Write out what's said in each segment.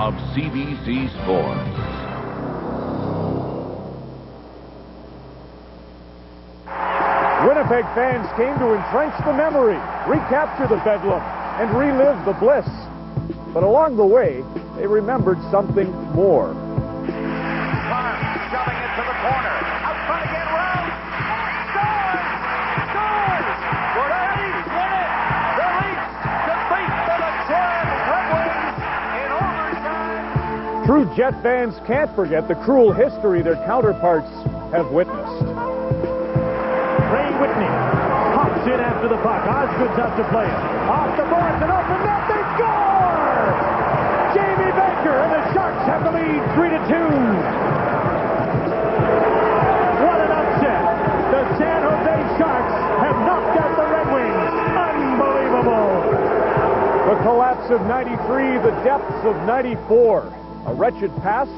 of CBC Sports. Winnipeg fans came to entrench the memory, recapture the bedlam, and relive the bliss. But along the way, they remembered something more. Clark shoving it to the corner. Out front again, Rouse. Scores! Scores! We're the Leafs win it! The Leafs defeat the Detroit Red Wings in overtime. True Jet fans can't forget the cruel history their counterparts have witnessed. Ray Whitney pops in after the puck. Osgood's up to play it. Off the boards and open net, they score! Jamie Baker and the Sharks have the lead 3-2. What an upset! The San Jose Sharks have knocked out the Red Wings. Unbelievable! The collapse of 93, the depths of 94. A wretched past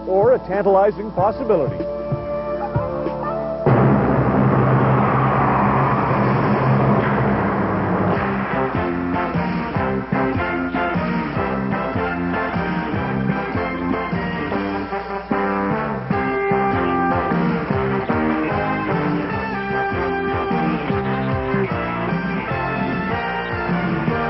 or a tantalizing possibility.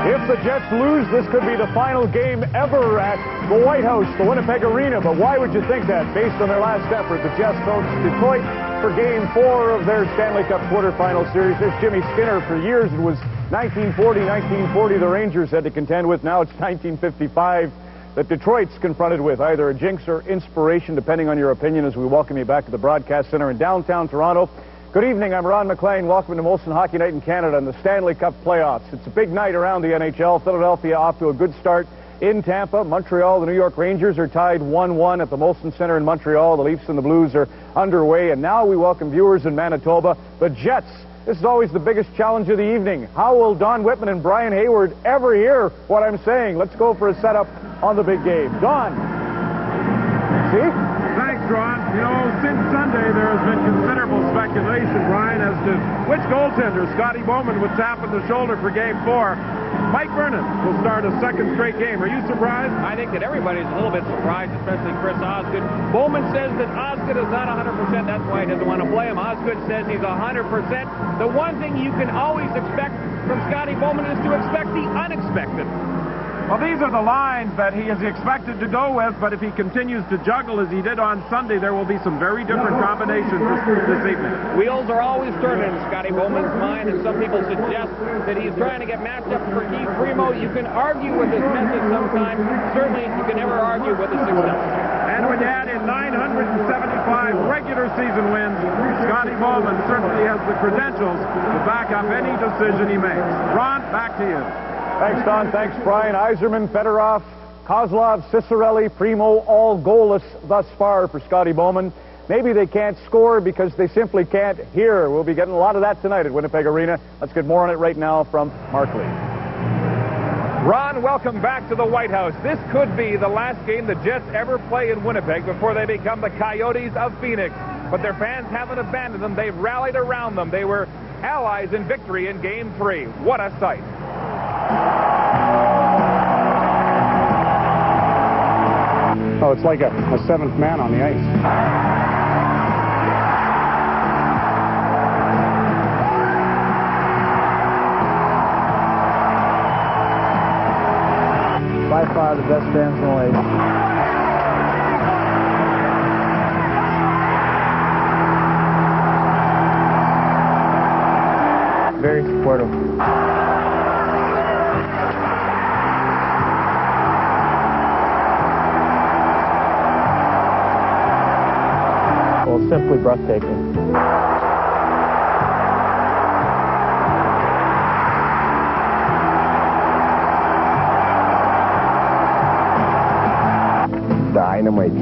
If the Jets lose, this could be the final game ever at the White House, the Winnipeg Arena. But why would you think that? Based on their last effort, the Jets host Detroit for Game 4 of their Stanley Cup quarterfinal series. There's Jimmy Skinner. For years, it was 1940 the Rangers had to contend with. Now it's 1955 that Detroit's confronted with, either a jinx or inspiration, depending on your opinion, as we welcome you back to the Broadcast Center in downtown Toronto. Good evening, I'm Ron McLean. Welcome to Molson Hockey Night in Canada and the Stanley Cup playoffs. It's a big night around the NHL. Philadelphia off to a good start in Tampa. Montreal, the New York Rangers are tied 1-1 at the Molson Center in Montreal. The Leafs and the Blues are underway. And now we welcome viewers in Manitoba. The Jets. This is always the biggest challenge of the evening. How will Don Whitman and Brian Hayward ever hear what I'm saying? Let's go for a setup on the big game. Don. See? Thanks, Ron. You know, since Sunday, there has been considerable speculation, Brian, as to which goaltender, Scotty Bowman, would tap in the shoulder for Game 4. Mike Vernon will start a second straight game. Are you surprised? I think that everybody's a little bit surprised, especially Chris Osgood. Bowman says that Osgood is not 100%. That's why he doesn't want to play him. Osgood says he's 100%. The one thing you can always expect from Scotty Bowman is to expect the unexpected. Well, these are the lines that he is expected to go with, but if he continues to juggle as he did on Sunday, there will be some very different combinations this evening. Wheels are always turning in Scotty Bowman's mind, and some people suggest that he's trying to get matched up for Keith Primo. You can argue with his message sometimes. Certainly, you can never argue with his success. And when you add in 975 regular season wins, Scotty Bowman certainly has the credentials to back up any decision he makes. Ron, back to you. Thanks, Don. Thanks, Brian. Yzerman, Fedorov, Kozlov, Cicerelli, Primo, all goalless thus far for Scotty Bowman. Maybe they can't score because they simply can't hear. We'll be getting a lot of that tonight at Winnipeg Arena. Let's get more on it right now from Mark Lee. Ron, welcome back to the White House. This could be the last game the Jets ever play in Winnipeg before they become the Coyotes of Phoenix. But their fans haven't abandoned them. They've rallied around them. They were allies in victory in Game 3. What a sight. Oh, it's like a seventh man on the ice. By far the best fans in the league. Very supportive. Simply breathtaking. Dynamite.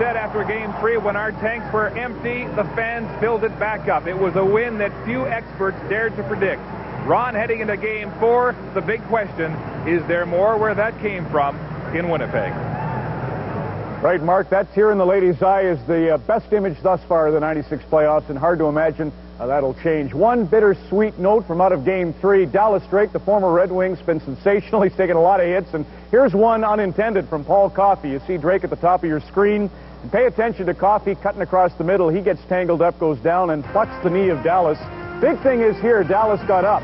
said after Game 3, when our tanks were empty, the fans filled it back up. It was a win that few experts dared to predict. Ron, heading into Game 4, the big question, is there more where that came from in Winnipeg? Right, Mark, that tear in the lady's eye is the best image thus far of the 96 playoffs, and hard to imagine that'll change. One bittersweet note from out of Game 3. Dallas Drake, the former Red Wing's been sensational. He's taken a lot of hits, and here's one unintended from Paul Coffey. You see Drake at the top of your screen. And pay attention to Coffey cutting across the middle. He gets tangled up, goes down, and plucks the knee of Dallas. Big thing is here, Dallas got up.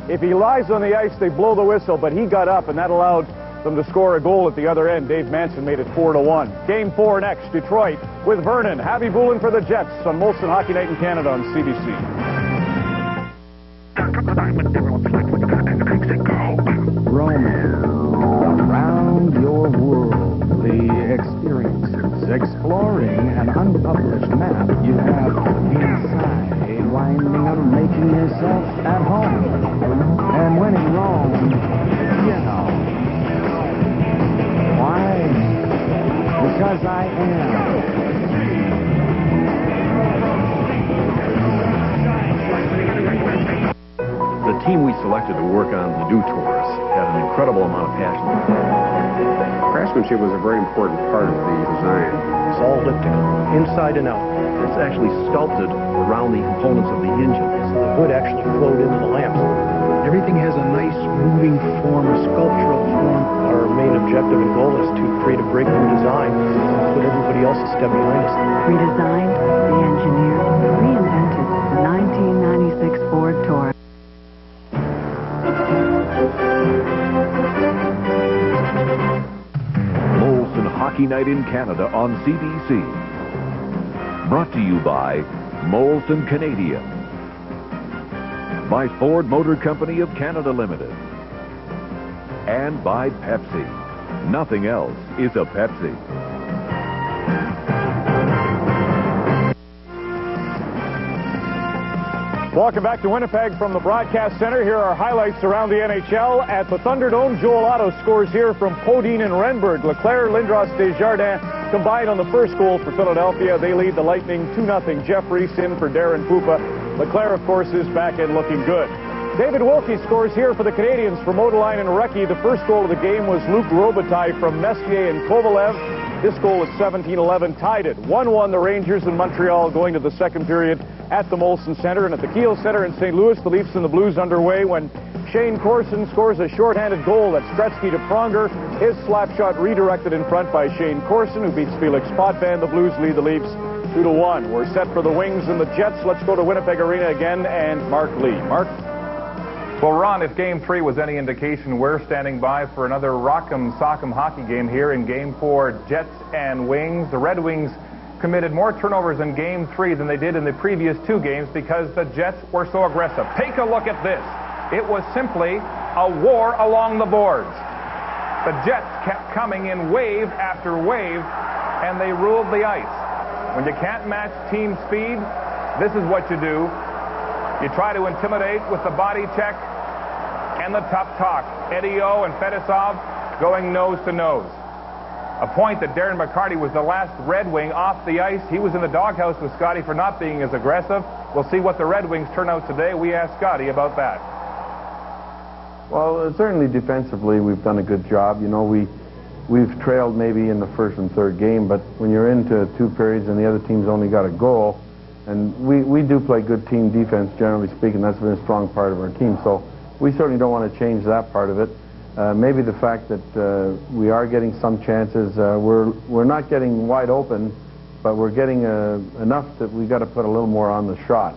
If he lies on the ice, they blow the whistle, but he got up, and that allowed them to score a goal at the other end. Dave Manson made it 4-1. Game 4 next, Detroit with Vernon. Happy Boolin for the Jets on Molson Hockey Night in Canada on CBC. Romance around your world. The experiences, exploring an unpublished map you have inside, winding up making yourself at home. And when in Rome, you know. Why? Because I am. The team we selected to work on the new tours had an incredible amount of passion. Craftsmanship was a very important part of the design. It's all elliptical, inside and out. It's actually sculpted around the components of the engine. So the hood actually flowed into the lamps. Everything has a nice moving form, a sculptural form. Our main objective and goal is to create a breakthrough design, put everybody else a step behind us. Redesigned, re-engineered, reinvented, the 1996 Ford Taurus. Molson Hockey Night in Canada on CBC. Brought to you by Molson Canadian. By Ford Motor Company of Canada Limited. And by Pepsi. Nothing else is a Pepsi. Welcome back to Winnipeg from the Broadcast Center. Here are highlights around the NHL. At the Thunderdome, Joel Otto scores here from Podine and Renberg. Leclerc, Lindros, Desjardins combined on the first goal for Philadelphia. They lead the Lightning 2-0. Jeff Reese in for Darren Pupa. Leclerc, of course, is back and looking good. David Wilkie scores here for the Canadians for Modeline and Recchi. The first goal of the game was Luc Robitaille from Messier and Kovalev. This goal at 17-11 tied it. 1-1 the Rangers in Montreal going to the second period at the Molson Center. And at the Kiel Center in St. Louis, the Leafs and the Blues underway when Shane Corson scores a shorthanded goal. That's Gretzky to Pronger. His slap shot redirected in front by Shane Corson, who beats Felix Potvin. The Blues lead the Leafs 2-1. We're set for the Wings and the Jets. Let's go to Winnipeg Arena again and Mark Lee. Mark? Well, Ron, if Game 3 was any indication, we're standing by for another rock'em sock'em hockey game here in Game 4, Jets and Wings. The Red Wings committed more turnovers in Game 3 than they did in the previous two games because the Jets were so aggressive. Take a look at this. It was simply a war along the boards. The Jets kept coming in wave after wave, and they ruled the ice. When you can't match team speed, this is what you do. You try to intimidate with the body check and the tough talk. Eddie O and Fedosov going nose to nose. A point that Darren McCarty was the last Red Wing off the ice. He was in the doghouse with Scotty for not being as aggressive. We'll see what the Red Wings turn out today. We asked Scotty about that. Well, certainly defensively, we've done a good job. You know, we've trailed maybe in the first and third game, but when you're into two periods and the other team's only got a goal, and we do play good team defense, generally speaking. That's been a strong part of our team. So we certainly don't want to change that part of it. Maybe the fact that we are getting some chances. We're not getting wide open, but we're getting enough that we got to put a little more on the shot.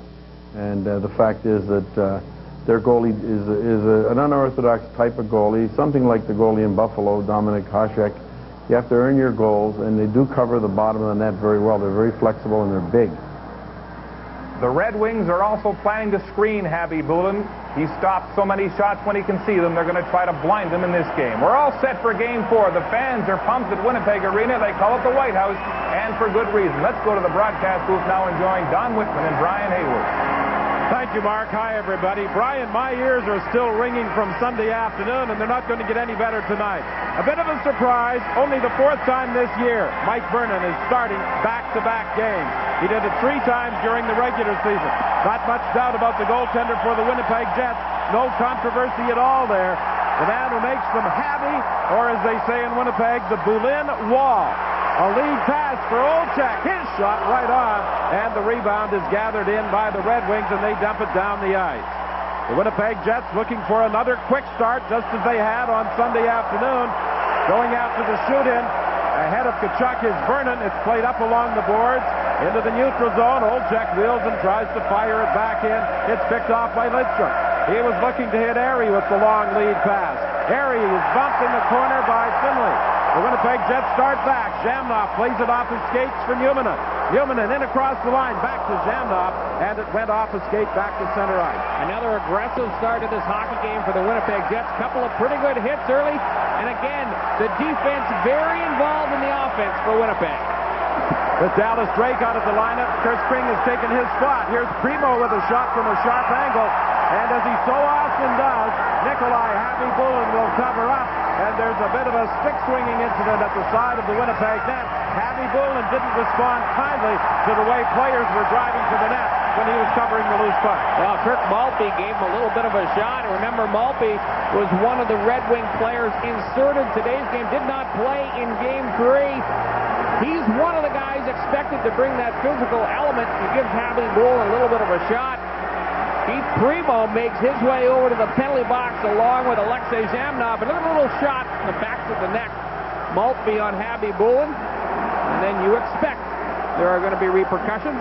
And the fact is that their goalie is an unorthodox type of goalie, something like the goalie in Buffalo, Dominik Hasek. You have to earn your goals, and they do cover the bottom of the net very well. They're very flexible and they're big. The Red Wings are also planning to screen Happy Boolin. He stops so many shots when he can see them, they're going to try to blind them in this game. We're all set for Game 4. The fans are pumped at Winnipeg Arena. They call it the White House, and for good reason. Let's go to the broadcast booth now and join Don Whitman and Brian Hayward. Thank you, Mark. Hi, everybody. Brian, my ears are still ringing from Sunday afternoon, and they're not going to get any better tonight. A bit of a surprise, only the 4th time this year, Mike Vernon is starting back-to-back games. He did it 3 times during the regular season. Not much doubt about the goaltender for the Winnipeg Jets. No controversy at all there. The man who makes them happy, or as they say in Winnipeg, the Boulin Wall. A lead pass for Olchek. His shot right on, and the rebound is gathered in by the Red Wings, and they dump it down the ice. The Winnipeg Jets looking for another quick start, just as they had on Sunday afternoon. Going after the shoot-in. Ahead of Tkachuk is Vernon. It's played up along the boards into the neutral zone. Olchek wheels and tries to fire it back in. It's picked off by Lidstrom. He was looking to hit Airy with the long lead pass. Airy is bumped in the corner by Finley. The Winnipeg Jets start back. Jamnoff plays it off his skates for Newman. Newman in across the line, back to Jamnoff, and it went off his skate back to center ice. Another aggressive start to this hockey game for the Winnipeg Jets. Couple of pretty good hits early, and again, the defense very involved in the offense for Winnipeg. With Dallas Drake out of the lineup, Chris Kring has taken his spot. Here's Primo with a shot from a sharp angle, and as he so often does, Nikolai Happy-Bullen will cover up. And there's a bit of a stick-swinging incident at the side of the Winnipeg net. Happy-Bullen didn't respond kindly to the way players were driving to the net when he was covering the loose puck. Well, Kirk Maltby gave him a little bit of a shot. Remember, Maltby was one of the Red Wing players inserted today's game, did not play in Game 3. He's one of the guys expected to bring that physical element and give Happy-Bullen a little bit of a shot. Keith Primo makes his way over to the penalty box along with Alexei Zamnov. And look at a little shot in the back of the neck. Maltby on Happy-Bullen. And then you expect there are going to be repercussions.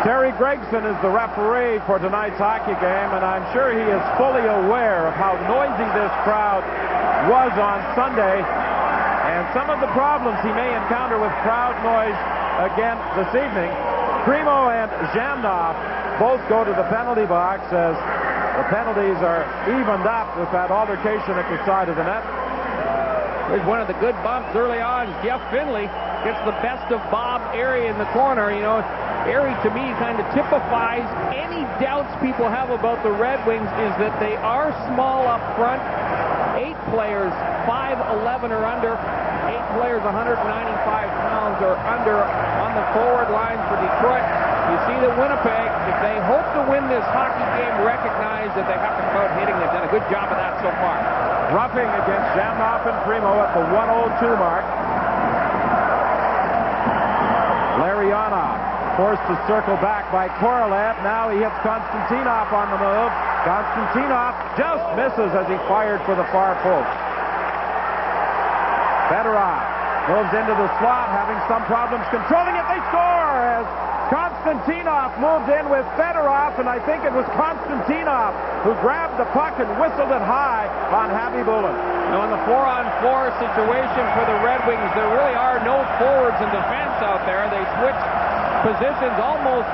Terry Gregson is the referee for tonight's hockey game, and I'm sure he is fully aware of how noisy this crowd was on Sunday and some of the problems he may encounter with crowd noise again this evening. Primo and Zamnov both go to the penalty box as the penalties are evened up with that altercation at the side of the net. There's one of the good bumps early on. Jeff Finley gets the best of Bob Airy in the corner. You know, Airy to me kind of typifies any doubts people have about the Red Wings is that they are small up front. 8 players, 5'11" or under. 8 players, 195 pounds or under on the forward line for Detroit. You see that Winnipeg, if they hope to win this hockey game, recognize that they have to come out hitting. They've done a good job of that so far. Roughing against Jamnoff and Primo at the 1:02 mark. Larionov forced to circle back by Korolev. Now he hits Konstantinov on the move. Konstantinov just misses as he fired for the far post. Fedorov moves into the slot, having some problems controlling it. They score as Konstantinov moved in with Fedorov, and I think it was Konstantinov who grabbed the puck and whistled it high on Happy-Bullen. Now in the 4-on-4 situation for the Red Wings, there really are no forwards in defense out there. They switch positions almost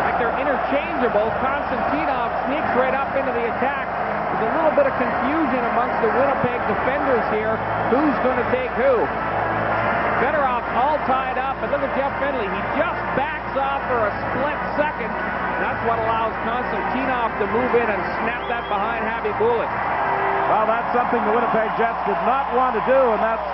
like they're interchangeable. Konstantinov sneaks right up into the attack. There's a little bit of confusion amongst the Winnipeg defenders here. Who's going to take who? Fedorov all tied up, and look at Jeff Finley. He just backs off for a split second. That's what allows Konstantinov to move in and snap that behind Happy-Bullen. Well, that's something the Winnipeg Jets did not want to do, and that's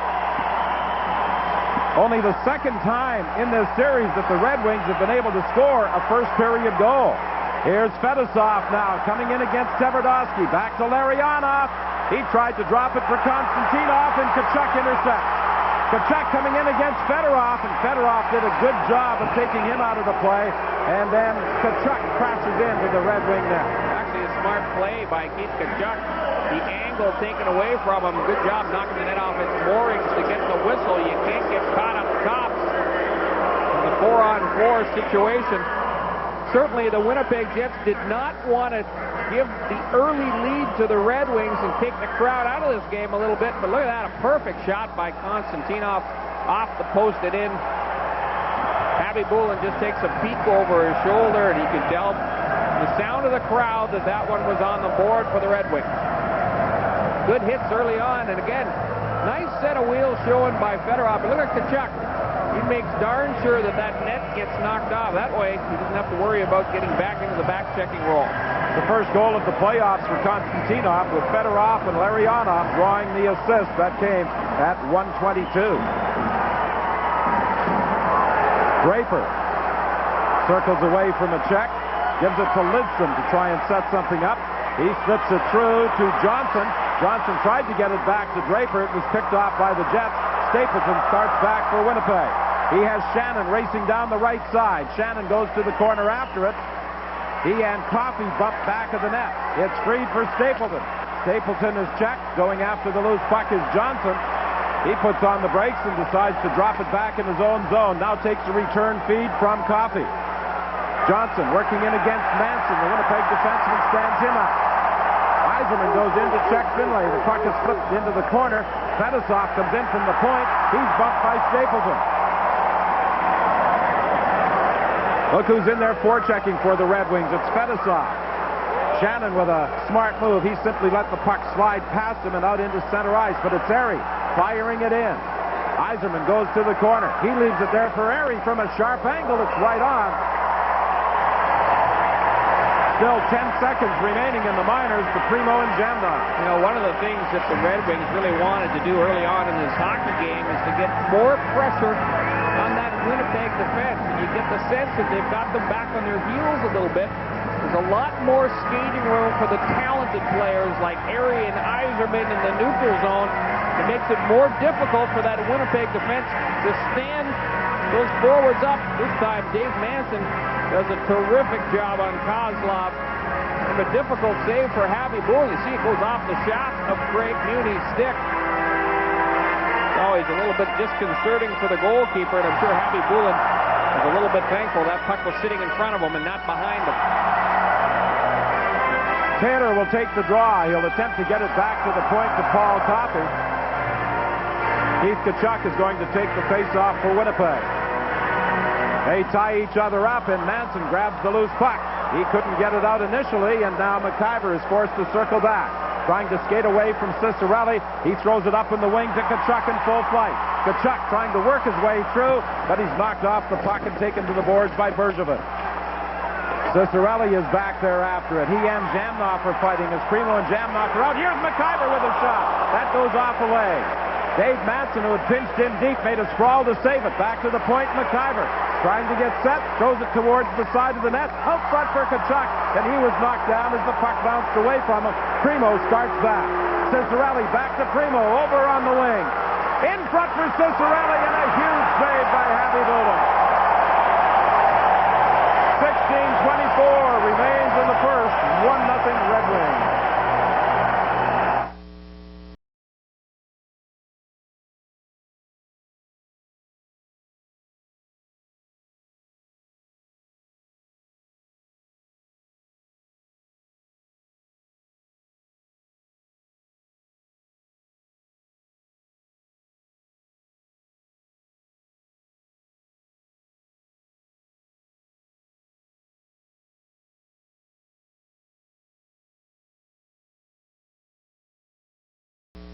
only the second time in this series that the Red Wings have been able to score a first-period goal. Here's Fedosov now coming in against Tverdovsky. Back to Larionov. He tried to drop it for Konstantinov, and Tkachuk intercepts. Tkachuk coming in against Fedorov, and Fedorov did a good job of taking him out of the play, and then Tkachuk crashes into the Red Wing net. Actually a smart play by Keith Tkachuk. The angle taken away from him. Good job knocking the net off its moorings to get the whistle. You can't get caught up top in the 4-on-4 situation. Certainly the Winnipeg Jets did not want to give the early lead to the Red Wings and take the crowd out of this game a little bit. But look at that, a perfect shot by Konstantinov off the posted in. Happy-Bullen just takes a peek over his shoulder, and you can tell the sound of the crowd that that one was on the board for the Red Wings. Good hits early on, and again, nice set of wheels showing by Fedorov. But look at Tkachuk. he makes darn sure that that net gets knocked off. That way, he doesn't have to worry about getting back into the back-checking role. The first goal of the playoffs for Konstantinov, with Fedorov and Larionov drawing the assist. That came at 1:22. Draper circles away from a check, gives it to Lidstrom to try and set something up. He slips it through to Johnson. Johnson tried to get it back to Draper. It was picked off by the Jets. Stapleton starts back for Winnipeg. He has Shannon racing down the right side. Shannon goes to the corner after it. He and Coffey bump back of the net. It's freed for Stapleton. Stapleton is checked. Going after the loose puck is Johnson. He puts on the brakes and decides to drop it back in his own zone. Now takes a return feed from Coffey. Johnson working in against Manson. The Winnipeg defenseman stands him up. Yzerman goes in to check Finlay. The puck is flipped into the corner. Fedosov comes in from the point. He's bumped by Stapleton. Look who's in there forechecking for the Red Wings. It's Fedosov. Shannon with a smart move. He simply let the puck slide past him and out into center ice. But it's Erie firing it in. Yzerman goes to the corner. He leaves it there for Erie from a sharp angle. It's right on. Still 10 seconds remaining in the minors to Primo and Jamnok. You know, one of the things that the Red Wings really wanted to do early on in this hockey game is to get more pressure on that Winnipeg defense. And you get the sense that they've got them back on their heels a little bit. There's a lot more skating room for the talented players like Erie and Yzerman in the neutral zone. It makes it more difficult for that Winnipeg defense to stand those forwards up. This time, Dave Manson does a terrific job on Kozlov. And a difficult save for Happy Bull. You see it goes off the shaft of Craig Muni's stick. It's always a little bit disconcerting for the goalkeeper, and I'm sure Happy Bullen is a little bit thankful that puck was sitting in front of him and not behind him. Taylor will take the draw. He'll attempt to get it back to the point to Paul Coffey. Keith Tkachuk is going to take the face-off for Winnipeg. They tie each other up, and Manson grabs the loose puck. He couldn't get it out initially, and now McIver is forced to circle back. Trying to skate away from Cicerelli. He throws it up in the wing to Tkachuk in full flight. Tkachuk trying to work his way through, but he's knocked off the puck and taken to the boards by Bergevin. Cicerelli is back there after it. He and Jamnok are fighting as Primo and Jamnok are out. Here's McIver with a shot. That goes off away. Dave Manson, who had pinched in deep, made a sprawl to save it. Back to the point, McIver. Trying to get set, throws it towards the side of the net. Out front for Tkachuk, and he was knocked down as the puck bounced away from him. Primo starts back. Cicerelli back to Primo, over on the wing. In front for Cicerelli, and a huge save by Happy Bullen. 16:24 remains in the first. 1-0 Red Wings.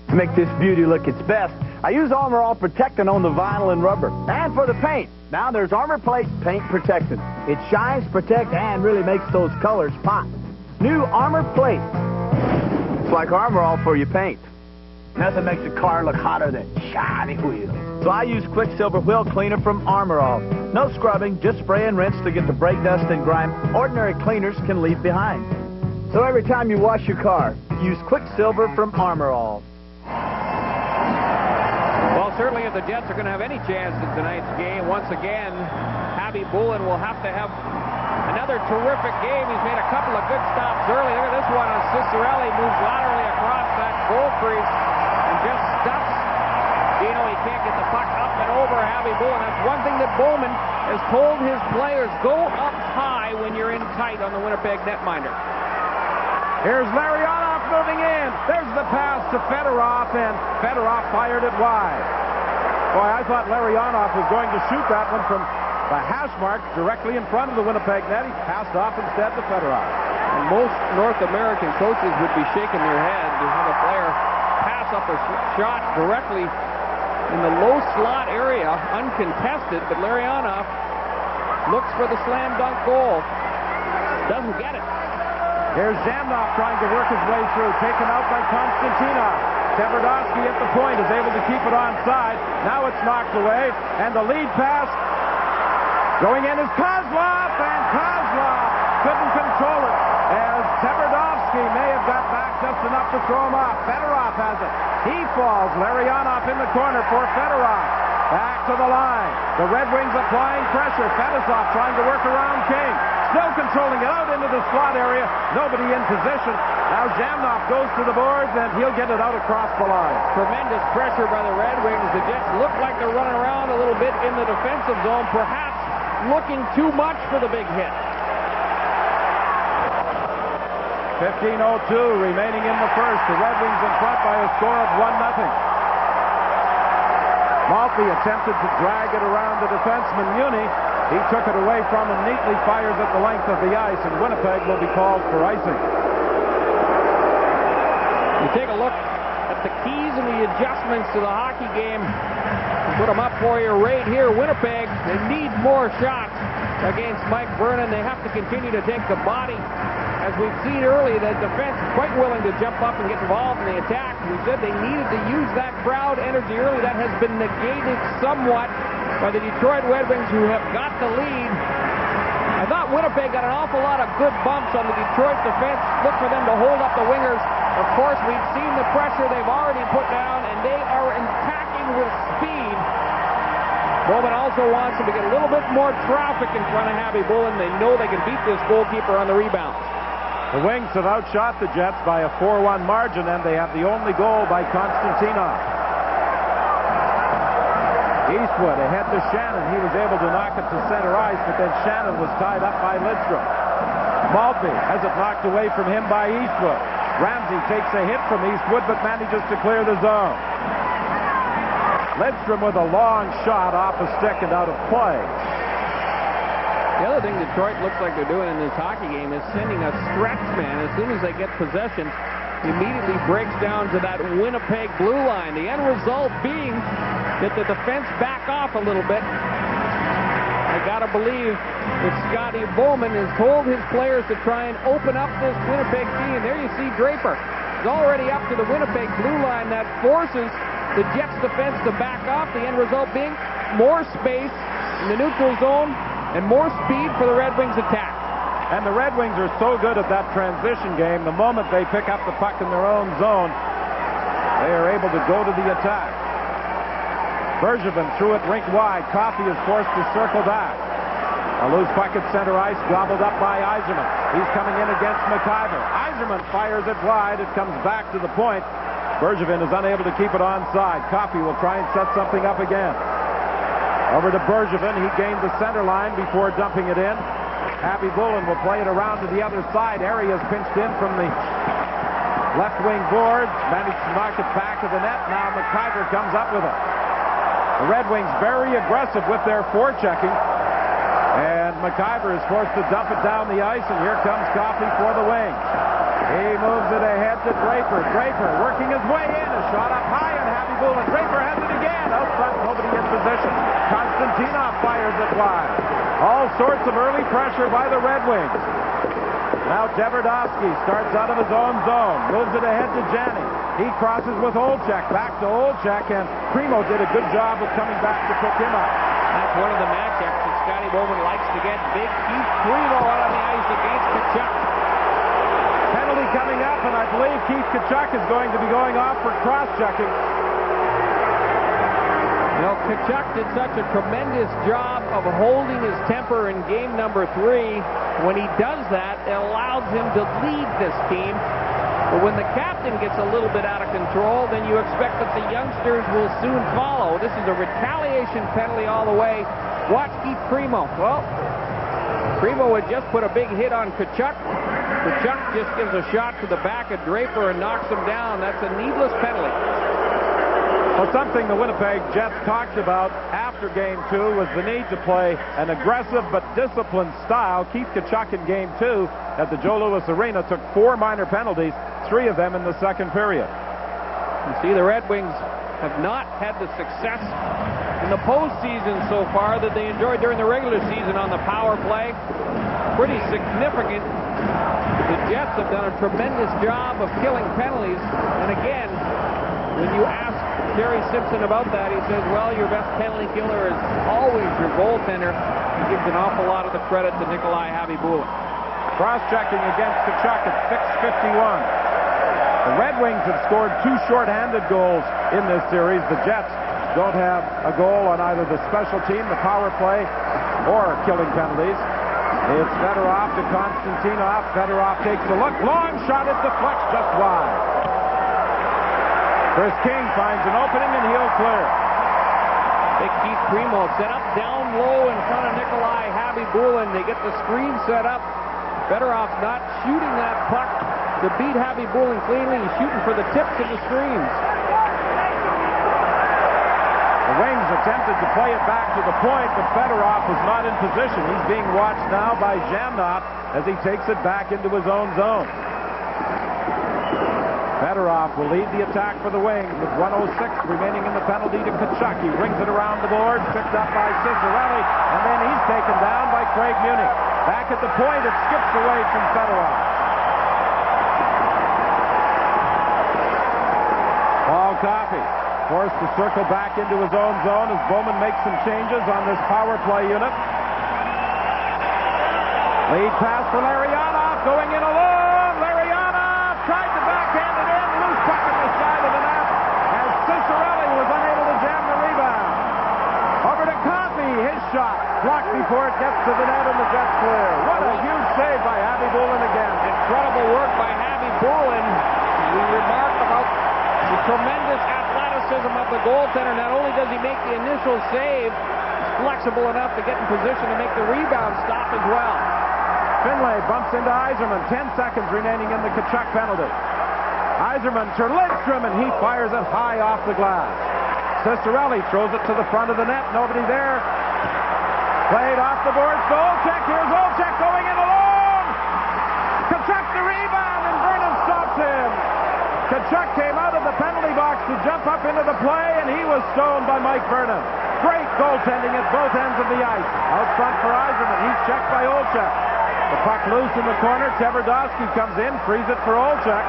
To make this beauty look its best, I use Armor All Protectant on the vinyl and rubber. And for the paint, now there's Armor Plate Paint Protectant. It shines, protects, and really makes those colors pop. New Armor Plate. It's like Armor All for your paint. Nothing makes a car look hotter than shiny wheels. So I use Quicksilver Wheel Cleaner from Armor All. No scrubbing, just spray and rinse to get the brake dust and grime ordinary cleaners can leave behind. So every time you wash your car, use Quicksilver from Armor All. Well, certainly if the Jets are going to have any chance in tonight's game, once again, Happy Bullen will have to have another terrific game. He's made a couple of good stops early. Look at this one on Cicerelli. Moves laterally across that goal crease and just stuffs. He can't get the puck up and over Happy Bullen. That's one thing that Bowman has told his players. Go up high when you're in tight on the Winnipeg netminder. Here's Larionov moving in. There's the pass to Fedorov, and Fedorov fired it wide. Boy, I thought Larionov was going to shoot that one from the hash mark directly in front of the Winnipeg net. He passed off instead to Fedorov. And most North American coaches would be shaking their head to have a player pass up a shot directly in the low slot area, uncontested, but Larionov looks for the slam dunk goal. Doesn't get it. Here's Zamnoff trying to work his way through, taken out by Konstantinov. Tverdovsky at the point is able to keep it onside. Now it's knocked away, and the lead pass going in is Kozlov, and Kozlov couldn't control it as Tverdovsky may have got back just enough to throw him off. Fedorov has it. He falls. Larionov in the corner for Fedorov. Back to the line. The Red Wings applying pressure. Fedosov trying to work around King. Still controlling it out into the slot area. Nobody in position. Now Zamnoff goes to the boards, and he'll get it out across the line. Tremendous pressure by the Red Wings. The Jets look like they're running around a little bit in the defensive zone, perhaps looking too much for the big hit. 15:02 remaining in the first. The Red Wings in front by a score of 1-0. Maltby attempted to drag it around the defenseman Muni. He took it away from him neatly, fires at the length of the ice, and Winnipeg will be called for icing. You take a look at the keys and the adjustments to the hockey game. Put them up for you right here. Winnipeg, they need more shots against Mike Vernon. They have to continue to take the body. As we've seen early, the defense is quite willing to jump up and get involved in the attack. We said they needed to use that crowd energy early. That has been negated somewhat by the Detroit Red Wings, who have got the lead. I thought Winnipeg got an awful lot of good bumps on the Detroit defense. Look for them to hold up the wingers. Of course, we've seen the pressure they've already put down, and they are attacking with speed. Bowman also wants them to get a little bit more traffic in front of Habby Bullen. They know they can beat this goalkeeper on the rebounds. The Wings have outshot the Jets by a 4-1 margin, and they have the only goal by Konstantinov. Eastwood ahead to Shannon. He was able to knock it to center ice, but then Shannon was tied up by Lidstrom. Maltby has it knocked away from him by Eastwood. Ramsey takes a hit from Eastwood, but manages to clear the zone. Lidstrom with a long shot off a stick and out of play. The other thing Detroit looks like they're doing in this hockey game is sending a stretch man. As soon as they get possession, he immediately breaks down to that Winnipeg blue line. The end result being that the defense back off a little bit. I gotta believe that Scotty Bowman has told his players to try and open up this Winnipeg team. There you see Draper is already up to the Winnipeg blue line. That forces the Jets defense to back off. The end result being more space in the neutral zone and more speed for the Red Wings attack. And the Red Wings are so good at that transition game, the moment they pick up the puck in their own zone, they are able to go to the attack. Bergevin threw it rink wide. Coffey is forced to circle back. A loose puck at center ice, gobbled up by Yzerman. He's coming in against McIver. Yzerman fires it wide. It comes back to the point. Bergevin is unable to keep it onside. Coffey will try and set something up again. Over to Bergevin. He gained the center line before dumping it in. Habby Bullen will play it around to the other side. Arias pinched in from the left wing boards. Managed to knock it back to the net. Now McIver comes up with it. The Red Wings very aggressive with their forechecking. And McIver is forced to dump it down the ice. And here comes Coffey for the Wings. He moves it ahead to Draper. Draper working his way in. A shot up high and Habby Bullen. Draper has it again. Out front, nobody in position. Konstantinov fires it wide. All sorts of early pressure by the Red Wings. Now Tverdovsky starts out of his own zone. Moves it ahead to Janney. He crosses with Olchek. Back to Olchek, and Primo did a good job of coming back to pick him up. That's one of the matchups that Scotty Bowman likes to get. Big Keith Primo out on the ice against Tkachuk. Penalty coming up, and I believe Keith Tkachuk is going to be going off for cross-checking. You know, Tkachuk did such a tremendous job of holding his temper in game number 3. When he does that, it allows him to lead this team. But when the captain gets a little bit out of control, then you expect that the youngsters will soon follow. This is a retaliation penalty all the way. Watch Keith Primo. Well, Primo would just put a big hit on Tkachuk. Tkachuk just gives a shot to the back of Draper and knocks him down. That's a needless penalty. Well, something the Winnipeg Jets talked about after Game 2 was the need to play an aggressive but disciplined style. Keith Tkachuk in Game 2 at the Joe Louis Arena took 4 minor penalties, 3 of them in the second period. You see the Red Wings have not had the success in the postseason so far that they enjoyed during the regular season on the power play. Pretty significant. The Jets have done a tremendous job of killing penalties. And again, when you ask Terry Simpson about that, he says, well, your best penalty killer is always your goaltender. He gives an awful lot of the credit to Nikolai Habibulin. Cross-checking against Tkachuk at 6:51. The Red Wings have scored 2 shorthanded goals in this series. The Jets don't have a goal on either the special team, the power play, or killing penalties. It's Fedorov to Konstantinov. Fedorov takes a look. Long shot. It deflects just wide. Chris King finds an opening, and he'll clear. Big Keith Primo set up down low in front of Nikolai Habibulin. They get the screen set up. Fedorov's not shooting that puck to beat Habibulin cleanly. He's shooting for the tips of the screens. The Wings attempted to play it back to the point, but Fedorov was not in position. He's being watched now by Jamnot as he takes it back into his own zone. Fedorov will lead the attack for the Wings with 1:06 remaining in the penalty to Tkachuk. He rings it around the boards, picked up by Cicerelli, and then he's taken down by Craig Muni. Back at the point, it skips away from Fedorov. Paul Coffey forced to circle back into his own zone as Bowman makes some changes on this power play unit. Lead pass for Larionov, going in alone. Larionov tried to backhand it in. Loose puck at the side of the net as Cicerelli was unable to jam the rebound. Over to Coffey, his shot blocked before it gets to the net, and the Jets clear. What a huge save by Habibulin again. Incredible work by Habibulin. We remarked about the tremendous athleticism of the goaltender. Not only does he make the initial save, he's flexible enough to get in position to make the rebound stop as well. Finlay bumps into Yzerman. 10 seconds remaining in the Tkachuk penalty. Yzerman to Lidstrom, and he fires it high off the glass. Cicerelli throws it to the front of the net. Nobody there. Played off the boards to Olczyk. Here's Olczyk going in alone. Tkachuk the rebound, and Vernon stops him. Tkachuk came out of the penalty box to jump up into the play, and he was stoned by Mike Vernon. Great goaltending at both ends of the ice. Out front for Yzerman. He's checked by Olczyk. The puck loose in the corner. Tverdovsky comes in, frees it for Olczyk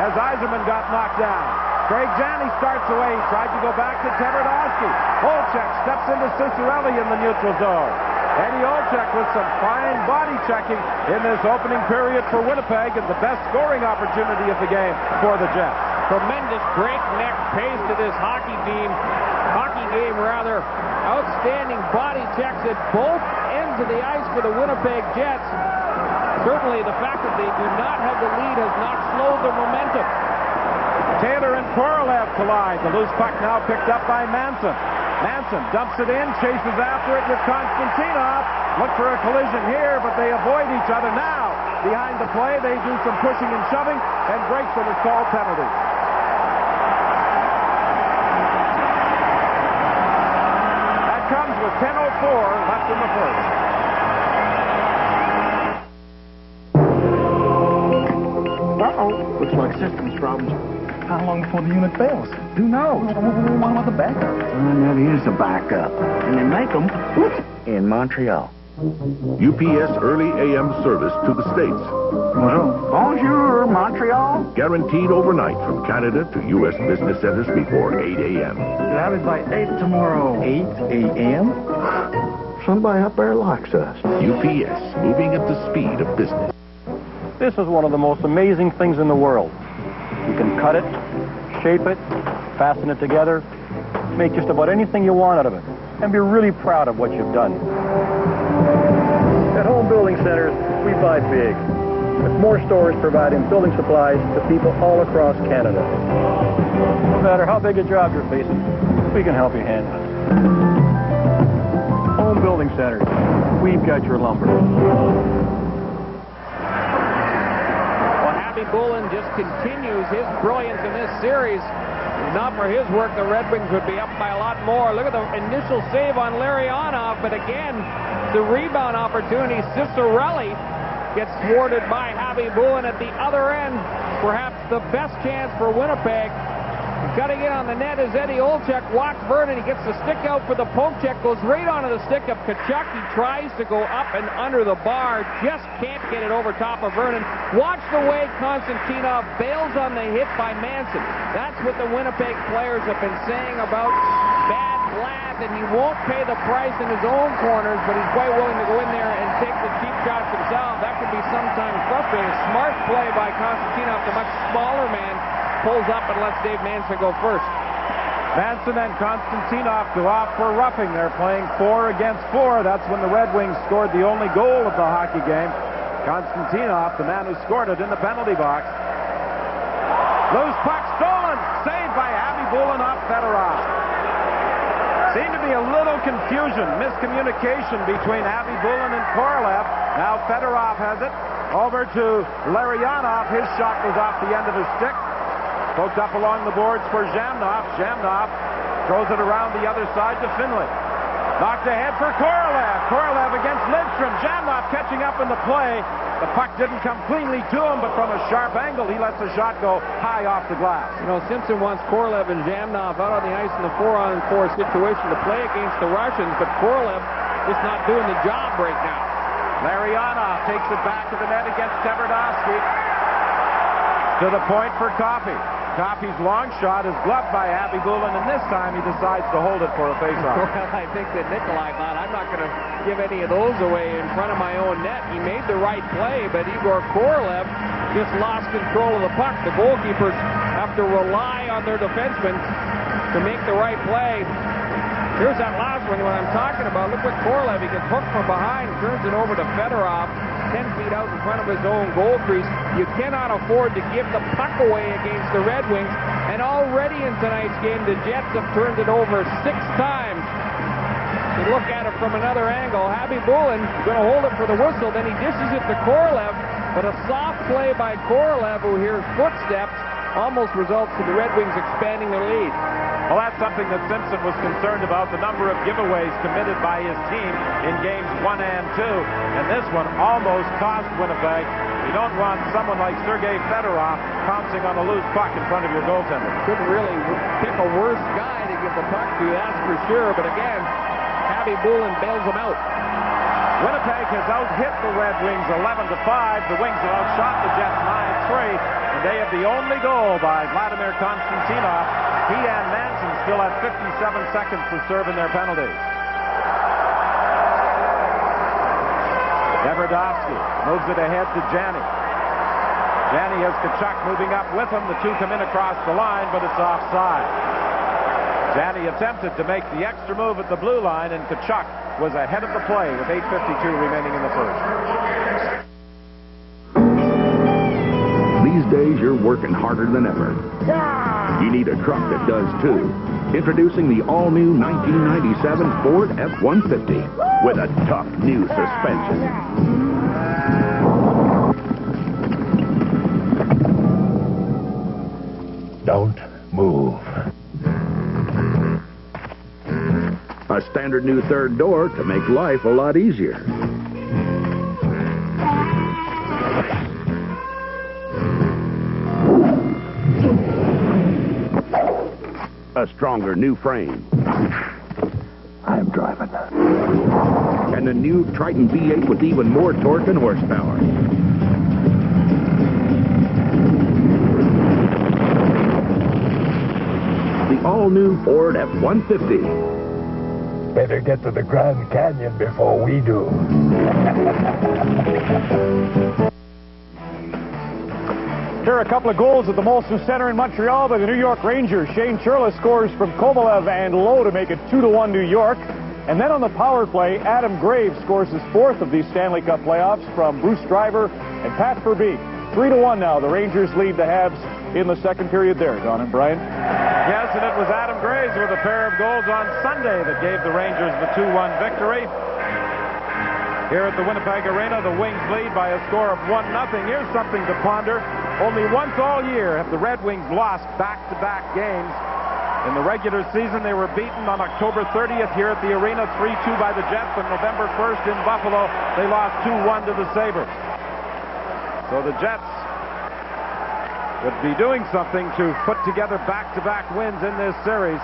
as Yzerman got knocked down. Craig Janney starts away. He tried to go back to Tverdovsky. Olczyk steps into Cicerelli in the neutral zone. Eddie Olczyk with some fine body checking in this opening period for Winnipeg, and the best scoring opportunity of the game for the Jets. Tremendous breakneck pace to this hockey game. Outstanding body checks at both ends of the ice for the Winnipeg Jets. Certainly the fact that they do not have the lead has not slowed their momentum. Taylor and Korolev collide. The loose puck now picked up by Manson. Manson dumps it in, chases after it with Konstantinov. Look for a collision here, but they avoid each other. Now, behind the play, they do some pushing and shoving, and Gregson is called penalty. That comes with 10:04 left in the first. Looks like systems problems. How long before the unit fails? Who knows? What about the backup? There never is a backup. And they make them in Montreal. UPS early AM service to the States. Bonjour, Montreal. Guaranteed overnight from Canada to U.S. business centers before 8 a.m. You'll have it by 8 tomorrow. 8 a.m.? Somebody up there likes us. UPS, moving at the speed of business. This is one of the most amazing things in the world. You can cut it, shape it, fasten it together, make just about anything you want out of it, and be really proud of what you've done. At Home Building Centers, we buy big, with more stores providing building supplies to people all across Canada. No matter how big a job you're facing, we can help you handle it. Home Building Centers, we've got your lumber. Habibulin just continues his brilliance in this series. If not for his work, the Red Wings would be up by a lot more. Look at the initial save on Larionov, but again, the rebound opportunity. Cicerelli gets thwarted by Habibulin at the other end. Perhaps the best chance for Winnipeg Cutting in on the net is Eddie Olczyk. Walks Vernon. He gets the stick out for the poke check. Goes right onto the stick of Tkachuk. He tries to go up and under the bar. Just can't get it over top of Vernon. Watch the way Konstantinov bails on the hit by Manson. That's what the Winnipeg players have been saying about bad Vlad, and he won't pay the price in his own corners, but he's quite willing to go in there and take the cheap shots himself. That can be sometimes frustrating. Smart play by Konstantinov, the much smaller man, pulls up and lets Dave Manson go first. Manson and Konstantinov go off for roughing. They're playing 4 against 4. That's when the Red Wings scored the only goal of the hockey game. Konstantinov, the man who scored it in the penalty box. Loose puck stolen. Saved by Avi Bulin off Fedorov. Seemed to be a little confusion, miscommunication between Avi Bulin and Korolev. Now Fedorov has it. Over to Larionov. His shot was off the end of his stick. Poked up along the boards for Zhamnov. Zhamnov throws it around the other side to Finley. Knocked ahead for Korolev. Korolev against Lidstrom. Zhamnov catching up in the play. The puck didn't come cleanly to him, but from a sharp angle, he lets the shot go high off the glass. You know, Simpson wants Korolev and Zhamnov out on the ice in the 4-on-4 situation to play against the Russians, but Korolev is not doing the job right now. Larionov takes it back to the net against Tverdovsky. To the point for Coffey. Coffey's long shot is gloved by Avi Bulin, and this time he decides to hold it for a faceoff. Well, I think that Nikolai thought, I'm not going to give any of those away in front of my own net. He made the right play, but Igor Korolev just lost control of the puck. The goalkeepers have to rely on their defensemen to make the right play. Here's that last one, what I'm talking about. Look what Korolev, he gets hooked from behind, turns it over to Fedorov, 10 feet out in front of his own goal crease. You cannot afford to give the puck away against the Red Wings. And already in tonight's game, the Jets have turned it over 6 times. You look at it from another angle. Avi Bulin going to hold it for the whistle. Then he dishes it to Korolev. But a soft play by Korolev, who hears footsteps, almost results in the Red Wings expanding their lead. Well, that's something that Simpson was concerned about, the number of giveaways committed by his team in games 1 and 2. And this one almost cost Winnipeg. You don't want someone like Sergei Fedorov pouncing on a loose puck in front of your goaltender. Couldn't really pick a worse guy to give the puck to, that's for sure. But again, Avi Bulin bails him out. Winnipeg has out-hit the Red Wings 11-5. The Wings have outshot the Jets 9-3. And they have the only goal by Vladimir Konstantinov. He and Manson still have 57 seconds to serve in their penalties. Tverdovsky moves it ahead to Jani. Jani has Tkachuk moving up with him. The two come in across the line, but it's offside. Jani attempted to make the extra move at the blue line, and Tkachuk was ahead of the play with 8:52 remaining in the first. These days, you're working harder than ever. You need a truck that does too. Introducing the all-new 1997 Ford F-150 with a tough new suspension. Don't move. A standard new third door to make life a lot easier. A stronger new frame. I'm driving. And a new Triton V8 with even more torque and horsepower. The all-new Ford F-150. Better get to the Grand Canyon before we do. Here are a couple of goals at the Molson Center in Montreal by the New York Rangers. Shane Churla scores from Kovalev and Lowe to make it 2-1 New York. And then on the power play, Adam Graves scores his 4th of these Stanley Cup playoffs from Bruce Driver and Pat Verbeek. 3-1 now. The Rangers lead the Habs in the second period there, Don and Brian. Yes, and it was Adam Graves with a pair of goals on Sunday that gave the Rangers the 2-1 victory. Here at the Winnipeg Arena, the Wings lead by a score of 1-0. Here's something to ponder. Only once all year have the Red Wings lost back-to-back games. In the regular season, they were beaten on October 30th here at the arena, 3-2 by the Jets. On November 1st in Buffalo, they lost 2-1 to the Sabres. So the Jets would be doing something to put together back-to-back wins in this series.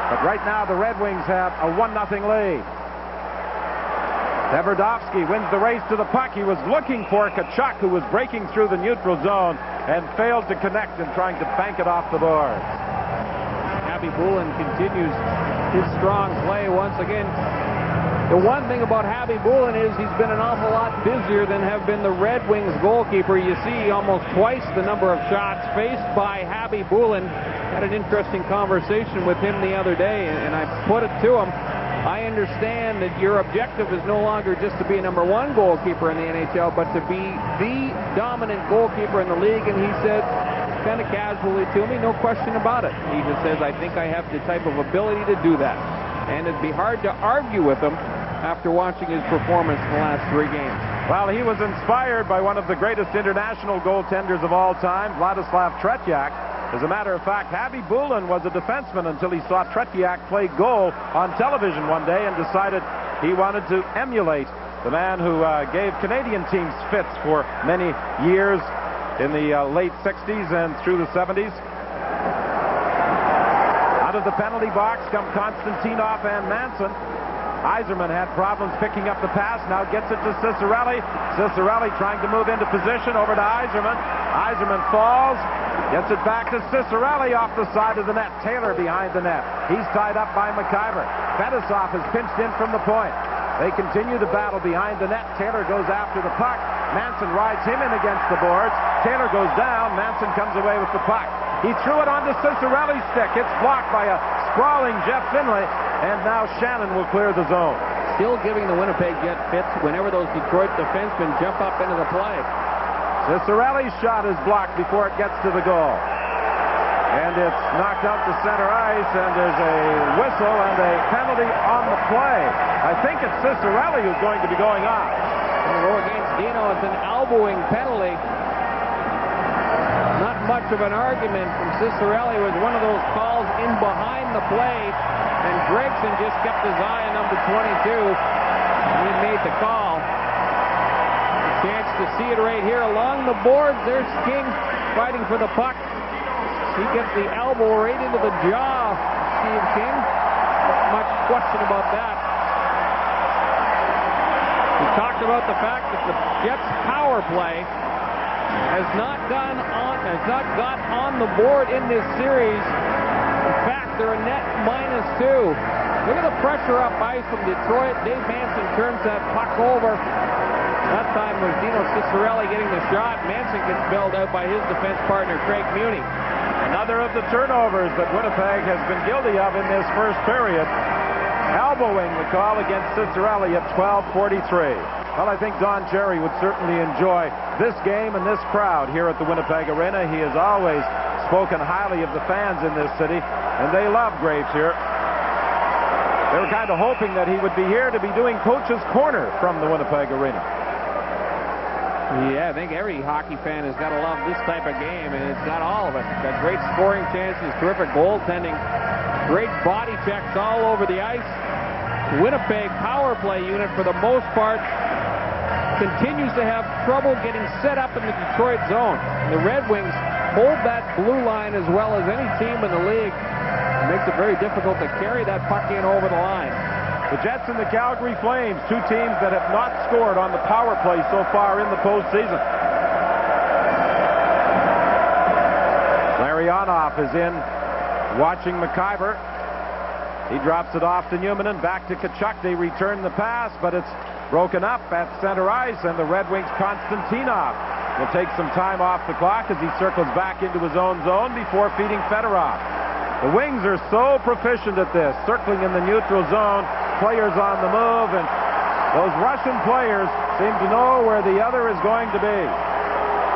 But right now, the Red Wings have a 1-0 lead. Tverdovsky wins the race to the puck. He was looking for Tkachuk, who was breaking through the neutral zone and failed to connect and trying to bank it off the boards. Happy Bulin continues his strong play once again. The one thing about Happy Bulin is he's been an awful lot busier than have been the Red Wings goalkeeper. You see almost twice the number of shots faced by Happy Bulin. Had an interesting conversation with him the other day, and I put it to him. I understand that your objective is no longer just to be a number one goalkeeper in the NHL, but to be the dominant goalkeeper in the league. And he said, kind of casually to me, no question about it. He just says, I think I have the type of ability to do that. And it'd be hard to argue with him after watching his performance in the last 3 games. Well, he was inspired by one of the greatest international goaltenders of all time, Vladislav Tretiak. As a matter of fact, Happy Bulin was a defenseman until he saw Tretiak play goal on television one day and decided he wanted to emulate the man who gave Canadian teams fits for many years in the late 60s and through the 70s. Out of the penalty box come Konstantinov and Manson. Yzerman had problems picking up the pass, now gets it to Ciccarelli. Ciccarelli trying to move into position over to Yzerman. Yzerman falls, gets it back to Ciccarelli off the side of the net. Taylor behind the net. He's tied up by McIver. Fetisov is pinched in from the point. They continue to battle behind the net. Taylor goes after the puck. Manson rides him in against the boards. Taylor goes down. Manson comes away with the puck. He threw it onto Ciccarelli's stick. It's blocked by a sprawling Jeff Finlay. And now Shannon will clear the zone. Still giving the Winnipeg Jet fits whenever those Detroit defensemen jump up into the play. Ciccarelli's shot is blocked before it gets to the goal. And it's knocked out to center ice, and there's a whistle and a penalty on the play. I think it's Ciccarelli who's going to be going off. In the row against Dino, it's an elbowing penalty. Not much of an argument from Ciccarelli. It was one of those calls in behind the plate, and Gregson just kept his eye on number 22, and he made the call. A chance to see it right here along the boards. There's King fighting for the puck. He gets the elbow right into the jaw of Steve King. Not much question about that. We talked about the fact that the Jets' power play has not got on the board in this series. In fact, they're a net -2. Look at the pressure up ice from Detroit. Dave Manson turns that puck over. That time was Dino Ciccarelli getting the shot. Manson gets bailed out by his defense partner, Craig Muni. Another of the turnovers that Winnipeg has been guilty of in this first period. Elbowing the call against Ciccarelli at 12:43. Well, I think Don Cherry would certainly enjoy this game and this crowd here at the Winnipeg Arena. He has always spoken highly of the fans in this city, and they love Graves here. They were kind of hoping that he would be here to be doing Coach's Corner from the Winnipeg Arena. Yeah, I think every hockey fan has got to love this type of game, and it's got all of it. It's got great scoring chances, terrific goaltending, great body checks all over the ice. Winnipeg power play unit, for the most part, continues to have trouble getting set up in the Detroit zone. And the Red Wings hold that blue line as well as any team in the league. It makes it very difficult to carry that puck in over the line. The Jets and the Calgary Flames, two teams that have not scored on the power play so far in the postseason. Larionov is in watching McIver. He drops it off to Newman and back to Tkachuk. They return the pass, but it's broken up at center ice, and the Red Wings' Konstantinov will take some time off the clock as he circles back into his own zone before feeding Fedorov. The Wings are so proficient at this, circling in the neutral zone, players on the move, and those Russian players seem to know where the other is going to be.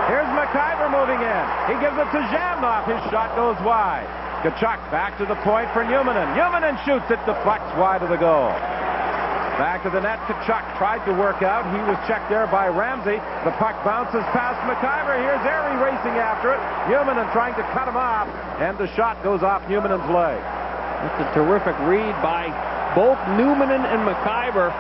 Here's McIver moving in. He gives it to Zhamnov. His shot goes wide. Tkachuk back to the point for Newmanen. Newmanen shoots. It deflects wide of the goal. Back to the net. Tkachuk tried to work out. He was checked there by Ramsey. The puck bounces past McIver. Here's Airy racing after it. Newmanen trying to cut him off, and the shot goes off Newmanen's leg. That's a terrific read by both Newmanen and McIver.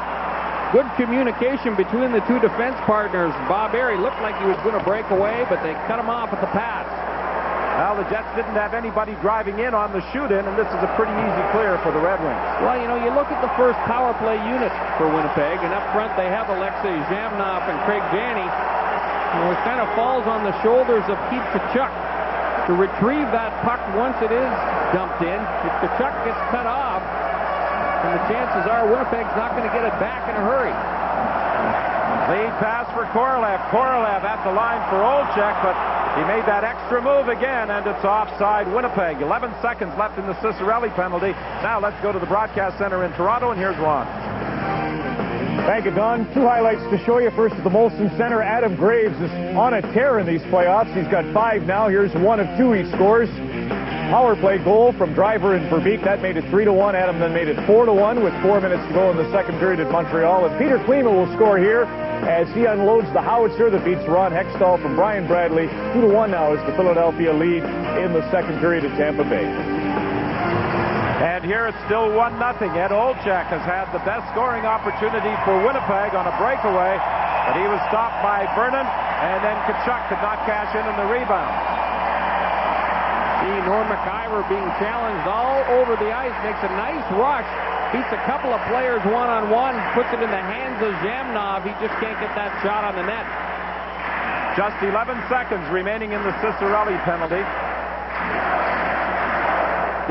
Good communication between the two defense partners. Bob Airy looked like he was going to break away, but they cut him off at the pass. Well, the Jets didn't have anybody driving in on the shoot-in, and this is a pretty easy clear for the Red Wings. Well, you know, you look at the first power play unit for Winnipeg, and up front they have Alexei Zhamnov and Craig Janney. It kind of falls on the shoulders of Keith Tkachuk to retrieve that puck once it is dumped in. If Tkachuk gets cut off, and the chances are Winnipeg's not going to get it back in a hurry. Lead pass for Korolev. Korolev at the line for Olczyk, but he made that extra move again, and it's offside Winnipeg. 11 seconds left in the Ciccarelli penalty. Now let's go to the broadcast center in Toronto, and here's Ron. Thank you, Don. Two highlights to show you. First, at the Molson Center, Adam Graves is on a tear in these playoffs. He's got 5 now. Here's 1 of 2 he scores. Power play goal from Driver and Verbeek. That made it 3-1. Adam then made it 4-1 with 4 minutes to go in the second period at Montreal. And Peter Klima will score here as he unloads the howitzer that beats Ron Hextall from Brian Bradley. 2-1 now is the Philadelphia lead in the second period at Tampa Bay. And here it's still 1-0. Ed Olczyk has had the best scoring opportunity for Winnipeg on a breakaway, but he was stopped by Vernon, and then Tkachuk could not cash in the rebound. Norm McIver being challenged all over the ice, makes a nice rush, beats a couple of players one-on-one, puts it in the hands of Zhamnov. He just can't get that shot on the net. Just 11 seconds remaining in the Ciccarelli penalty.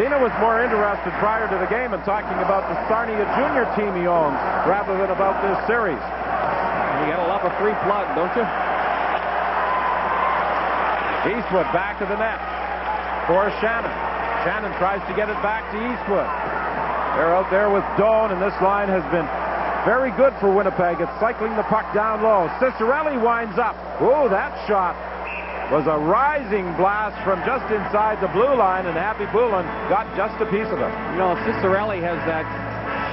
Dina was more interested prior to the game in talking about the Sarnia Junior team he owns rather than about this series. You gotta love a free plug, don't you? Eastwood back to the net for Shannon. Shannon tries to get it back to Eastwood. They're out there with Doan, and this line has been very good for Winnipeg. It's cycling the puck down low. Ciccarelli winds up. Ooh, that shot was a rising blast from just inside the blue line, and Happy Boulin got just a piece of it. You know, Ciccarelli has that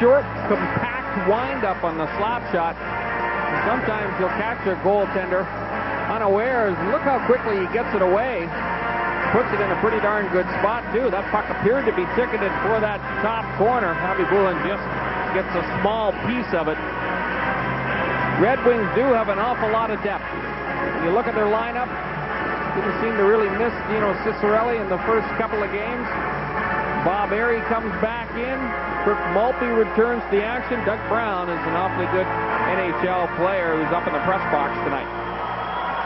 short, compact wind-up on the slap shot. Sometimes he'll catch a goaltender unawares. Look how quickly he gets it away. Puts it in a pretty darn good spot, too. That puck appeared to be ticketed for that top corner. Happy Boulin just gets a small piece of it. Red Wings do have an awful lot of depth. When you look at their lineup, didn't seem to really miss, Ciccarelli in the first couple of games. Bob Airy comes back in. Kirk Maltby returns to the action. Doug Brown is an awfully good NHL player who's up in the press box tonight.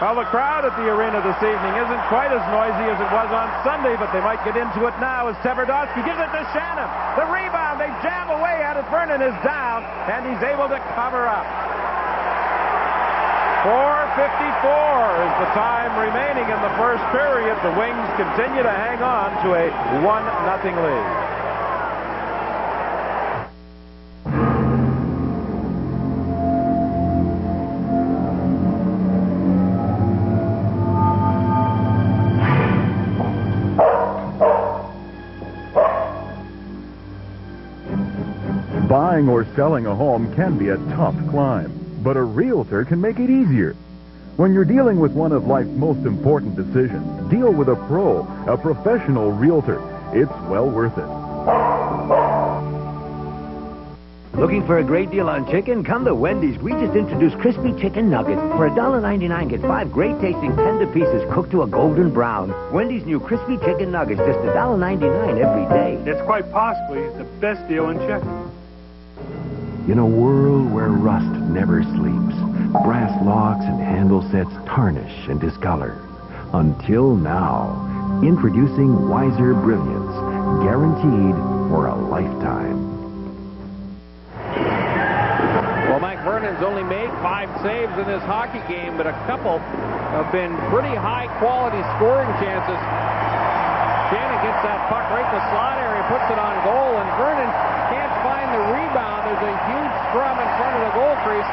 Well, the crowd at the arena this evening isn't quite as noisy as it was on Sunday, but they might get into it now as Tverdovsky gives it to Shannon. The rebound, they jam away at it. Vernon is down, and he's able to cover up. 4:54 is the time remaining in the first period. The Wings continue to hang on to a 1-0 lead. Buying or selling a home can be a tough climb, but a realtor can make it easier. When you're dealing with one of life's most important decisions, deal with a pro, a professional realtor. It's well worth it. Looking for a great deal on chicken? Come to Wendy's. We just introduced crispy chicken nuggets. For $1.99, get 5 great-tasting tender pieces cooked to a golden brown. Wendy's new crispy chicken nuggets, just $1.99 every day. It's quite possibly the best deal in chicken. In a world where rust never sleeps, brass locks and handle sets tarnish and discolor. Until now, introducing Wiser Brilliance, guaranteed for a lifetime. Well, Mike Vernon's only made 5 saves in this hockey game, but a couple have been pretty high-quality scoring chances. Shannon gets that puck right in the slot area, puts it on goal, and Vernon can't find the rebound. There's a huge scrum in front of the goal crease.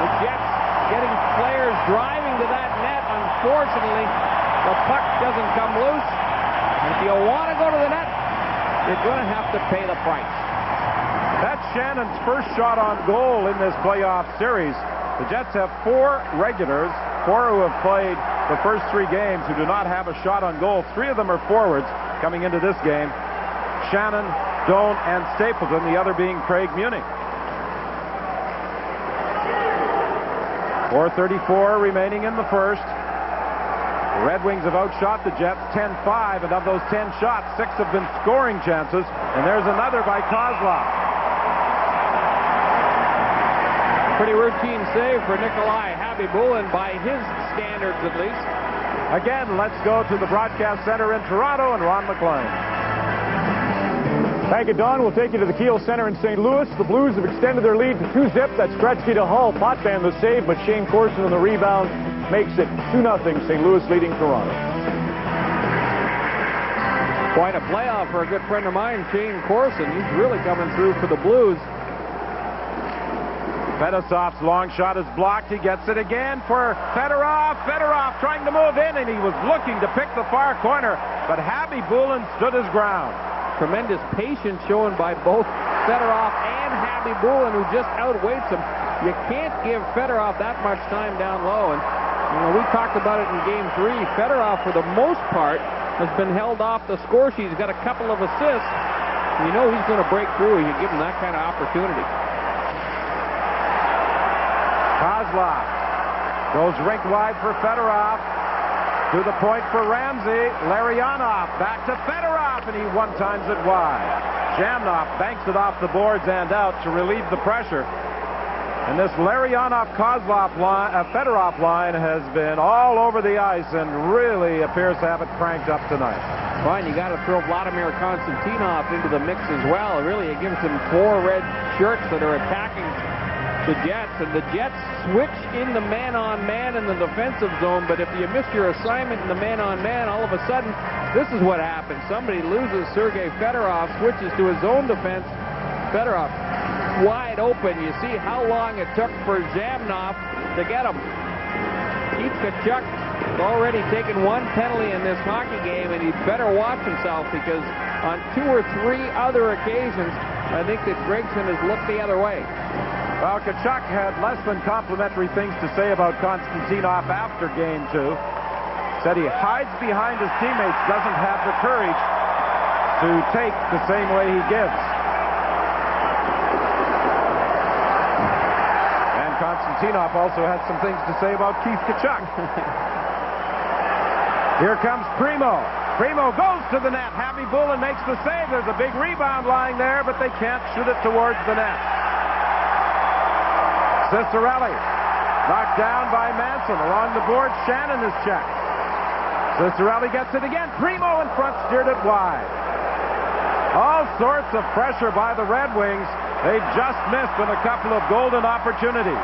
The Jets getting players driving to that net. Unfortunately, the puck doesn't come loose. And if you want to go to the net, you're going to have to pay the price. That's Shannon's first shot on goal in this playoff series. The Jets have 4 regulars, 4 who have played the first 3 games who do not have a shot on goal. 3 of them are forwards coming into this game. Shannon, Doan, and Stapleton, the other being Craig Munich. 4:34 remaining in the first. The Red Wings have outshot the Jets 10-5, and of those 10 shots, 6 have been scoring chances, and there's another by Kozlov. Pretty routine save for Nikolai Habibulin by his standards, at least. Again, let's go to the broadcast center in Toronto and Ron McLean. Thank you, Don. We'll take you to the Kiel Center in St. Louis. The Blues have extended their lead to 2-zip. That's Gretzky to Hull. Potvin the save, but Shane Corson on the rebound makes it 2-0. St. Louis leading Toronto. Quite a playoff for a good friend of mine, Shane Corson. He's really coming through for the Blues. Fedosov's long shot is blocked. He gets it again for Fedorov. Fedorov trying to move in, and he was looking to pick the far corner, but Habibulin stood his ground. Tremendous patience shown by both Fedorov and Habibulin, who just outweights him. You can't give Fedorov that much time down low, and we talked about it in Game 3. Fedorov, for the most part, has been held off the score sheet. He's got a couple of assists. You know he's going to break through. You give him that kind of opportunity. Kozlov goes rink wide for Fedorov. To the point for Ramsey. Larionov back to Fedorov, and he one-times it wide. Jamnov banks it off the boards and out to relieve the pressure. And this Larionov-Kozlov line, Fedorov line has been all over the ice and really appears to have it cranked up tonight. Fine, you got to throw Vladimir Konstantinov into the mix as well. Really, it gives them 4 red shirts that are attacking the Jets, and the Jets switch in the man-on-man in the defensive zone, but if you miss your assignment in the man-on-man, all of a sudden, this is what happens. Somebody loses Sergei Fedorov, switches to his own defense. Fedorov wide open. You see how long it took for Jamnov to get him. Keith Tkachuk already taken 1 penalty in this hockey game, and he'd better watch himself, because on 2 or 3 other occasions, I think that Gregson has looked the other way. Well, Tkachuk had less than complimentary things to say about Konstantinov after Game 2. Said he hides behind his teammates, doesn't have the courage to take the same way he gives. And Konstantinov also had some things to say about Keith Tkachuk. Here comes Primo. Primo goes to the net. Habibulin makes the save. There's a big rebound lying there, but they can't shoot it towards the net. Ciccarelli knocked down by Manson. Along the board, Shannon is checked. Ciccarelli gets it again. Primo in front, steered it wide. All sorts of pressure by the Red Wings. They've just missed with a couple of golden opportunities.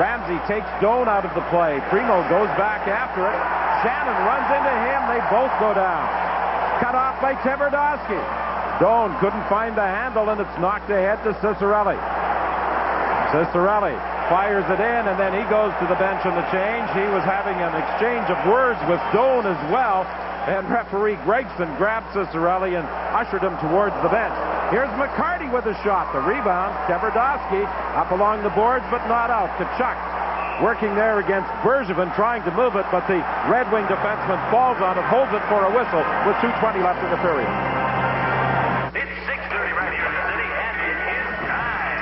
Ramsey takes Doan out of the play. Primo goes back after it. Shannon runs into him. They both go down. Cut off by Tverdovsky. Doan couldn't find the handle, and it's knocked ahead to Ciccarelli. Ciccarelli fires it in, and then he goes to the bench on the change. He was having an exchange of words with Doan as well, and referee Gregson grabbed Ciccarelli and ushered him towards the bench. Here's McCarty with a shot. The rebound, Tverdovsky up along the boards, but not out. Tkachuk working there against Bergevin, trying to move it, but the Red Wing defenseman falls on it, holds it for a whistle with 2:20 left in the period. It's 6:30 right here in the city, and it is time.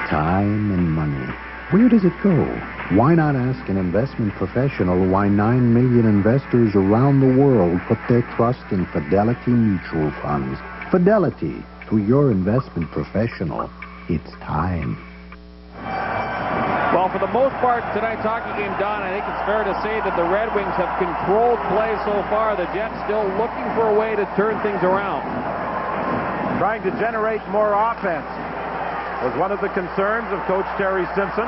Time and money. Where does it go? Why not ask an investment professional why 9 million investors around the world put their trust in Fidelity Mutual Funds? Fidelity, to your investment professional, it's time. Well, for the most part, tonight's hockey game, Don, I think it's fair to say that the Red Wings have controlled play so far. The Jets still looking for a way to turn things around. Trying to generate more offense was one of the concerns of Coach Terry Simpson.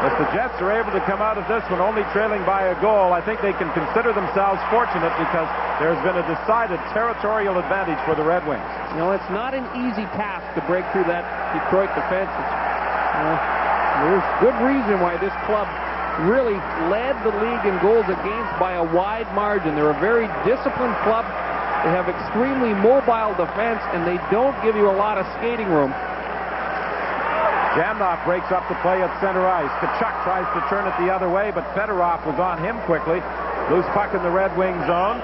If the Jets are able to come out of this one only trailing by a goal, I think they can consider themselves fortunate, because there's been a decided territorial advantage for the Red Wings. You know, it's not an easy task to break through that Detroit defense. There's good reason why this club really led the league in goals against by a wide margin. They're a very disciplined club. They have extremely mobile defense, and they don't give you a lot of skating room. Jamnov breaks up the play at center ice. Tkachuk tries to turn it the other way, but Fedorov was on him quickly. Loose puck in the Red Wing zone.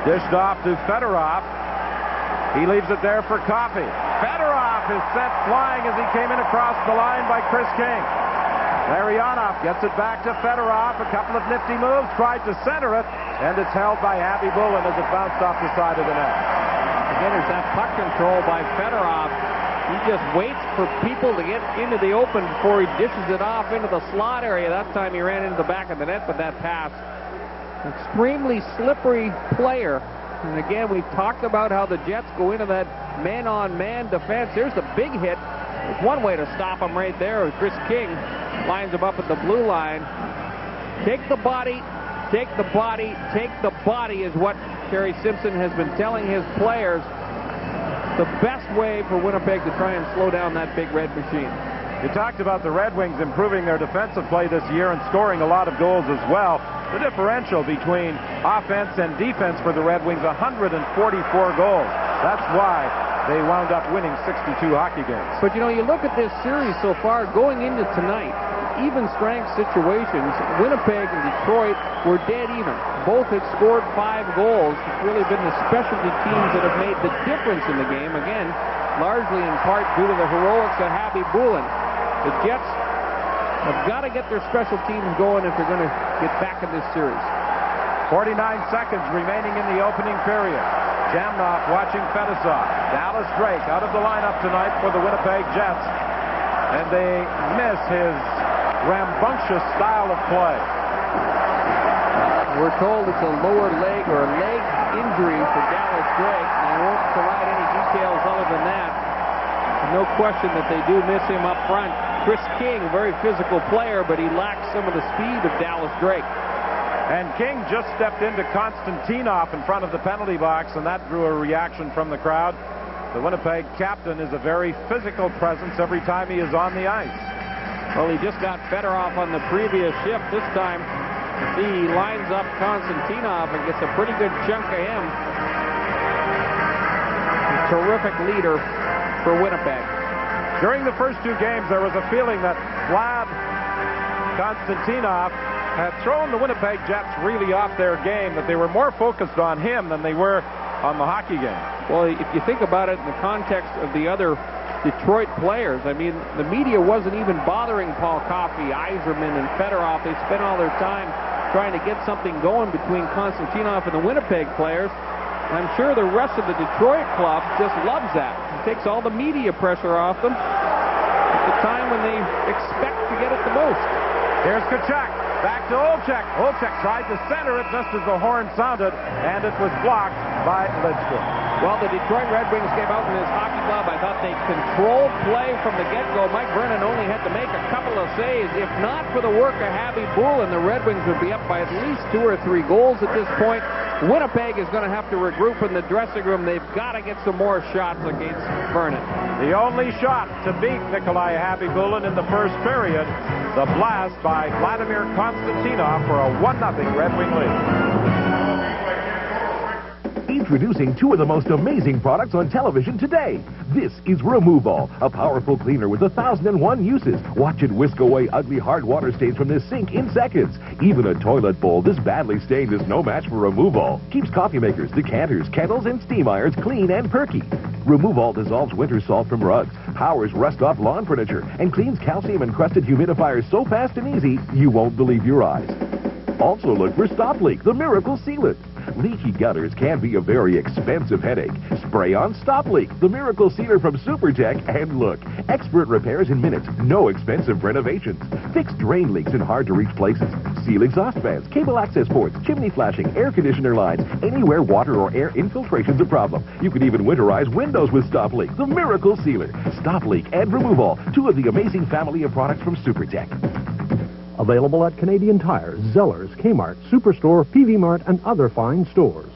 Dished off to Fedorov. He leaves it there for Coffey. Fedorov is sent flying as he came in across the line by Chris King. Larionov gets it back to Fedorov. A couple of nifty moves, tried to center it, and it's held by Abby Bullen as it bounced off the side of the net. Again, there's that puck control by Fedorov. He just waits for people to get into the open before he dishes it off into the slot area. That time he ran into the back of the net, but that pass. Extremely slippery player. And again, we've talked about how the Jets go into that man-on-man defense. Here's the big hit. There's one way to stop him right there. Chris King lines him up at the blue line. Take the body, take the body, take the body is what Terry Simpson has been telling his players. The best way for Winnipeg to try and slow down that big red machine. You talked about the Red Wings improving their defensive play this year and scoring a lot of goals as well. The differential between offense and defense for the Red Wings, 144 goals. That's why they wound up winning 62 hockey games. But, you know, you look at this series so far, going into tonight, even strength situations, Winnipeg and Detroit were dead even. Both had scored 5 goals. It's really been the specialty teams that have made the difference in the game. Again, largely in part due to the heroics of Abby Bullen. The Jets have got to get their special teams going if they're going to get back in this series. 49 seconds remaining in the opening period. Jamnoff watching Fedosov. Dallas Drake out of the lineup tonight for the Winnipeg Jets. And they miss his rambunctious style of play. We're told it's a lower leg or a leg injury for Dallas Drake. And I won't provide any details other than that. No question that they do miss him up front. Chris King, a very physical player, but he lacks some of the speed of Dallas Drake. And King just stepped into Konstantinov in front of the penalty box, and that drew a reaction from the crowd. The Winnipeg captain is a very physical presence every time he is on the ice. Well, he just got Fedorov on the previous shift. This time, he lines up Konstantinov and gets a pretty good chunk of him. A terrific leader for Winnipeg. During the first 2 games, there was a feeling that Vlad Konstantinov had thrown the Winnipeg Jets really off their game, that they were more focused on him than they were on the hockey game. Well, if you think about it in the context of the other Detroit players, I mean, the media wasn't even bothering Paul Coffey, Yzerman, and Fedorov. They spent all their time trying to get something going between Konstantinov and the Winnipeg players. I'm sure the rest of the Detroit club just loves that. It takes all the media pressure off them at the time when they expect to get it the most. Here's Tkachuk. Back to Olczyk. Olczyk tried to center it just as the horn sounded, and it was blocked by Lidstrom. Well, the Detroit Red Wings came out in this hockey club. I thought they controlled play from the get-go. Mike Vernon only had to make a couple of saves. If not for the work of Abby Bullen, the Red Wings would be up by at least 2 or 3 goals at this point. Winnipeg is going to have to regroup in the dressing room. They've got to get some more shots against Vernon. The only shot to beat Nikolai Abby Bullen in the first period, the blast by Vladimir Konstantinov for a 1-0 Red Wing lead. Introducing 2 of the most amazing products on television today. This is Remove-All, a powerful cleaner with 1,001 uses. Watch it whisk away ugly hard water stains from this sink in seconds. Even a toilet bowl this badly stained is no match for Remove-All. Keeps coffee makers, decanters, kettles, and steam irons clean and perky. Remove-All dissolves winter salt from rugs, powers rust-off lawn furniture, and cleans calcium-encrusted humidifiers so fast and easy, you won't believe your eyes. Also look for Stop Leak, the miracle sealant. Leaky gutters can be a very expensive headache. Spray on Stop Leak, the miracle sealer from SuperTech, and look, expert repairs in minutes, no expensive renovations. Fix drain leaks in hard-to-reach places. Seal exhaust fans, cable access ports, chimney flashing, air conditioner lines, anywhere water or air infiltration's a problem. You can even winterize windows with Stop Leak, the miracle sealer. Stop Leak and Remove-All, 2 of the amazing family of products from SuperTech. Available at Canadian Tire, Zellers, Kmart, Superstore, PV Mart, and other fine stores.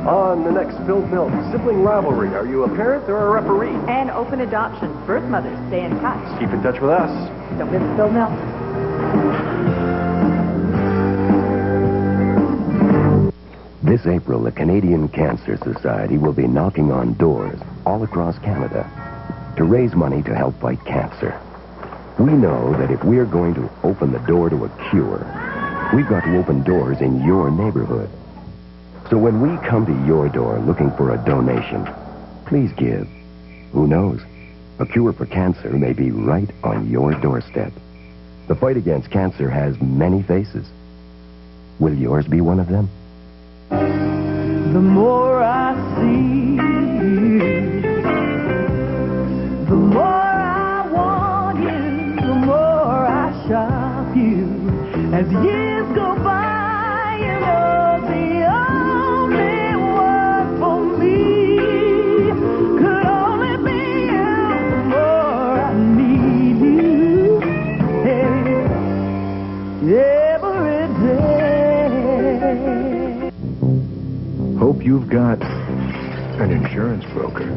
On the next Spilled Milk, sibling rivalry. Are you a parent or a referee? And open adoption. Birth mothers, stay in touch. Keep in touch with us. Don't miss Spilled Milk. This April, the Canadian Cancer Society will be knocking on doors all across Canada to raise money to help fight cancer. We know that if we're going to open the door to a cure, We've got to open doors in your neighborhood. So when we come to your door looking for a donation, please give. Who knows? A cure for cancer may be right on your doorstep. The fight against cancer has many faces. Will yours be one of them? The more I see you, the more I want you, the more I shop you. As years go by, you know the only one for me could only be you. The more I need you, every day. Hope you've got an insurance broker.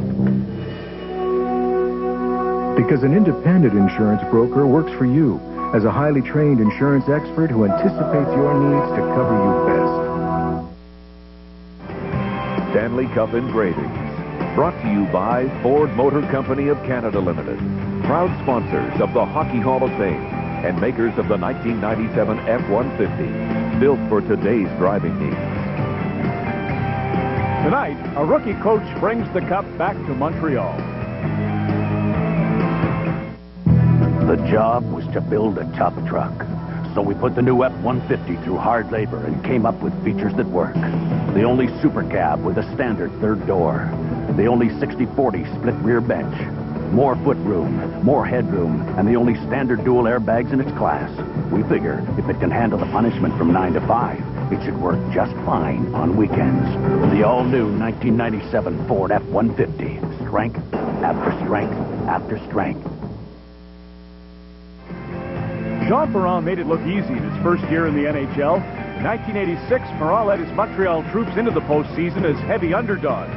Because an independent insurance broker works for you as a highly trained insurance expert who anticipates your needs to cover you best. Stanley Cup engravings. Brought to you by Ford Motor Company of Canada Limited. Proud sponsors of the Hockey Hall of Fame and makers of the 1997 F-150. Built for today's driving needs. Tonight, a rookie coach brings the cup back to Montreal. The job was to build a top truck. So we put the new F-150 through hard labor and came up with features that work. The only super cab with a standard third door. The only 60/40 split rear bench. More footroom, more headroom, and the only standard dual airbags in its class. We figure if it can handle the punishment from 9 to 5, it should work just fine on weekends. The all-new 1997 Ford F-150. Strength after strength after strength. Jean Perron made it look easy in his first year in the NHL. In 1986, Perron led his Montreal troops into the postseason as heavy underdogs.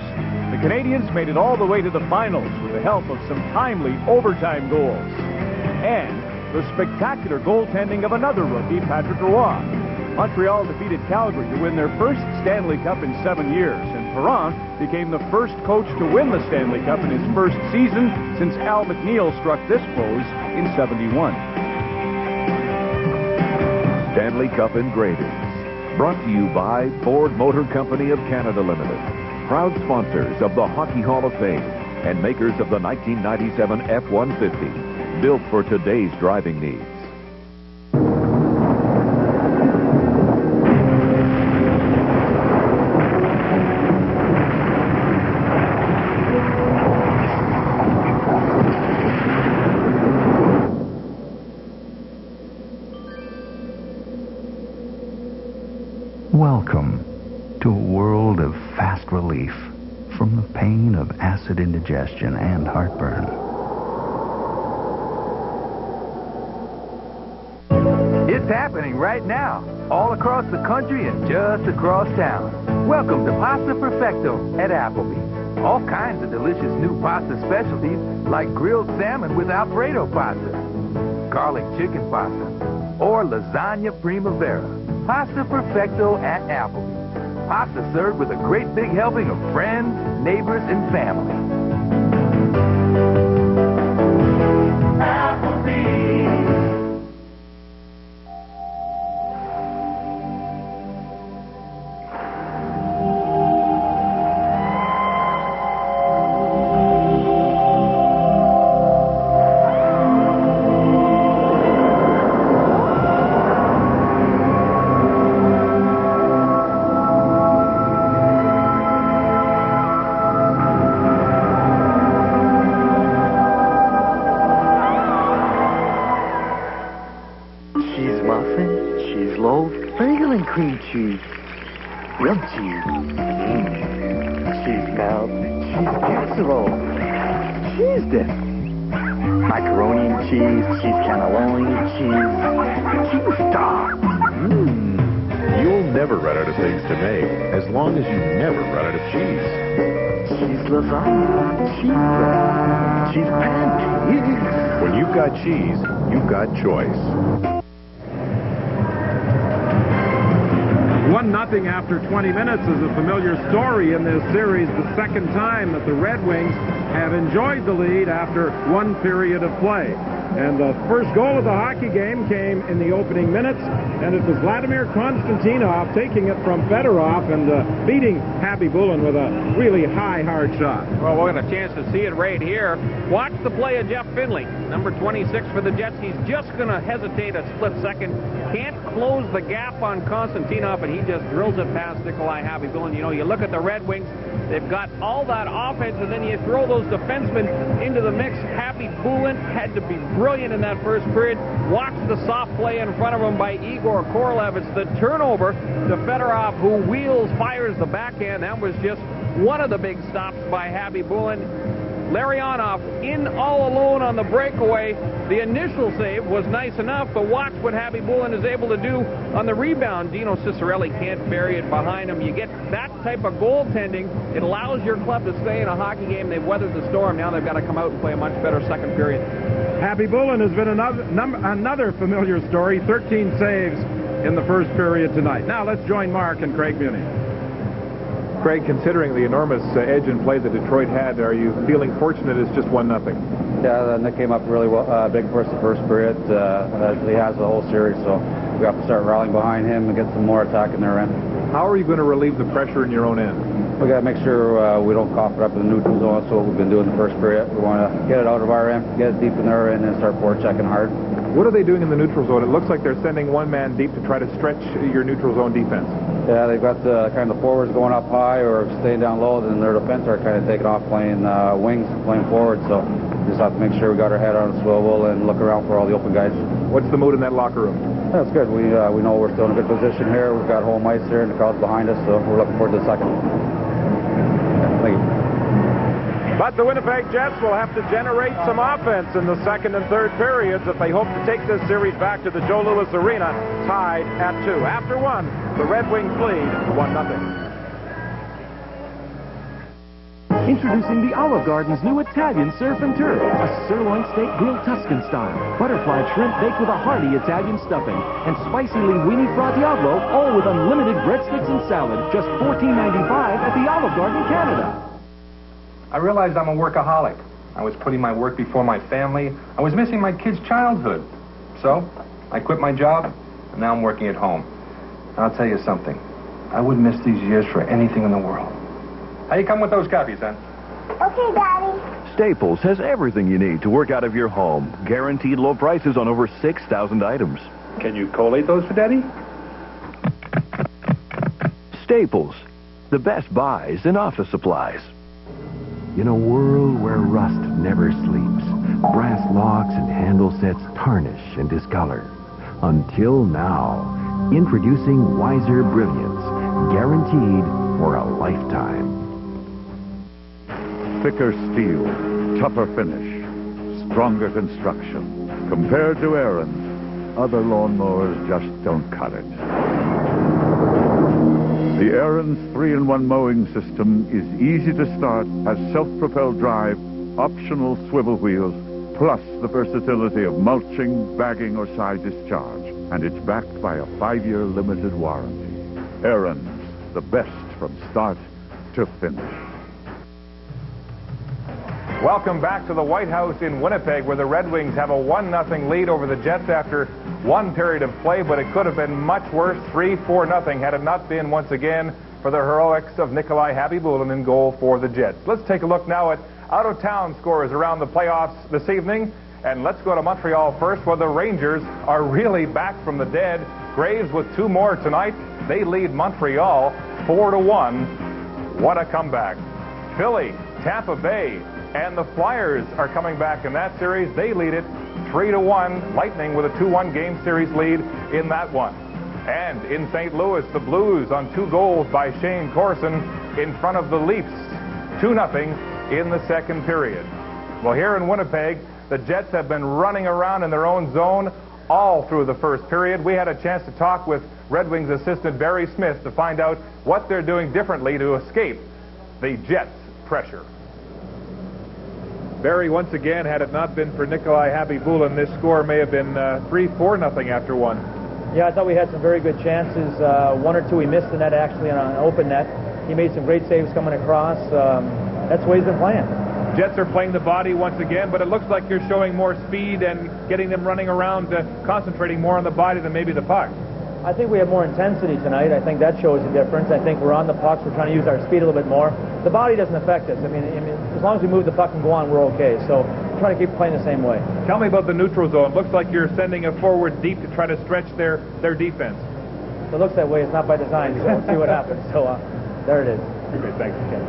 The Canadiens made it all the way to the finals with the help of some timely overtime goals. And the spectacular goaltending of another rookie, Patrick Roy. Montreal defeated Calgary to win their first Stanley Cup in 7 years, and Perron became the first coach to win the Stanley Cup in his first season since Al McNeil struck this pose in '71. Stanley Cup engravings. Brought to you by Ford Motor Company of Canada Limited. Proud sponsors of the Hockey Hall of Fame and makers of the 1997 F-150. Built for today's driving needs. Welcome to a world of fast relief from the pain of acid indigestion and heartburn. It's happening right now, all across the country and just across town. Welcome to Pasta Perfecto at Applebee's. All kinds of delicious new pasta specialties like grilled salmon with Alfredo pasta, garlic chicken pasta, or lasagna primavera. Pasta Perfecto at Applebee's. Pasta served with a great big helping of friends, neighbors, and family. Cream cheese, grilled cheese, cheese melt, cheese casserole, cheese dip, macaroni and cheese, cheese cannelloni, cheese star. You'll never run out of things to make as long as you never run out of cheese. Cheese lasagna, cheese bread, cheese pancakes. When you've got cheese, you've got choice. 1-0 after 20 minutes is a familiar story in this series. The second time that the Red Wings have enjoyed the lead after one period of play. And the first goal of the hockey game came in the opening minutes, and it was Vladimir Konstantinov taking it from Fedorov and beating Happy Bullen with a really high, hard shot. Well, we'll get a chance to see it right here. Watch the play of Jeff Finley, number 26 for the Jets. He's just going to hesitate a split second. Can't close the gap on Konstantinov, and he just drills it past Nikolai Happy Bullen. You know, you look at the Red Wings, they've got all that offense, and then you throw those defensemen into the mix. Happy Bullen had to be brilliant in that first period. Watch the soft play in front of him by Igor Korolev. It's the turnover to Fedorov, who wheels, fires the backhand. That was just one of the big stops by Happy Bullen. Larionov in all alone on the breakaway. The initial save was nice enough, but watch what Happy Bullen is able to do on the rebound. Dino Cicerelli can't bury it behind him. You get that type of goaltending, it allows your club to stay in a hockey game. They've weathered the storm. Now they've got to come out and play a much better second period. Happy Bullen has been another familiar story. 13 saves in the first period tonight. Now let's join Mark and Craig Muni. Craig, considering the enormous edge in play that Detroit had, are you feeling fortunate it's just 1-0? Yeah, Nick came up really well, big for us the first period, as he has the whole series, so we have to start rallying behind him and get some more attack in their end. How are you going to relieve the pressure in your own end? We got to make sure we don't cough it up in the neutral zone. That's what we've been doing the first period. We want to get it out of our end, get it deep in their end, and start forechecking hard. What are they doing in the neutral zone? It looks like they're sending one man deep to try to stretch your neutral zone defense. Yeah, they've got kind of the forwards going up high or staying down low, and their defense are kind of taking off playing wings, playing forward. So we just have to make sure we got our head on a swivel and look around for all the open guys. What's the mood in that locker room? That's good. We know we're still in a good position here. We've got home ice here, and the crowd's behind us, so we're looking forward to the second. Thank you. But the Winnipeg Jets will have to generate some offense in the second and third periods if they hope to take this series back to the Joe Louis Arena, tied at 2. After 1, the Red Wings lead 1-0. Introducing the Olive Garden's new Italian Surf and Turf, a sirloin steak grilled Tuscan style, butterfly shrimp baked with a hearty Italian stuffing, and spicy linguine fra diavolo, all with unlimited breadsticks and salad, just $14.95 at the Olive Garden, Canada. I realized I'm a workaholic. I was putting my work before my family. I was missing my kids' childhood. So, I quit my job, and now I'm working at home. And I'll tell you something. I wouldn't miss these years for anything in the world. How you come with those copies, son? Okay, Daddy. Staples has everything you need to work out of your home. Guaranteed low prices on over 6,000 items. Can you collate those for Daddy? Staples, the best buys in office supplies. In a world where rust never sleeps, brass locks and handle sets tarnish and discolor. Until now, introducing Wiser Brilliance, guaranteed for a lifetime. Thicker steel, tougher finish, stronger construction. Compared to Aaron's, other lawnmowers just don't cut it. The Aaron's 3-in-1 mowing system is easy to start, has self-propelled drive, optional swivel wheels, plus the versatility of mulching, bagging, or side discharge. And it's backed by a 5-year limited warranty. Aaron's, the best from start to finish. Welcome back to the White House in Winnipeg, where the Red Wings have a 1-0 lead over the Jets after one period of play, but it could have been much worse, 3-4-0, had it not been, once again, for the heroics of Nikolai Happy Bullen in goal for the Jets. Let's take a look now at out-of-town scores around the playoffs this evening, and let's go to Montreal first, where the Rangers are really back from the dead. Graves with 2 more tonight. They lead Montreal 4-1. What a comeback. Philly, Tampa Bay, and the Flyers are coming back in that series. They lead it 3-1. Lightning with a 2-1 game series lead in that one. And in St. Louis, the Blues on 2 goals by Shane Corson in front of the Leafs. 2-0 in the second period. Well, here in Winnipeg, the Jets have been running around in their own zone all through the first period. We had a chance to talk with Red Wings assistant Barry Smith to find out what they're doing differently to escape the Jets' pressure. Barry, once again, had it not been for Nikolai Happy Bullen, this score may have been 3-4-0 after 1. Yeah, I thought we had some very good chances. 1 or 2 he missed the net actually on an open net. He made some great saves coming across. That's the way he's been playing. Jets are playing the body once again, but it looks like you're showing more speed and getting them running around, concentrating more on the body than maybe the puck. I think we have more intensity tonight. I think that shows a difference. I think we're on the pucks. We're trying to use our speed a little bit more. The body doesn't affect us. I mean, as long as we move the puck and go on, we're okay. So try to keep playing the same way. Tell me about the neutral zone. It looks like you're sending a forward deep to try to stretch their defense. It looks that way. It's not by design, so we'll see what happens. So there it is. Okay, thanks, Ken.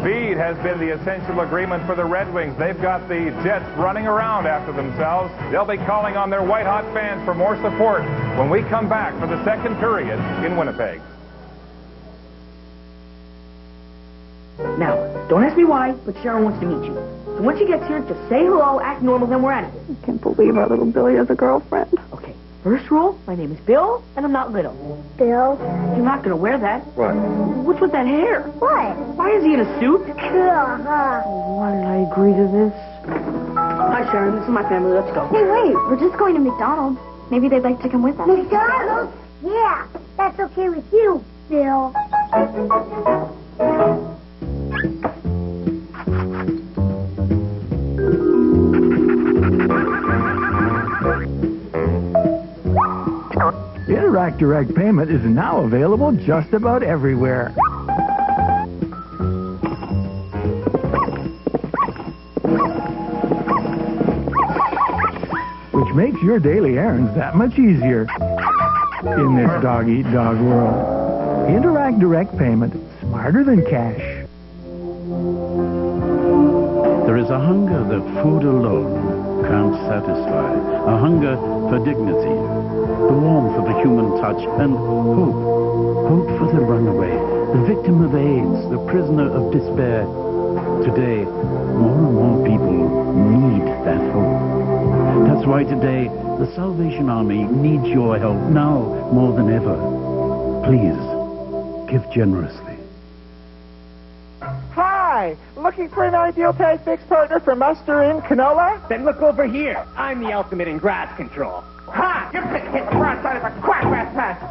Speed has been the essential agreement for the Red Wings. They've got the Jets running around after themselves. They'll be calling on their white-hot fans for more support when we come back for the second period in Winnipeg. Now, don't ask me why, but Sharon wants to meet you. So once she gets here, just say hello, act normal, then we're out of here. I can't believe our little Billy has a girlfriend. Okay, first rule, my name is Bill, and I'm not little. Bill? You're not going to wear that. What? What's with that hair? What? Why is he in a suit? Why did I agree to this? Hi, Sharon. This is my family. Let's go. Hey, wait. We're just going to McDonald's. Maybe they'd like to come with us. McDonald's? Yeah. That's okay with you, Bill. Interact Direct Payment is now available just about everywhere. Which makes your daily errands that much easier in this dog-eat-dog world. Interact Direct Payment, smarter than cash. There is a hunger that food alone can't satisfy. A hunger for dignity, the warmth of a human touch, and hope. Hope for the runaway, the victim of AIDS, the prisoner of despair. Today, more and more people need that hope. That's why today, the Salvation Army needs your help now more than ever. Please, give generously. Hi! Looking for an ideal tag fix partner for mustard in canola? Then look over here. I'm the ultimate in grass control. Ha! You're fit to hit the broadside of a quack-grass patch.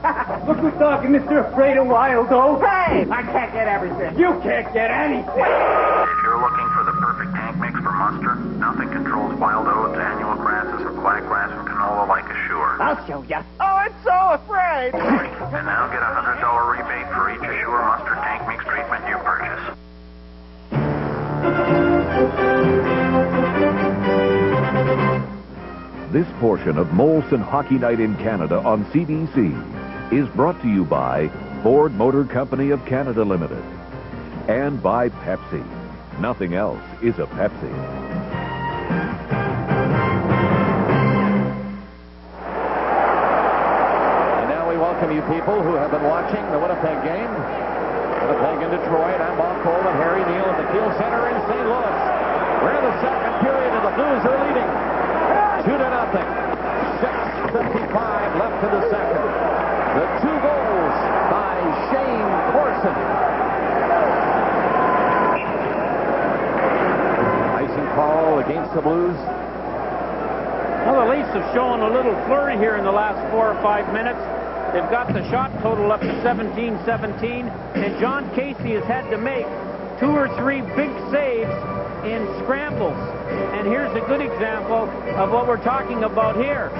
Look who's talking, Mr. Afraid of Wildo. Hey! I can't get everything. You can't get anything. If you're looking for the perfect tank mix for mustard, nothing controls wild oats, annual grasses, or quackgrass and canola like Assure. I'll show ya. Oh, I'm so afraid. And now get a $100 rebate for each Assure mustard tank mix treatment you purchase. This portion of Molson Hockey Night in Canada on CBC is brought to you by Ford Motor Company of Canada Limited and by Pepsi. Nothing else is a Pepsi. And now we welcome you people who have been watching the Winnipeg game. Winnipeg in Detroit. I'm Bob Cole and Harry Neal at the Kiel Center in St. Louis. We're in the second period and the Blues are leading 2-0. 6:55 left in the second. The 2 goals by Shane Corson. Icing call against the Blues. Well, the Leafs have shown a little flurry here in the last 4 or 5 minutes. They've got the shot total up to 17-17, and John Casey has had to make 2 or 3 big saves in scrambles. And here's a good example of what we're talking about here.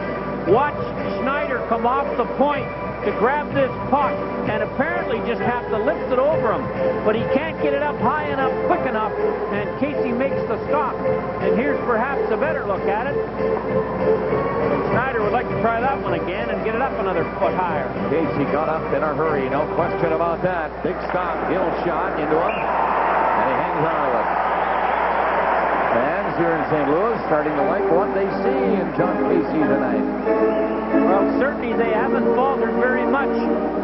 Watch Schneider come off the point to grab this puck and apparently just have to lift it over him. But he can't get it up high enough, quick enough, and Casey makes the stop. And here's perhaps a better look at it. Schneider would like to try that one again and get it up another foot higher. Casey got up in a hurry, no question about that. Big stop, Gill shot into him, and he hangs on to it. Fans here in St. Louis starting to like what they see in John Casey tonight. Well, certainly they haven't faltered very much,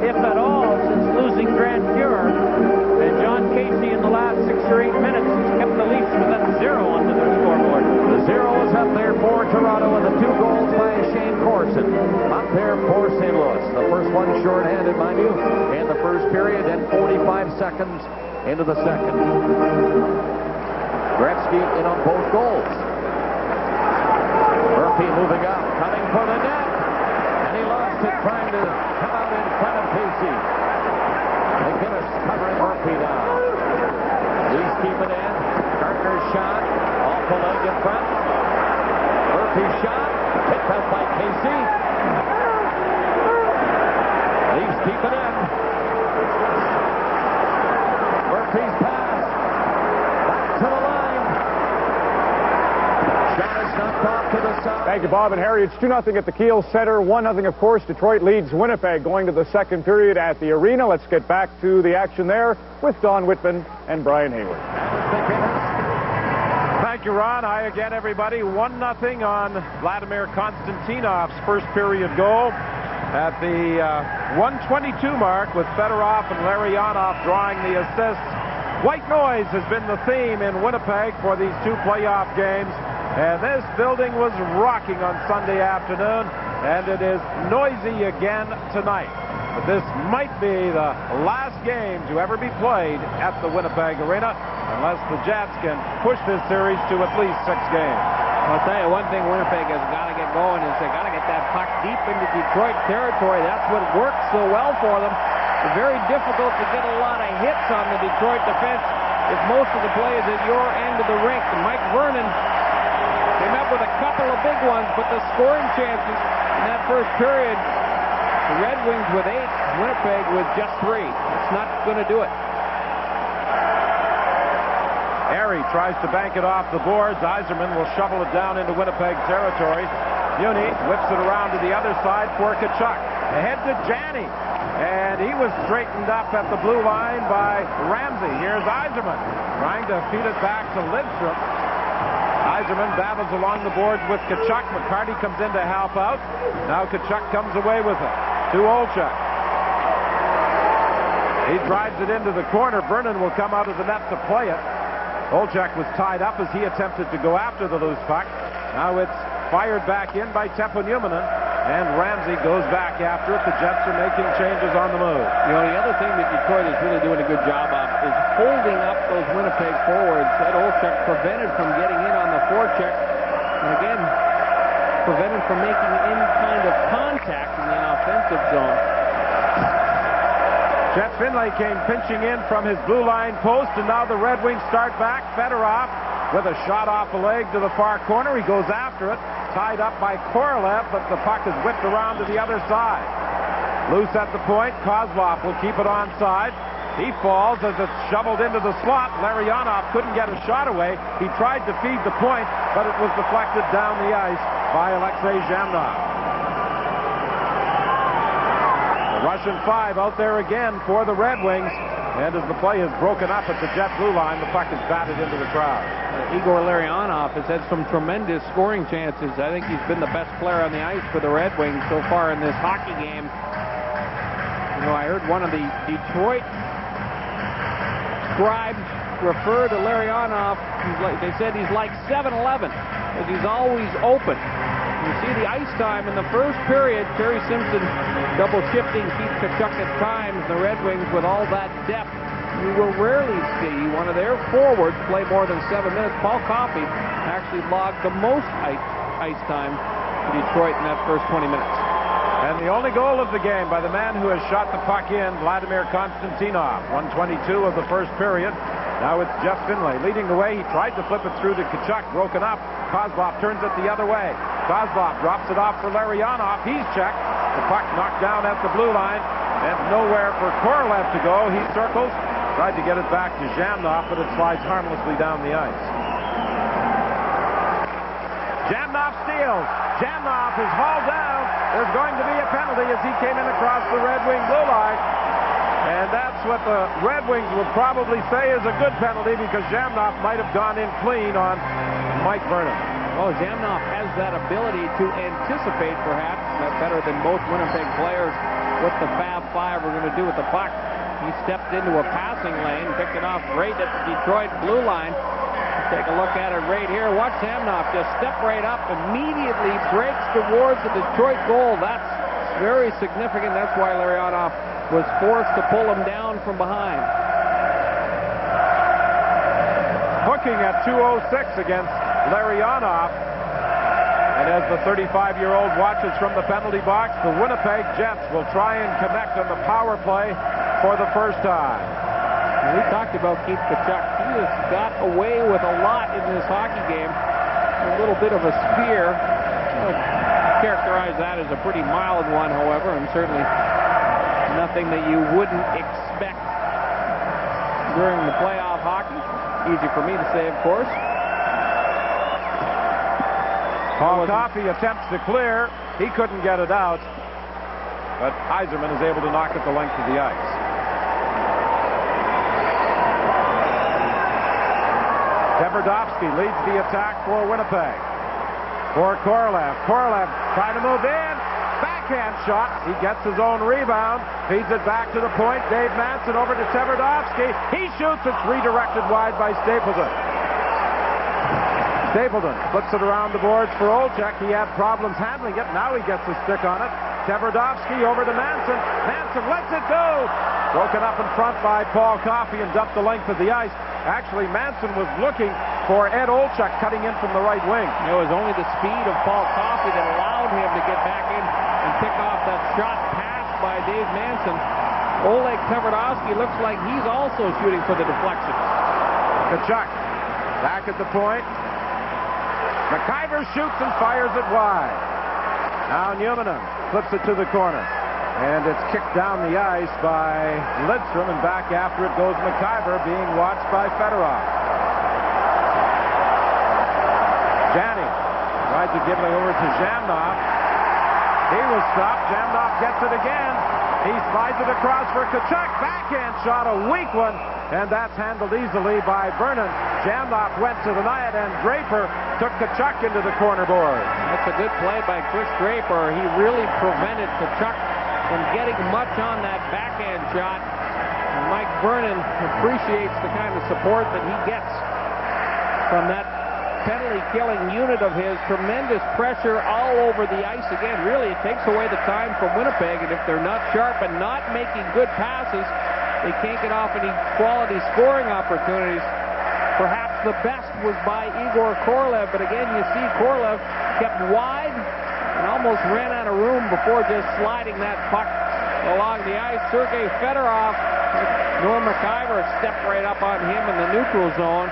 if at all, since losing Grand Fuhrer. And John Casey in the last 6 or 8 minutes has kept the Leafs within 0 onto their scoreboard. The 0 is up there for Toronto and the 2 goals by Shane Corson. Up there for St. Louis. The first one short-handed, mind you, in the first period, and 45 seconds into the second. Gretzky in on both goals. Murphy moving up, coming for the net. And he lost it trying to come out in front of Casey. McGinnis covering Murphy down. Leafs keep it in. Gardner Murphy's shot, picked up by Casey. Leafs keep it in. Murphy's pass. Back to the line. Shot is knocked off to the side. Thank you, Bob and Harry. It's 2-0 at the Kiel Center. 1-0, of course. Detroit leads Winnipeg going to the second period at the arena. Let's get back to the action there with Don Whitman and Brian Hayward. Thank you, Ron. Hi again, everybody. 1-0 on Vladimir Konstantinov's first period goal at the 1:22 mark with Fedorov and Larionov drawing the assists. White noise has been the theme in Winnipeg for these two playoff games. And this building was rocking on Sunday afternoon, and it is noisy again tonight. But this might be the last game to ever be played at the Winnipeg Arena, unless the Jets can push this series to at least 6 games. I'll tell you one thing Winnipeg has got to get going is they got to get that puck deep into Detroit territory. That's what works so well for them. It's very difficult to get a lot of hits on the Detroit defense if most of the play is at your end of the rink. And Mike Vernon came up with a couple of big ones, but the scoring chances in that first period, the Red Wings with 8, Winnipeg with just 3. It's not going to do it. Harry tries to bank it off the boards. Yzerman will shovel it down into Winnipeg territory. Muni whips it around to the other side for Tkachuk. Ahead to Janney. And he was straightened up at the blue line by Ramsey. Here's Yzerman trying to feed it back to Lidstrom. Yzerman battles along the boards with Tkachuk. McCarty comes in to help out. Now Tkachuk comes away with it to Olchuk. He drives it into the corner. Vernon will come out of the net to play it. Olchuk was tied up as he attempted to go after the loose puck. Now it's fired back in by Teppo Numminen, and Ramsey goes back after it. The Jets are making changes on the move. You know, the other thing that Detroit is really doing a good job of is holding up those Winnipeg forwards. That Olchuk prevented from getting in on the forecheck, and again, prevented from making any kind of contact in the offensive zone. Jeff Finlay came pinching in from his blue line post, and now the Red Wings start back. Fedorov with a shot off the leg to the far corner. He goes after it, tied up by Korolev, but the puck is whipped around to the other side. Loose at the point. Kozlov will keep it onside. He falls as it's shoveled into the slot. Larionov couldn't get a shot away. He tried to feed the point, but it was deflected down the ice by Alexei Zhamnov. Russian 5 out there again for the Red Wings. And as the play is broken up at the Jet blue line, the puck is batted into the crowd. Igor Larionov has had some tremendous scoring chances. I think he's been the best player on the ice for the Red Wings so far in this hockey game. You know, I heard one of the Detroit scribes refer to Larionov. They said he's like 7-Eleven, because he's always open. You see the ice time in the first period. Terry Simpson double shifting, keeps Tkachuk at times. The Red Wings with all that depth, you will rarely see one of their forwards play more than 7 minutes. Paul Coffey actually logged the most ice time for Detroit in that first 20 minutes. And the only goal of the game by the man who has shot the puck in, Vladimir Konstantinov. 1:22 of the first period. Now it's Jeff Finlay leading the way. He tried to flip it through to Tkachuk, broken up. Kozlov turns it the other way. Kozlov drops it off for Larionov. He's checked. The puck knocked down at the blue line, and nowhere for Korolev to go. He circles, tried to get it back to Zhamnov, but it slides harmlessly down the ice. Zhamnov steals. Zhamnov is hauled down. There's going to be a penalty as he came in across the Red Wing blue line. And that's what the Red Wings would probably say is a good penalty, because Zhamnov might have gone in clean on Mike Vernon. Well, Zhamnov has that ability to anticipate, perhaps, better than most Winnipeg players, what the Fab Five are going to do with the puck. He stepped into a passing lane, picked it off right at the Detroit blue line. Take a look at it right here. Watch Zhamnov just step right up, immediately breaks towards the Detroit goal. That's very significant. That's why Larionov was forced to pull him down from behind. Hooking at 2:06 against Larionov. And as the 35-year-old watches from the penalty box, the Winnipeg Jets will try and connect on the power play for the first time. And we talked about Keith Tkachuk. He has got away with a lot in this hockey game. a little bit of a spear. Characterize that as a pretty mild one, however, and certainly nothing that you wouldn't expect during the playoff hockey. Easy for me to say, of course. Paul Coffey attempts to clear. He couldn't get it out, but Yzerman is able to knock it the length of the ice. Tverdovsky leads the attack for Winnipeg. For Korolev. Korolev trying to move in. Backhand shot. He gets his own rebound. Feeds it back to the point. Dave Manson over to Tverdovsky. He shoots. It's redirected wide by Stapleton. Stapleton flips it around the boards for Olczyk. He had problems handling it. Now he gets a stick on it. Tverdovsky over to Manson. Manson lets it go. Broken up in front by Paul Coffey and dumped the length of the ice. Actually, Manson was looking for Ed Olczyk cutting in from the right wing. It was only the speed of Paul Coffey that allowed him to get back in and pick off that shot passed by Dave Manson. Oleg Tverdovsky looks like he's also shooting for the deflection. Tkachuk back at the point. McIver shoots and fires it wide. Now Newman flips it to the corner. And it's kicked down the ice by Lidstrom, and back after it goes McIver, being watched by Fedorov. Janney tries to give it over to Zhamnov. He was stopped. Zhamnov gets it again. He slides it across for Tkachuk. Backhand shot, a weak one, and that's handled easily by Vernon. Zhamnov went to the net, and Draper took Tkachuk into the corner board. That's a good play by Chris Draper. He really prevented Tkachuk from getting much on that backhand shot. And Mike Vernon appreciates the kind of support that he gets from that penalty-killing unit of his. Tremendous pressure all over the ice again. Really, it takes away the time from Winnipeg, and if they're not sharp and not making good passes, they can't get off any quality scoring opportunities. Perhaps the best was by Igor Korolev, but again, you see Korolev kept wide and almost ran out of room before just sliding that puck along the ice. Sergei Fedorov, Norm McIver stepped right up on him in the neutral zone.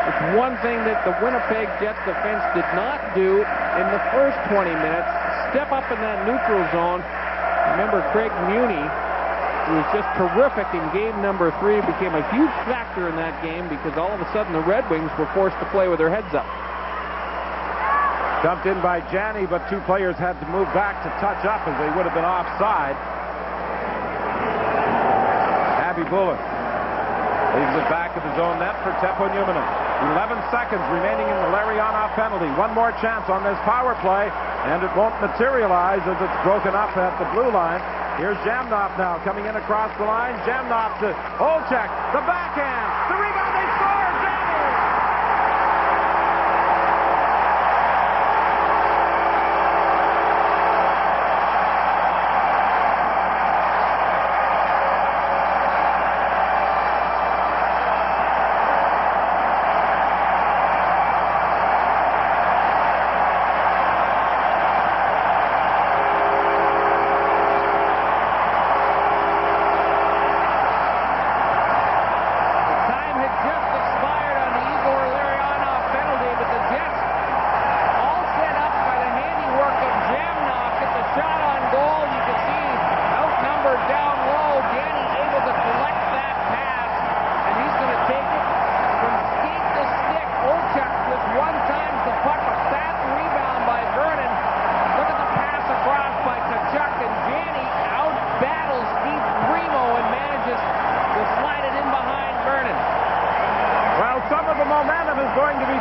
It's one thing that the Winnipeg Jets defense did not do in the first 20 minutes. Step up in that neutral zone. Remember, Craig Muni, who was just terrific in game number 3, became a huge factor in that game because all of a sudden the Red Wings were forced to play with their heads up. Dumped in by Janney, but two players had to move back to touch up as they would have been offside. Abby Bullock leaves it back at his own net for Teppo Numminen. 11 seconds remaining in the Larionov penalty. One more chance on this power play, and it won't materialize as it's broken up at the blue line. Here's Zhamnov now coming in across the line. Zhamnov to Olczyk. The backhand. The rebound. They score.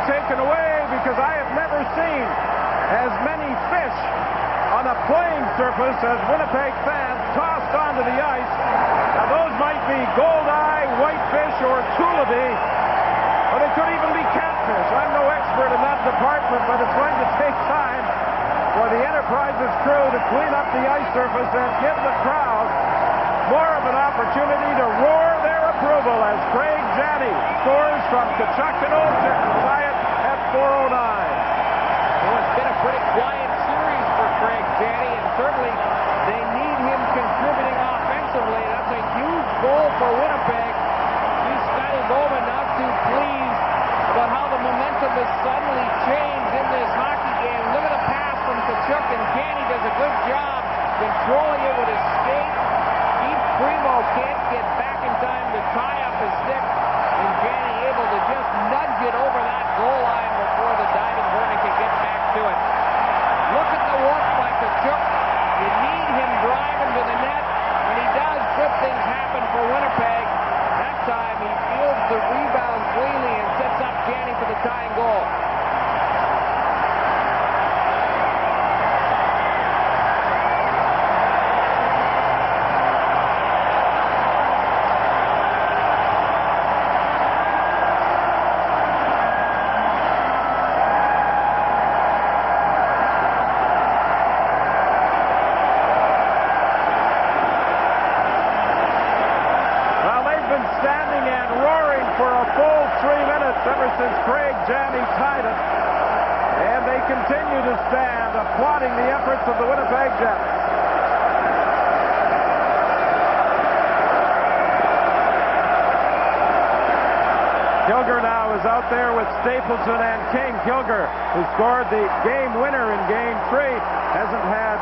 Taken away because I have never seen as many fish on a playing surface as Winnipeg fans tossed onto the ice. Now those might be gold-eye, whitefish, or tulaby, or they could even be catfish. I'm no expert in that department, but it's going to take time for the Enterprises crew to clean up the ice surface and give the crowd more of an opportunity to roar their approval as Craig Janney scores from Tkachuk and Olczyk to tie it at 4:09. Well, it's been a pretty quiet series for Craig Janney, and certainly they need him contributing offensively. That's a huge goal for Winnipeg. See Scotty Bowman not too pleased about how the momentum has suddenly changed in this it rebounds cleanly and sets up Janney for the tying goal. Since Craig Janney tied it, and they continue to stand, applauding the efforts of the Winnipeg Jets. Kilger now is out there with Stapleton and King. Kilger, who scored the game winner in Game 3, hasn't had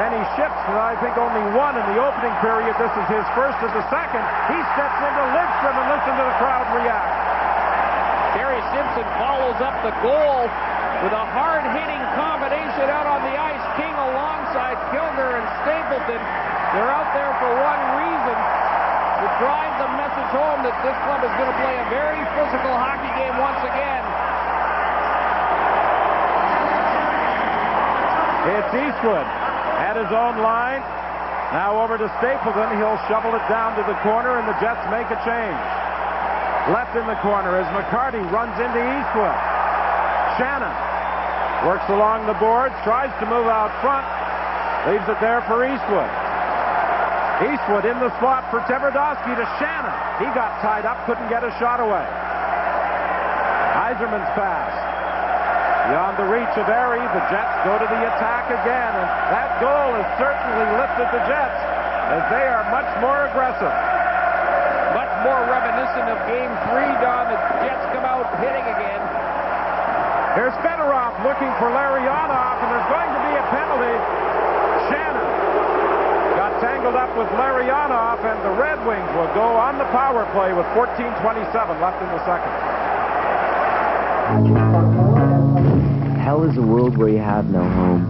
many shifts, and I think only one in the opening period. This is his first of the second. He steps into Lidstrom, and listen to the crowd react. Terry Simpson follows up the goal with a hard-hitting combination out on the ice. King alongside Kilger and Stapleton. They're out there for one reason, to drive the message home that this club is going to play a very physical hockey game once again. It's Eastwood at his own line. Now over to Stapleton. He'll shovel it down to the corner, and the Jets make a change. Left in the corner as McCarty runs into Eastwood. Shannon works along the boards, tries to move out front, leaves it there for Eastwood. Eastwood in the slot for Tverdovsky to Shannon. He got tied up, couldn't get a shot away. Yzerman's pass. Beyond the reach of Airy, the Jets go to the attack again, and that goal has certainly lifted the Jets as they are much more aggressive. Much more reminiscent of Game 3, Don. The Jets come out hitting again. Here's Fedorov looking for Larionov, and there's going to be a penalty. Shannon got tangled up with Larionov, and the Red Wings will go on the power play with 14:27 left in the second. Hell is a world where you have no home.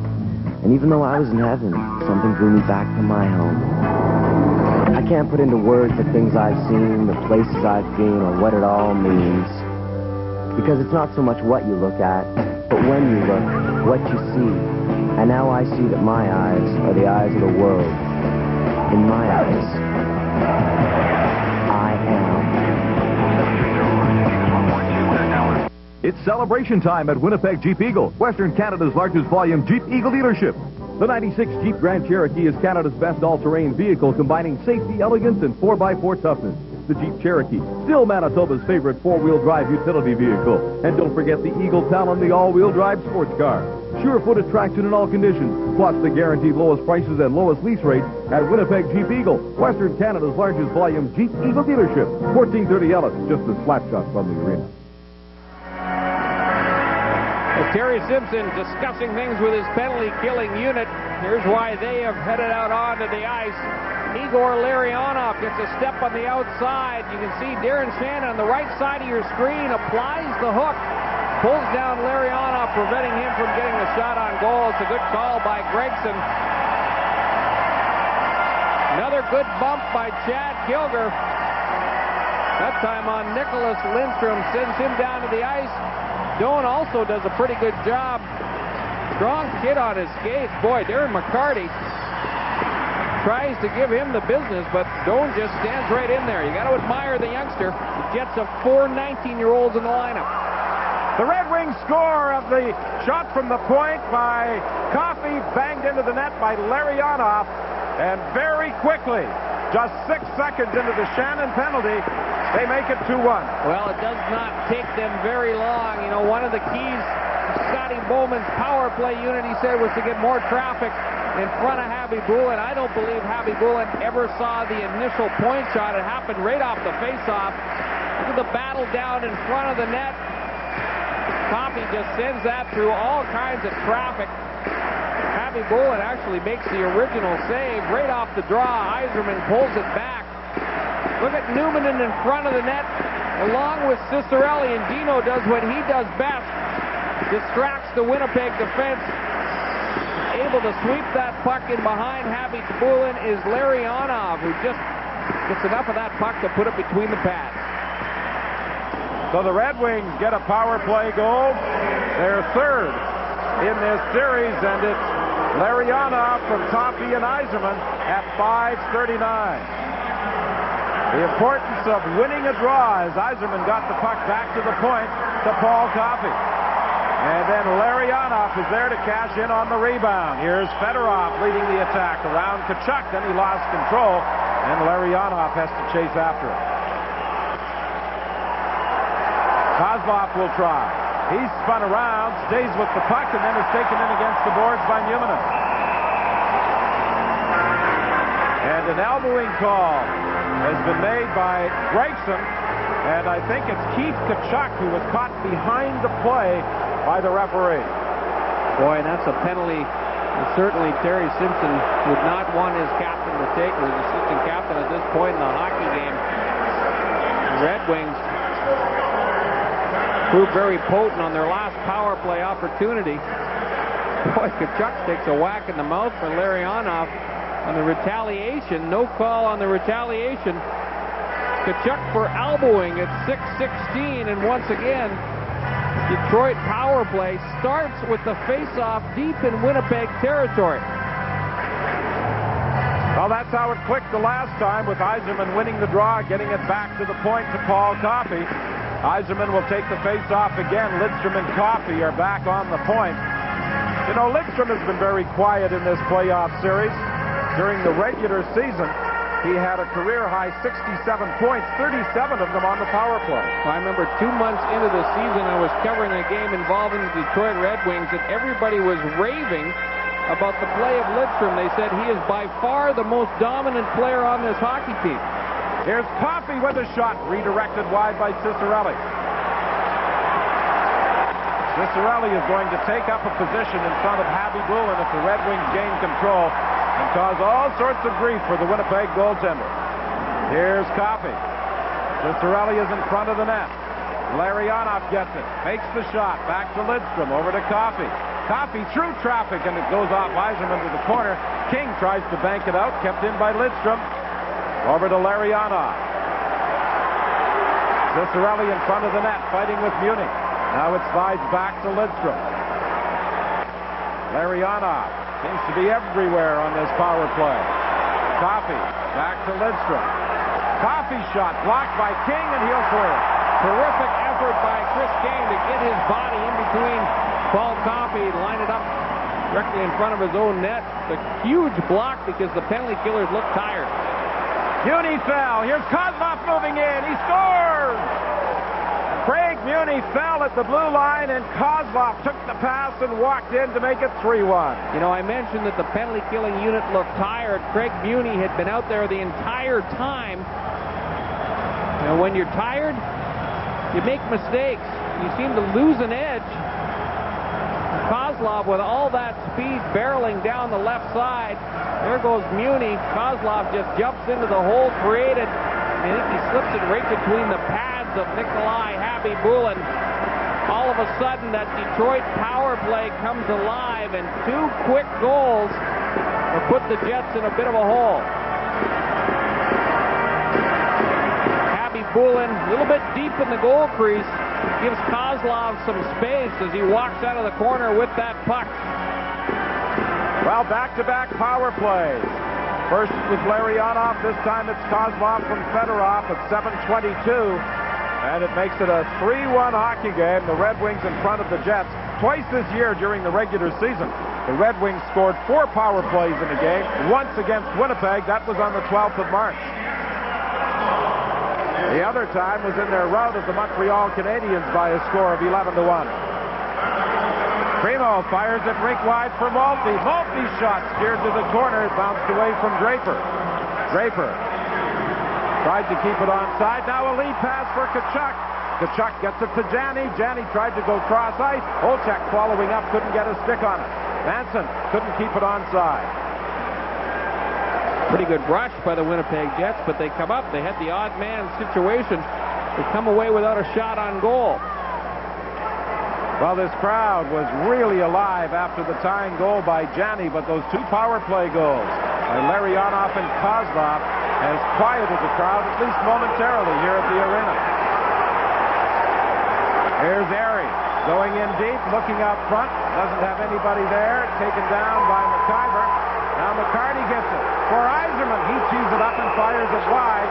And even though I was in heaven, something drew me back to my home. I can't put into words the things I've seen, the places I've been, or what it all means. Because it's not so much what you look at, but when you look, what you see. And now I see that my eyes are the eyes of the world. In my eyes, I am. It's celebration time at Winnipeg Jeep Eagle, Western Canada's largest volume Jeep Eagle dealership. The 96 Jeep Grand Cherokee is Canada's best all-terrain vehicle, combining safety, elegance, and 4x4 toughness. The Jeep Cherokee, still Manitoba's favorite four-wheel drive utility vehicle. And don't forget the Eagle Talon, the all-wheel drive sports car. Sure-footed traction in all conditions, plus the guaranteed lowest prices and lowest lease rates at Winnipeg Jeep Eagle, Western Canada's largest volume Jeep Eagle dealership. 1430 Ellis, just a slap shot from the arena. Terry Simpson discussing things with his penalty-killing unit. Here's why they have headed out onto the ice. Igor Larionov gets a step on the outside. You can see Darren Shannon on the right side of your screen applies the hook, pulls down Larionov, preventing him from getting the shot on goal. It's a good call by Gregson. Another good bump by Chad Kilger. That time on Nicholas Lindstrom, sends him down to the ice. Doan also does a pretty good job. Strong kid on his skates. Boy, Darren McCarty tries to give him the business, but Doan just stands right in there. You got to admire the youngster. The Jets have 4 19-year-olds in the lineup. The Red Wings score of the shot from the point by Coffey, banged into the net by Larionov, and very quickly, just 6 seconds into the Shannon penalty, they make it 2-1. Well, it does not take them very long. You know, one of the keys to Scotty Bowman's power play unit, he said, was to get more traffic in front of Habby Boulin. I don't believe Habby Boulin ever saw the initial point shot. It happened right off the face-off. Look at the battle down in front of the net. Coffey just sends that through all kinds of traffic. Habby Boulin actually makes the original save right off the draw. Yzerman pulls it back. Look at Newman in front of the net, along with Cicerelli, and Dino does what he does best. Distracts the Winnipeg defense. Able to sweep that puck in behind Habby Boulin is Larionov, who just gets enough of that puck to put it between the pads. So the Red Wings get a power play goal. Their third in this series, and it's Larionov from Coffey and Yzerman at 5:39. The importance of winning a draw as Yzerman got the puck back to the point to Paul Coffey. And then Larionov is there to cash in on the rebound. Here's Fedorov leading the attack around Tkachuk. Then he lost control, and Larionov has to chase after it. Kozlov will try. He's spun around, stays with the puck, and then is taken in against the boards by Newman. And an elbowing call has been made by Gregson, and I think it's Keith Tkachuk who was caught behind the play by the referee. Boy, that's a penalty certainly Terry Simpson would not want his captain to take, or his assistant captain at this point in the hockey game. The Red Wings proved very potent on their last power play opportunity. Boy, Tkachuk takes a whack in the mouth for Larionov on the retaliation. No call on the retaliation. Tkachuk for elbowing at 6:16, and once again, Detroit power play starts with the face-off deep in Winnipeg territory. Well, that's how it clicked the last time, with Yzerman winning the draw, getting it back to the point to Paul Coffey. Yzerman will take the face-off again. Lidstrom and Coffey are back on the point. You know, Lidstrom has been very quiet in this playoff series. During the regular season, he had a career-high 67 points, 37 of them on the power play. I remember 2 months into the season, I was covering a game involving the Detroit Red Wings, and everybody was raving about the play of Lidstrom. They said he is by far the most dominant player on this hockey team. Here's Coffey with a shot, redirected wide by Ciccarelli. Ciccarelli is going to take up a position in front of Habby Bullen if the Red Wings gain control and cause all sorts of grief for the Winnipeg goaltender. Here's Coffey. Ciccarelli is in front of the net. Larionov gets it, makes the shot, back to Lidstrom, over to Coffey. Coffey through traffic, and it goes off Yzerman to the corner. King tries to bank it out, kept in by Lidstrom. Over to Larionov. Ciccarelli in front of the net, fighting with Muni. Now it slides back to Lidstrom. Larionov seems to be everywhere on this power play. Coffey back to Lidstrom. Coffey shot blocked by King, and he'll clear. Terrific effort by Chris King to get his body in between Paul Coffey, line it up directly in front of his own net. The huge block because the penalty killers look tired. Muni fell. Here's Kozlov moving in. He scores! Craig Muni fell at the blue line, and Kozlov took the pass and walked in to make it 3-1. You know, I mentioned that the penalty-killing unit looked tired. Craig Muni had been out there the entire time. You know, when you're tired, you make mistakes. You seem to lose an edge. Kozlov, with all that speed barreling down the left side, there goes Muni. Kozlov just jumps into the hole created. I think he slips it right between the pads of Nikolai Habby Bullen. All of a sudden, that Detroit power play comes alive, and 2 quick goals have put the Jets in a bit of a hole. Habby Bullen, a little bit deep in the goal crease, gives Kozlov some space as he walks out of the corner with that puck. Well, back-to-back power plays. First was Larionov. This time it's Kozlov from Fedorov at 7:22. And it makes it a 3-1 hockey game. The Red Wings in front of the Jets. Twice this year during the regular season, the Red Wings scored 4 power plays in a game. Once against Winnipeg. That was on the 12th of March. The other time was in their rout of the Montreal Canadiens by a score of 11-1. Primo fires it rink wide for Maltby. Maltby's shot steered to the corner. It bounced away from Draper. Draper tried to keep it onside. Now a lead pass for Tkachuk. Tkachuk gets it to Janney. Janney tried to go cross ice. Olchek following up, couldn't get a stick on it. Manson couldn't keep it onside. Pretty good rush by the Winnipeg Jets, but they come up. They had the odd man situation. They come away without a shot on goal. Well, this crowd was really alive after the tying goal by Janney, but those 2 power play goals by Larionov and Kozlov has quieted the crowd, at least momentarily, here at the arena. Going in deep, looking out front. Doesn't have anybody there. Taken down by McIver. Now McCarty gets it. For Yzerman, he tees it up and fires it wide.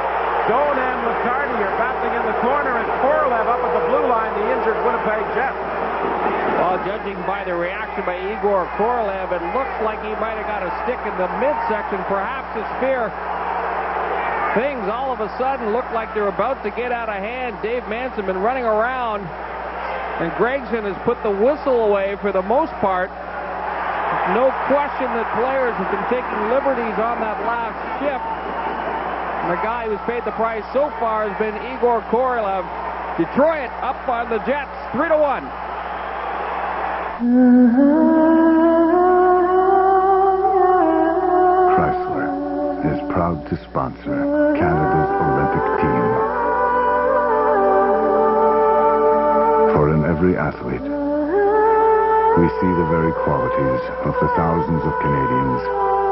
Doan and McCarty are battling in the corner, and Korolev up at the blue line, the injured Winnipeg Jets. Well, judging by the reaction by Igor Korolev, it looks like he might have got a stick in the midsection, perhaps a spear. Things all of a sudden look like they're about to get out of hand. Dave Manson been running around, and Gregson has put the whistle away for the most part. No question that players have been taking liberties on that last shift. And the guy who's paid the price so far has been Igor Korolev. Detroit up on the Jets, 3-1. Chrysler is proud to sponsor Canada's Olympic team. For in every athlete, we see the very qualities of the thousands of Canadians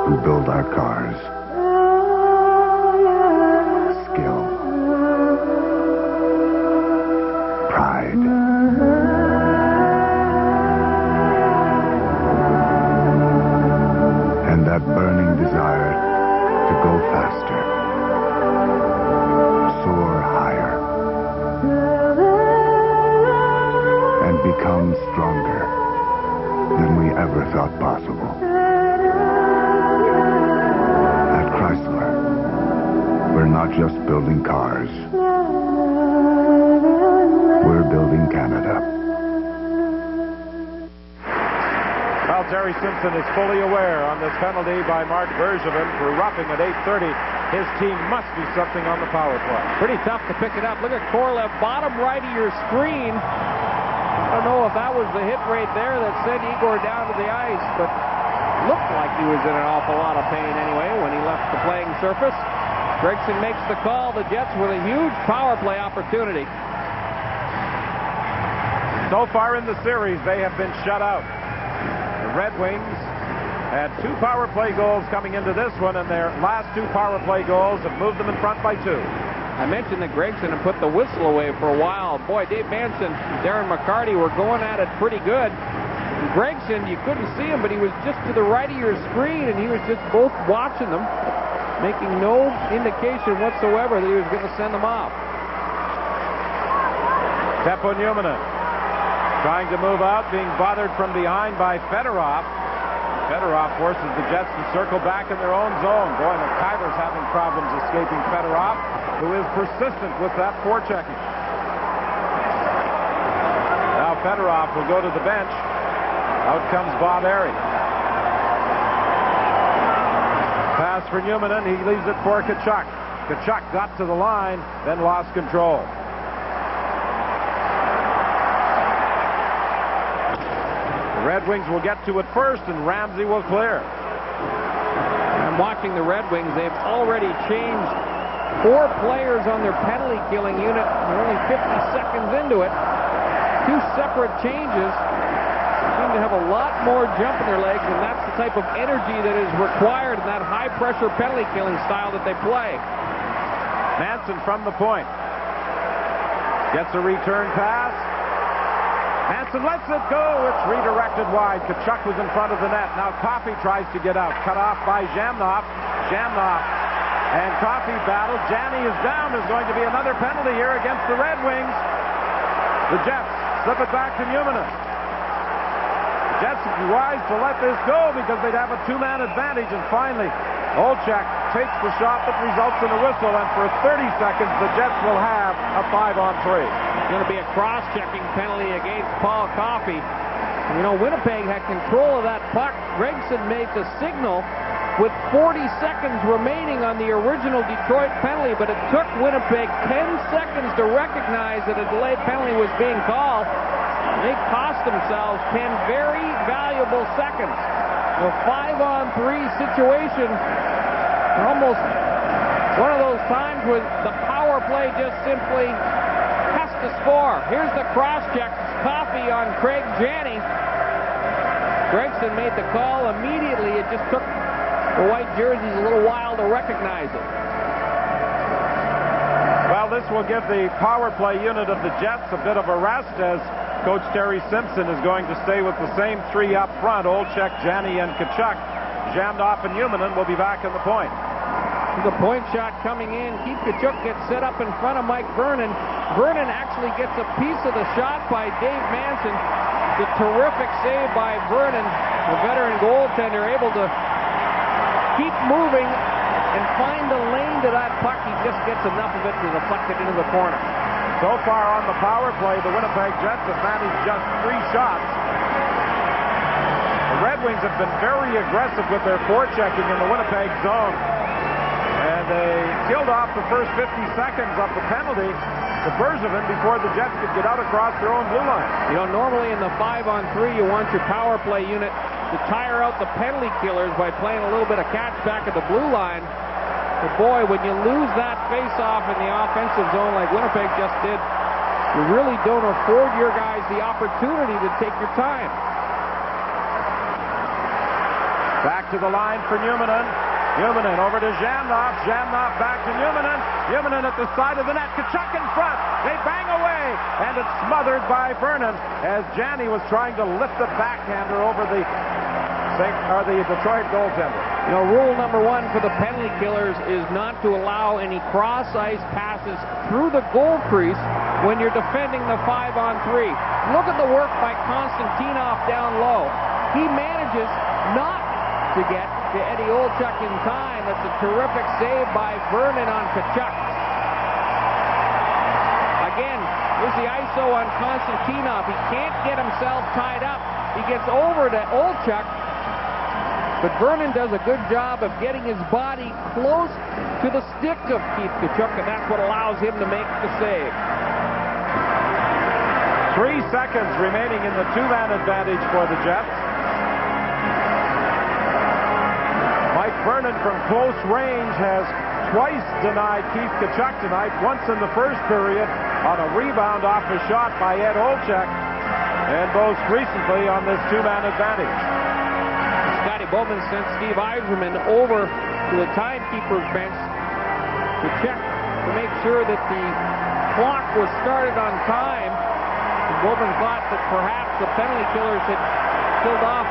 who build our cars. Skill, pride, and that burning desire to go faster, soar higher, and become stronger than we ever thought possible. At Chrysler, we're not just building cars. We're building Canada. Well, Terry Simpson is fully aware on this penalty by Mark Bergevin for roughing at 8:30. His team must do something on the power play. Pretty tough to pick it up. Look at Korolev, bottom right of your screen. I don't know if that was the hit right there that sent Igor down to the ice, but looked like he was in an awful lot of pain anyway when he left the playing surface. Gregson makes the call. The Jets with a huge power play opportunity. So far in the series, they have been shut out. The Red Wings had 2 power play goals coming into this one, and their last 2 power play goals have moved them in front by 2. I mentioned that Gregson had put the whistle away for a while. Boy, Dave Manson, Darren McCarty were going at it pretty good. And Gregson, you couldn't see him, but he was just to the right of your screen, and he was just both watching them, making no indication whatsoever that he was going to send them off. Teppo Numminen trying to move out, being bothered from behind by Fedorov. Fedorov forces the Jets to circle back in their own zone. Boy, McIver's having problems escaping Fedorov, who is persistent with that forechecking. Now Fedorov will go to the bench. Out comes Bob Airy. Pass for Numminen. He leaves it for Tkachuk. Tkachuk got to the line, then lost control. Red Wings will get to it first, and Ramsey will clear. I'm watching the Red Wings. They've already changed 4 players on their penalty killing unit. They're only 50 seconds into it. 2 separate changes. Seem to have a lot more jump in their legs, and that's the type of energy that is required in that high-pressure penalty killing style that they play. Manson from the point. Gets a return pass. Manson lets it go. It's redirected wide. Tkachuk was in front of the net. Now Coffey tries to get out. Cut off by Zhamnov. Zhamnov and Coffey battle. Janney is down. There's going to be another penalty here against the Red Wings. The Jets slip it back to Numminen. The Jets would be wise to let this go because they'd have a 2-man advantage. And finally, Olchek takes the shot that results in a whistle. And for 30 seconds, the Jets will have a 5-on-3. It's going to be a cross-checking penalty against Paul Coffey. You know, Winnipeg had control of that puck. Gregson made the signal with 40 seconds remaining on the original Detroit penalty, but it took Winnipeg 10 seconds to recognize that a delayed penalty was being called. They cost themselves 10 very valuable seconds. A 5-on-3 situation, almost one of those times when the power play just simply has to score. Here's the cross-check. Coffey on Craig Janney. Gregson made the call immediately. It just took the white jerseys a little while to recognize it. Well, this will give the power play unit of the Jets a bit of a rest as Coach Terry Simpson is going to stay with the same three up front, Olczyk, Janney, and Tkachuk. Jamnoff and Humanen will be back in the point. The point shot coming in. Keith Tkachuk gets set up in front of Mike Vernon. Vernon actually gets a piece of the shot by Dave Manson. The terrific save by Vernon, the veteran goaltender, able to keep moving and find the lane to that puck. He just gets enough of it to deflect it into the corner. So far on the power play, the Winnipeg Jets have managed just 3 shots. The Red Wings have been very aggressive with their forechecking in the Winnipeg zone. And they killed off the first 50 seconds of the penalty to Bergevin before the Jets could get out across their own blue line. You know, normally in the 5-on-3, you want your power play unit to tire out the penalty killers by playing a little bit of catch back at the blue line. But boy, when you lose that face-off in the offensive zone like Winnipeg just did, you really don't afford your guys the opportunity to take your time. Back to the line for Humanen. Humanen over to Jamnoff. Jamnoff back to Humanen. Humanen at the side of the net. Tkachuk in front. They bang away, and it's smothered by Vernon as Janney was trying to lift the backhander over the Detroit goaltender. You know, rule number 1 for the penalty killers is not to allow any cross-ice passes through the goal crease when you're defending the 5-on-3. Look at the work by Konstantinov down low. He manages not to get to Eddie Olczyk in time. That's a terrific save by Vernon on Tkachuk. Again, here's the ISO on Konstantinov. He can't get himself tied up. He gets over to Olczyk, but Vernon does a good job of getting his body close to the stick of Keith Tkachuk, and that's what allows him to make the save. 3 seconds remaining in the 2-man advantage for the Jets. Mike Vernon from close range has twice denied Keith Tkachuk tonight, once in the first period on a rebound off a shot by Ed Olczyk, and most recently on this 2-man advantage. Scotty Bowman sent Steve Yzerman over to the timekeeper's bench to check to make sure that the clock was started on time. And Bowman thought that perhaps the penalty killers had killed off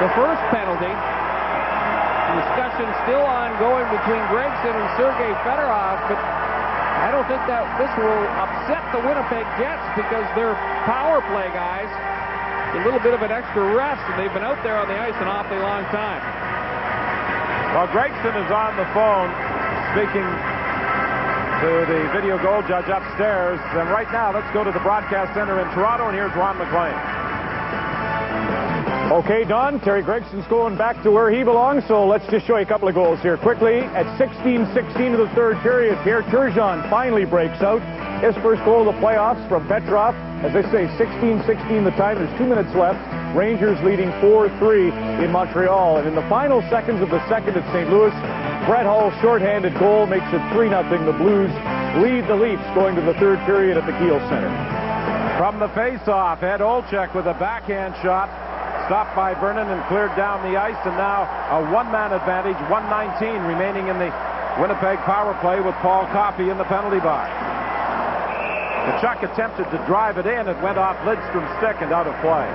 the first penalty. The discussion still ongoing between Gregson and Sergei Fedorov, but I don't think that this will upset the Winnipeg Jets because their power play guys a little bit of an extra rest, and they've been out there on the ice an awfully long time. Well, Gregson is on the phone speaking to the video goal judge upstairs. And right now, let's go to the broadcast center in Toronto, and here's Ron McLean. Okay, Don, Terry Gregson's going back to where he belongs, so let's just show you a couple of goals here. Quickly, at 16-16 of the third period, Pierre Turgeon finally breaks out. His first goal of the playoffs from Petrov. As they say, 16-16 the time. There's 2 minutes left. Rangers leading 4-3 in Montreal. And in the final seconds of the second at St. Louis, Brett Hull's shorthanded goal makes it 3-0. The Blues lead the Leafs going to the third period at the Kiel Center. From the face-off, Ed Olczyk with a backhand shot. Stopped by Vernon and cleared down the ice, and now a 1-man advantage, 1:19 remaining in the Winnipeg power play with Paul Coffey in the penalty box. Tkachuk attempted to drive it in. It went off Lidstrom's stick and out of play.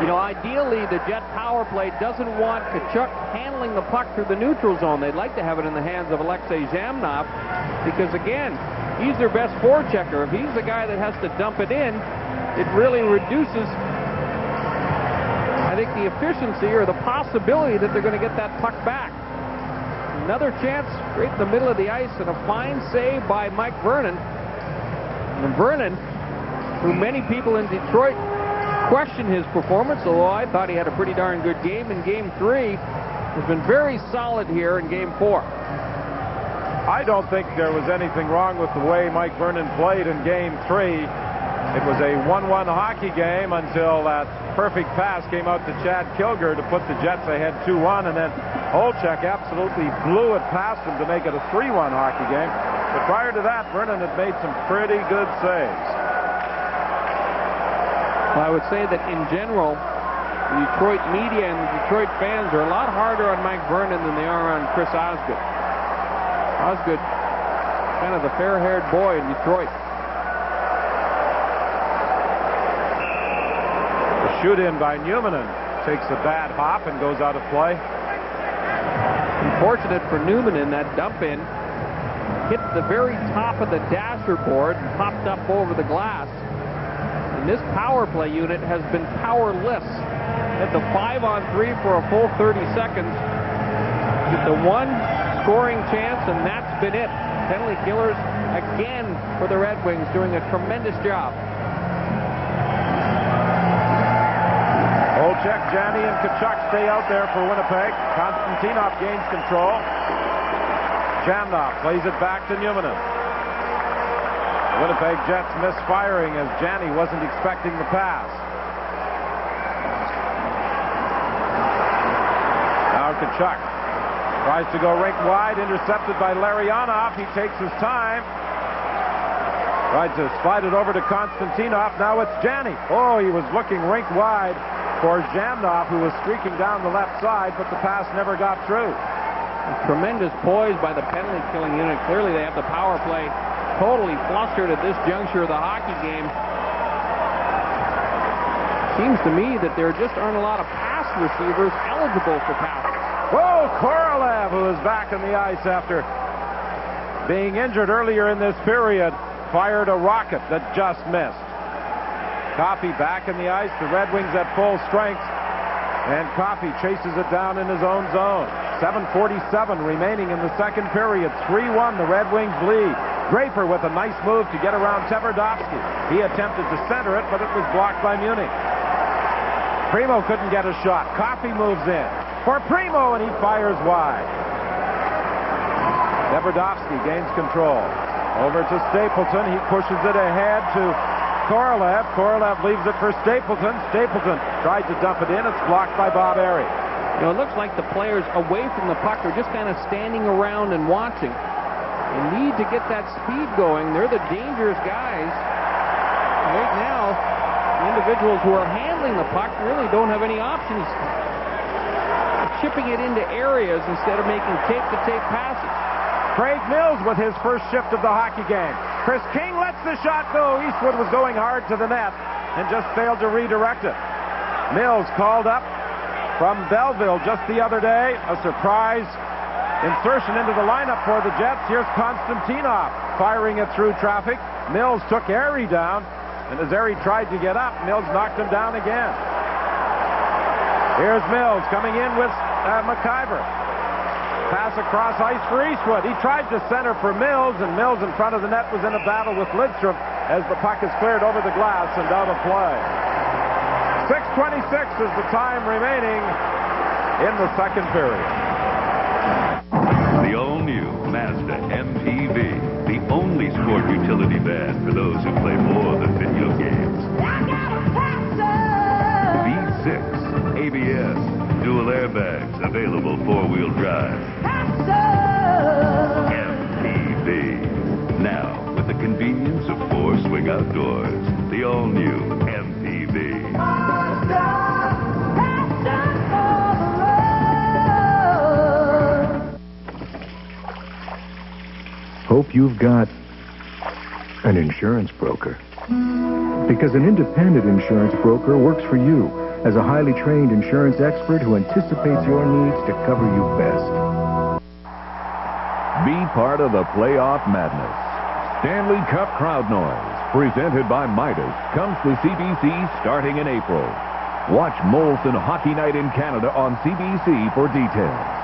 You know, ideally, the Jet power play doesn't want Tkachuk handling the puck through the neutral zone. They'd like to have it in the hands of Alexei Zamnov because, again, he's their best forechecker. If he's the guy that has to dump it in, it really reduces, I think, the efficiency or the possibility that they're going to get that puck back. Another chance right in the middle of the ice, and a fine save by Mike Vernon. And Vernon, who many people in Detroit question his performance, although I thought he had a pretty darn good game in Game 3, has been very solid here in Game 4. I don't think there was anything wrong with the way Mike Vernon played in Game 3. It was a 1-1 hockey game until that perfect pass came out to Chad Kilger to put the Jets ahead 2-1, and then Olczyk absolutely blew it past him to make it a 3-1 hockey game. But prior to that, Vernon had made some pretty good saves. Well, I would say that in general, the Detroit media and the Detroit fans are a lot harder on Mike Vernon than they are on Chris Osgood. Osgood, kind of the fair-haired boy in Detroit. shoot in by Newman takes a bad hop and goes out of play. Unfortunate for Newman in that dump in. Hit the very top of the dasher board and popped up over the glass. And this power play unit has been powerless. At the 5-on-3 for a full 30 seconds. With the one scoring chance, and that's been it. Penalty killers again for the Red Wings, doing a tremendous job. Olczyk, Janney, and Tkachuk stay out there for Winnipeg. Konstantinov gains control. Jamnov plays it back to Newman. Winnipeg Jets misfiring as Janney wasn't expecting the pass. Now Tkachuk tries to go rink wide, intercepted by Larionov. He takes his time. Tried to slide it over to Konstantinov. Now it's Janney. Oh, he was looking rink wide for Jamnov, who was streaking down the left side, but the pass never got through. A tremendous poise by the penalty killing unit. Clearly they have the power play totally flustered at this juncture of the hockey game. Seems to me that there just aren't a lot of pass receivers eligible for passes. Oh, Korolev, who is back on the ice after being injured earlier in this period, fired a rocket that just missed. Coffey back in the ice, the Red Wings at full strength, and Coffey chases it down in his own zone. 7:47 remaining in the second period. 3-1, the Red Wings lead. Draper with a nice move to get around Tverdovsky. He attempted to center it, but it was blocked by Munich. Primo couldn't get a shot. Coffey moves in for Primo, and he fires wide. Tverdovsky gains control. Over to Stapleton. He pushes it ahead to Korolev. Korolev leaves it for Stapleton. Stapleton tried to dump it in. It's blocked by Bob Airy. You know, it looks like the players away from the puck are just kind of standing around and watching. They need to get that speed going. They're the dangerous guys. Right now, the individuals who are handling the puck really don't have any options. Chipping it into areas instead of making tape-to-tape passes. Craig Mills with his first shift of the hockey game. Chris King lets the shot go. Eastwood was going hard to the net and just failed to redirect it. Mills called up from Belleville just the other day. A surprise insertion into the lineup for the Jets. Here's Konstantinov firing it through traffic. Mills took Airy down, and as Airy tried to get up, Mills knocked him down again. Here's Mills coming in with McIver. Pass across ice for Eastwood. He tried to center for Mills, and Mills in front of the net was in a battle with Lidstrom as the puck is cleared over the glass and out of play. 6:26 is the time remaining in the second period. The all-new Mazda MPV, the only sport utility van for those who play more than video games. V6, ABS, dual airbags, available four-wheel drive. MPV. Now, with the convenience of four swing outdoors, the all-new MPV. Hope you've got an insurance broker. Because an independent insurance broker works for you as a highly trained insurance expert who anticipates your needs to cover you best. Be part of the playoff madness. Stanley Cup Crowd Noise, presented by Midas, comes to CBC starting in April. Watch Molson Hockey Night in Canada on CBC for details.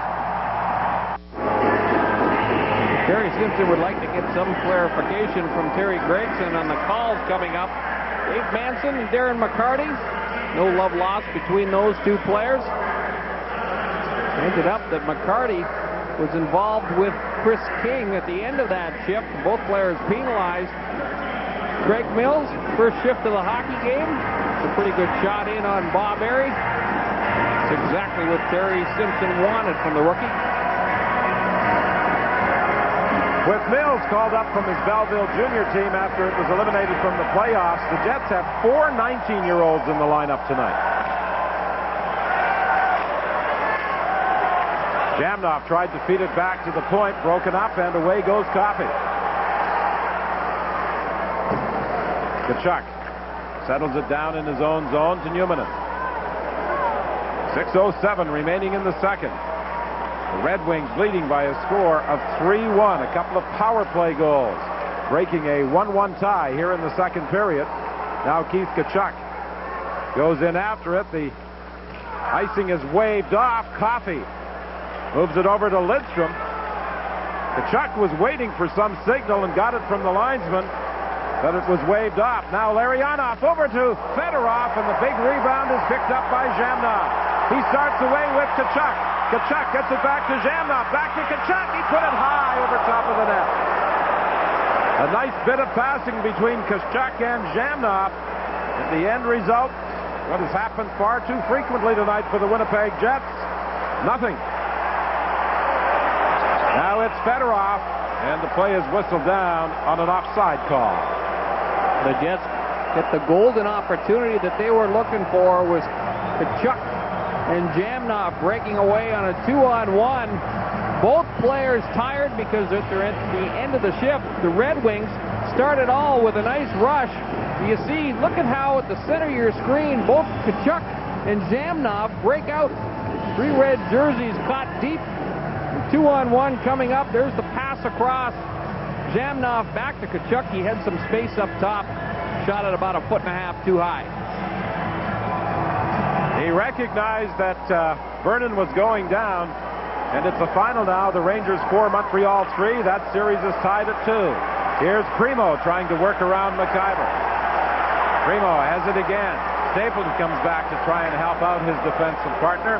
Terry Simpson would like to get some clarification from Terry Gregson on the calls coming up. Dave Manson and Darren McCarty. No love lost between those two players. Ended up that McCarty was involved with Chris King at the end of that shift. Both players penalized. Craig Mills, first shift of the hockey game. It's a pretty good shot in on Bob Airy. It's exactly what Terry Simpson wanted from the rookie. With Mills called up from his Belleville junior team after it was eliminated from the playoffs, the Jets have 4 19-year-olds in the lineup tonight. Jamnov tried to feed it back to the point, broken up, and away goes Coffey. Tkachuk settles it down in his own zone to Newman. 6:07 remaining in the second. The Red Wings leading by a score of 3-1. A couple of power play goals, breaking a 1-1 tie here in the second period. Now Keith Tkachuk goes in after it. The icing is waved off. Coffey moves it over to Lidstrom. Tkachuk was waiting for some signal and got it from the linesman, but it was waved off. Now Larionov over to Fedorov, and the big rebound is picked up by Zhamnov. He starts away with Tkachuk. Tkachuk gets it back to Zhamnov. Back to Tkachuk. He put it high over top of the net. A nice bit of passing between Tkachuk and Zhamnov. And the end result, what has happened far too frequently tonight for the Winnipeg Jets, nothing. Now it's Fedorov, and the play is whistled down on an offside call. The Jets get the golden opportunity that they were looking for, was Tkachuk and Zhamnov breaking away on a 2-on-1. Both players tired because they're at the end of the shift. The Red Wings started all with a nice rush. You see, look at how at the center of your screen, both Tkachuk and Zhamnov break out. Three red jerseys caught deep. 2-on-1 coming up. There's the pass across. Zhamnov back to Tkachuk. He had some space up top. Shot it about 1.5 feet too high. He recognized that Vernon was going down, and it's the final now. The Rangers 4, Montreal 3. That series is tied at 2. Here's Primo trying to work around McIver. Primo has it again. Stapleton comes back to try and help out his defensive partner.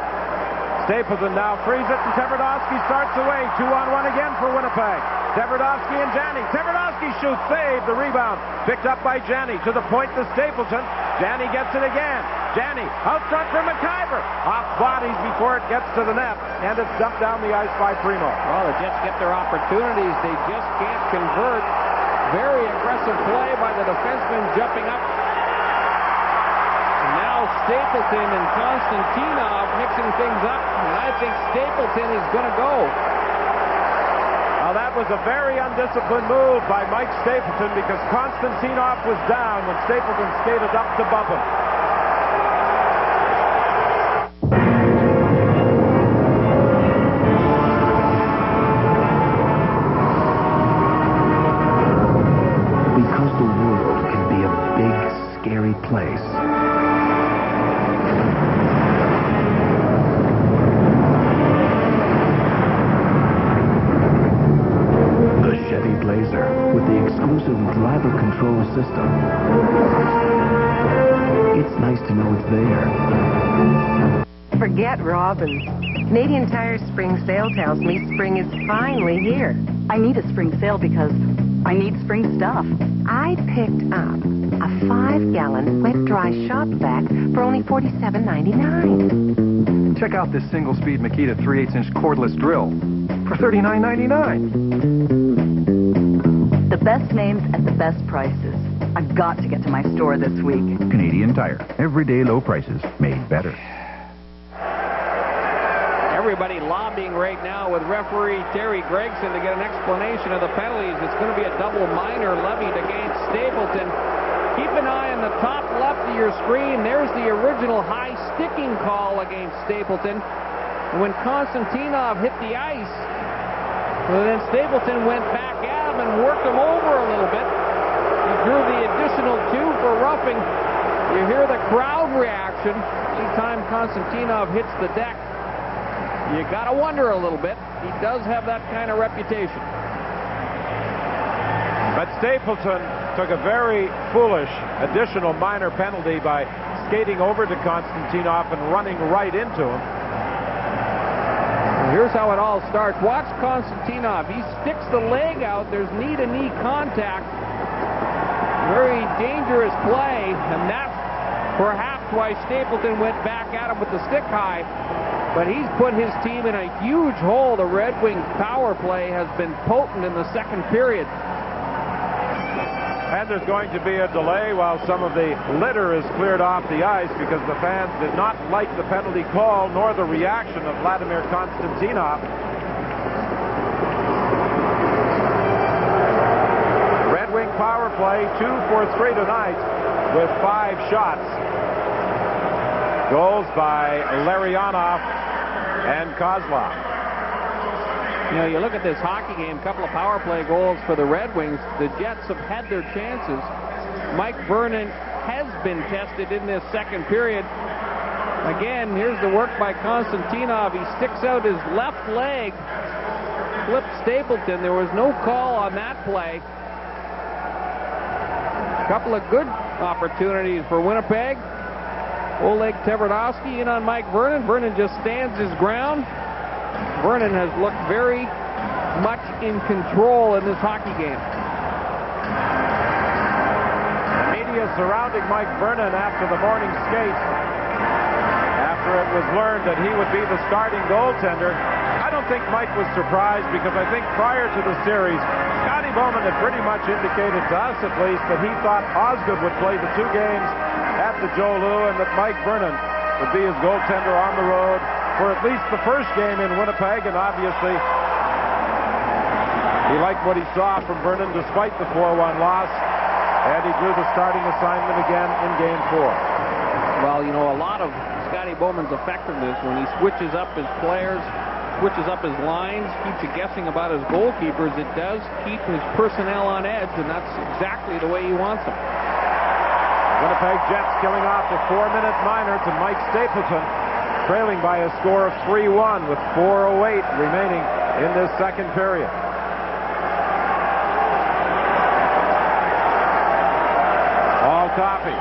Stapleton now frees it, and Tverdovsky starts away. 2-on-1 again for Winnipeg. Tverdovsky and Janney. Tverdovsky shoots, save the rebound. Picked up by Janney to the point to Stapleton. Janney gets it again. Janney out front for McIver. Off bodies before it gets to the net, and it's dumped down the ice by Primo. Well, the Jets get their opportunities. They just can't convert. Very aggressive play by the defenseman jumping up. Stapleton and Konstantinov mixing things up, and I think Stapleton is going to go. Now that was a very undisciplined move by Mike Stapleton, because Konstantinov was down when Stapleton skated up to bump him. Because the world can be a big, scary place. With the exclusive driver control system. It's nice to know it's there. Forget Robins. Canadian Tire spring sale tells me spring is finally here. I need a spring sale because I need spring stuff. I picked up a 5-gallon wet-dry shop vac for only $47.99. Check out this single-speed Makita 3/8-inch cordless drill for $39.99. The best names at the best prices. I've got to get to my store this week. Canadian Tire. Everyday low prices made better. Everybody lobbying right now with referee Terry Gregson to get an explanation of the penalties. It's going to be a double minor levied against Stapleton. Keep an eye on the top left of your screen. There's the original high sticking call against Stapleton. And when Konstantinov hit the ice, well, then Stapleton went back at him and worked him over a little bit. He drew the additional 2 for roughing. You hear the crowd reaction anytime Konstantinov hits the deck. You got to wonder a little bit. He does have that kind of reputation. But Stapleton took a very foolish additional minor penalty by skating over to Konstantinov and running right into him. Here's how it all starts. Watch Konstantinov. He sticks the leg out. There's knee-to-knee contact. Very dangerous play, and that's perhaps why Stapleton went back at him with the stick high. But he's put his team in a huge hole. The Red Wings power play has been potent in the second period. And there's going to be a delay while some of the litter is cleared off the ice, because the fans did not like the penalty call nor the reaction of Vladimir Konstantinov. Red Wing power play, 2 for 3 tonight with 5 shots. Goals by Larionov and Kozlov. You know, you look at this hockey game, a couple of power play goals for the Red Wings. The Jets have had their chances. Mike Vernon has been tested in this second period. Again, here's the work by Konstantinov. He sticks out his left leg, flips Stapleton. There was no call on that play. A couple of good opportunities for Winnipeg. Oleg Tverdovsky in on Mike Vernon. Vernon just stands his ground. Vernon has looked very much in control in this hockey game. The media surrounding Mike Vernon after the morning skate, after it was learned that he would be the starting goaltender. I don't think Mike was surprised, because I think prior to the series, Scotty Bowman had pretty much indicated to us, at least, that he thought Osgood would play the 2 games at the Joe Loup, and that Mike Vernon would be his goaltender on the road for at least the first game in Winnipeg. And obviously, he liked what he saw from Vernon despite the 4-1 loss, and he drew the starting assignment again in Game 4. Well, you know, a lot of Scotty Bowman's effectiveness when he switches up his players, switches up his lines, keeps you guessing about his goalkeepers, it does keep his personnel on edge, and that's exactly the way he wants them. Winnipeg Jets killing off a 4-minute minor to Mike Stapleton, trailing by a score of 3-1 with 4:08 remaining in this second period. All Coffey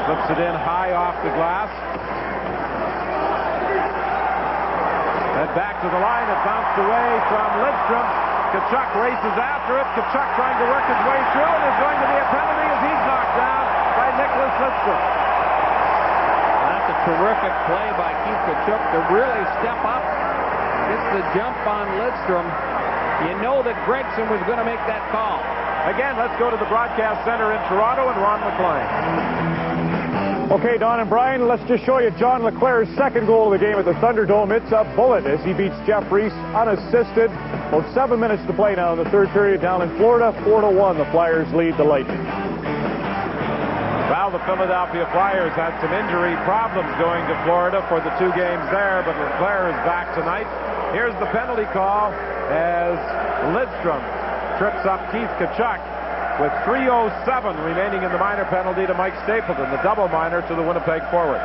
flips it in high off the glass. Then back to the line. It bounced away from Lidstrom. Tkachuk races after it. Tkachuk trying to work his way through, and there's going to be a penalty as he's knocked down by Nicholas Lidstrom. That's a terrific play by Keith Tkachuk to really step up. Gets the jump on Lidstrom. You know that Gregson was going to make that call. Again, let's go to the broadcast center in Toronto and Ron McLean. Okay, Don and Brian, let's just show you John LeClair's second goal of the game at the Thunderdome. It's a bullet as he beats Jeff Reese unassisted. About 7 minutes to play now in the third period down in Florida. 4-1, the Flyers lead the Lightning. Well, the Philadelphia Flyers had some injury problems going to Florida for the 2 games there, but LeClair is back tonight. Here's the penalty call as Lidstrom trips up Keith Tkachuk with 3:07 remaining in the minor penalty to Mike Stapleton, the double minor to the Winnipeg forward.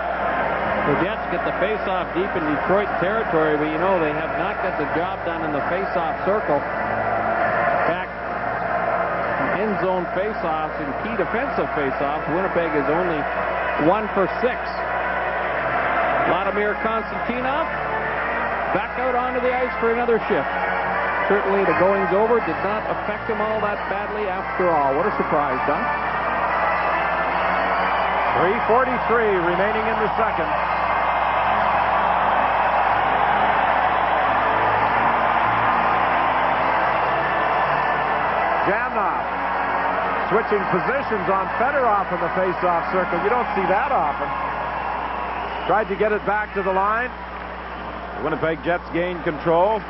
The Jets get the face-off deep in Detroit territory, but you know they have not got the job done in the face-off circle. In fact, end zone face-offs and key defensive face-offs, Winnipeg is only 1 for 6. Vladimir Konstantinov back out onto the ice for another shift. Certainly the goings over did not affect him all that badly after all. What a surprise, Don. 3:43 remaining in the second. Jamnov switching positions on Fedorov in the face-off circle. You don't see that often. Tried to get it back to the line. The Winnipeg Jets gain control.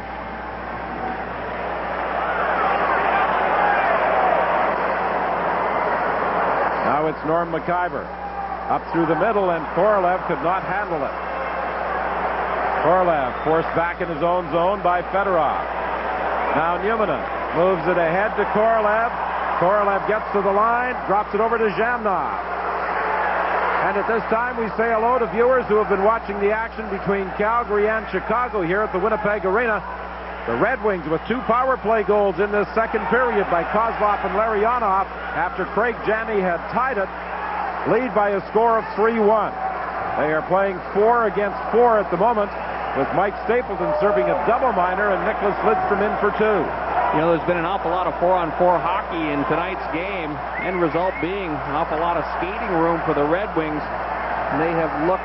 Now it's Norm McIver up through the middle, and Korolev could not handle it. Korolev forced back in his own zone by Fedorov. Now Newmanen moves it ahead to Korolev. Korolev gets to the line, drops it over to Jamnov. And at this time, we say hello to viewers who have been watching the action between Calgary and Chicago here at the Winnipeg Arena. The Red Wings with 2 power play goals in this second period by Kozlov and Larionov after Craig Janney had tied it, lead by a score of 3-1. They are playing 4 against 4 at the moment, with Mike Stapleton serving a double minor and Nicholas Lidstrom in for 2. You know, there's been an awful lot of 4-on-4 hockey in tonight's game, end result being an awful lot of skating room for the Red Wings. They have looked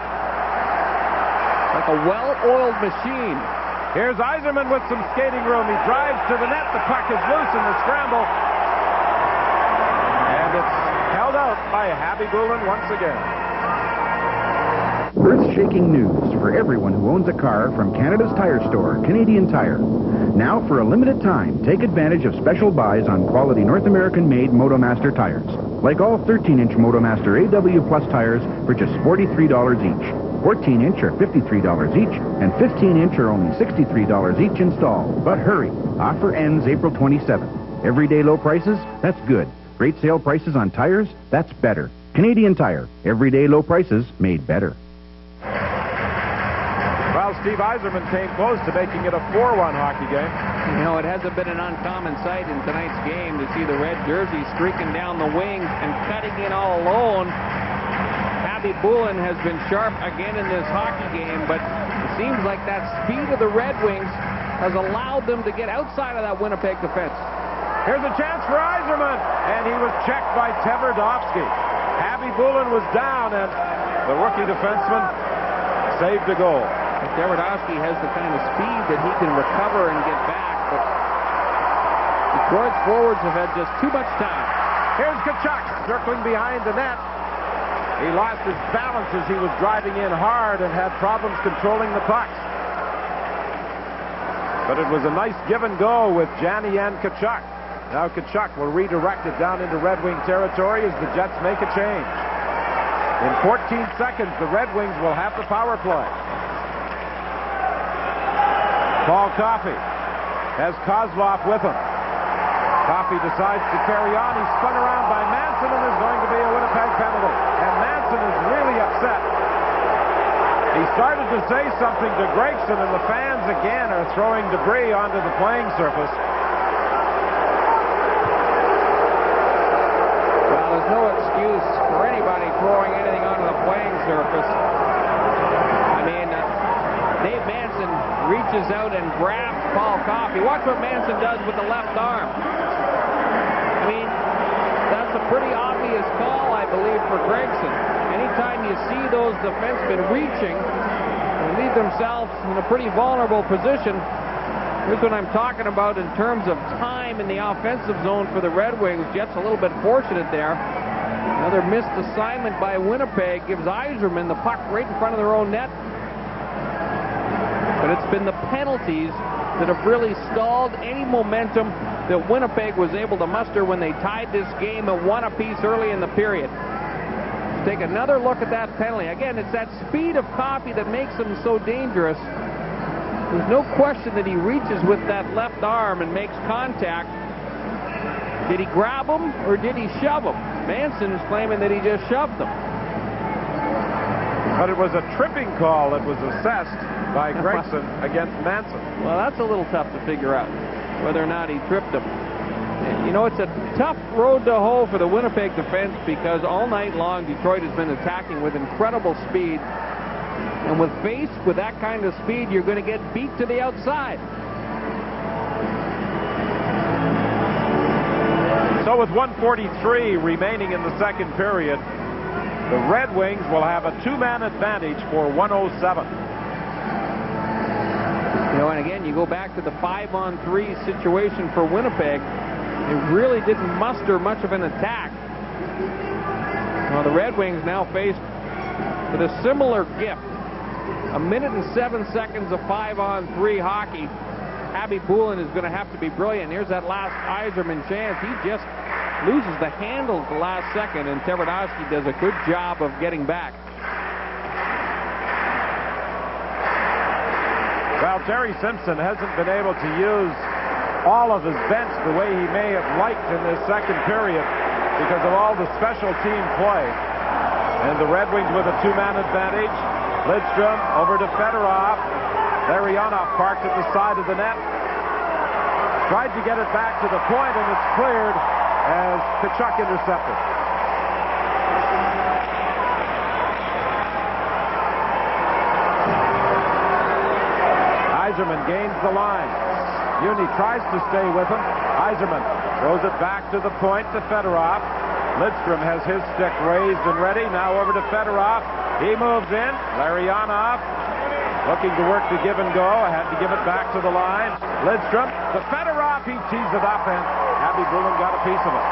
like a well-oiled machine. Here's Yzerman with some skating room. He drives to the net. The puck is loose in the scramble. And it's held out by Habibulin once again. Earth-shaking news for everyone who owns a car from Canada's tire store, Canadian Tire. Now, for a limited time, take advantage of special buys on quality North American-made Motomaster tires. Like all 13-inch Motomaster AW Plus tires for just $43 each. 14-inch are $53 each, and 15-inch are only $63 each installed. But hurry, offer ends April 27th. Everyday low prices? That's good. Great sale prices on tires? That's better. Canadian Tire. Everyday low prices made better. Well, Steve Yzerman came close to making it a 4-1 hockey game. You know, it hasn't been an uncommon sight in tonight's game to see the red jersey streaking down the wings and cutting in all alone. Abby Boulin has been sharp again in this hockey game, but it seems like that speed of the Red Wings has allowed them to get outside of that Winnipeg defense. Here's a chance for Yzerman, and he was checked by Tverdovsky. Abby Boulin was down, and the rookie defenseman saved a goal. Tverdovsky has the kind of speed that he can recover and get back, but Detroit's forwards have had just too much time. Here's Tkachuk circling behind the net. He lost his balance as he was driving in hard and had problems controlling the pucks. But it was a nice give and go with Jani and Tkachuk. Now Tkachuk will redirect it down into Red Wing territory as the Jets make a change. In 14 seconds, the Red Wings will have the power play. Paul Coffey has Kozlov with him. Coffey decides to carry on. He's spun around by Manson, and there's going to be a Winnipeg penalty. And Manson is really upset. He started to say something to Gregson, and the fans again are throwing debris onto the playing surface. Well, there's no excuse for anybody throwing anything onto the playing surface. I mean, Dave Manson reaches out and grabs Paul Coffey. Watch what Manson does with the left arm. I mean, that's a pretty obvious call, I believe, for Gregson. Anytime you see those defensemen reaching and leave themselves in a pretty vulnerable position, here's what I'm talking about in terms of time in the offensive zone for the Red Wings. Jets a little bit fortunate there. Another missed assignment by Winnipeg gives Yzerman the puck right in front of their own net. But it's been the penalties that have really stalled any momentum that Winnipeg was able to muster when they tied this game at 1 apiece early in the period. Let's take another look at that penalty. Again, it's that speed of Coffey that makes him so dangerous. There's no question that he reaches with that left arm and makes contact. Did he grab him or did he shove him? Manson is claiming that he just shoved him. But it was a tripping call that was assessed by Gregson against Manson. Well, that's a little tough to figure out, whether or not he tripped him. You know, it's a tough road to hoe for the Winnipeg defense because all night long Detroit has been attacking with incredible speed. And faced with that kind of speed, you're going to get beat to the outside. So with 1:43 remaining in the second period, the Red Wings will have a two-man advantage for 107. You know, and again, you go back to the 5-on-3 situation for Winnipeg. It really didn't muster much of an attack. Well, the Red Wings now faced with a similar gift. 1 minute and 7 seconds of 5-on-3 hockey. Abby Boulin is going to have to be brilliant. Here's that last Yzerman chance. He just loses the handle at the last second, and Tverdovsky does a good job of getting back. Well, Terry Simpson hasn't been able to use all of his bench the way he may have liked in this second period because of all the special team play. And the Red Wings with a two-man advantage. Lidstrom over to Fedorov. Larionov parked at the side of the net. Tried to get it back to the point, and it's cleared as Tkachuk intercepted. Yzerman gains the line. Uni tries to stay with him. Yzerman throws it back to the point to Fedorov. Lidstrom has his stick raised and ready. Now over to Fedorov. He moves in. Larionov looking to work the give and go. I had to give it back to the line. Lidstrom to Fedorov. He tees it up, and Abby Boulin got a piece of it.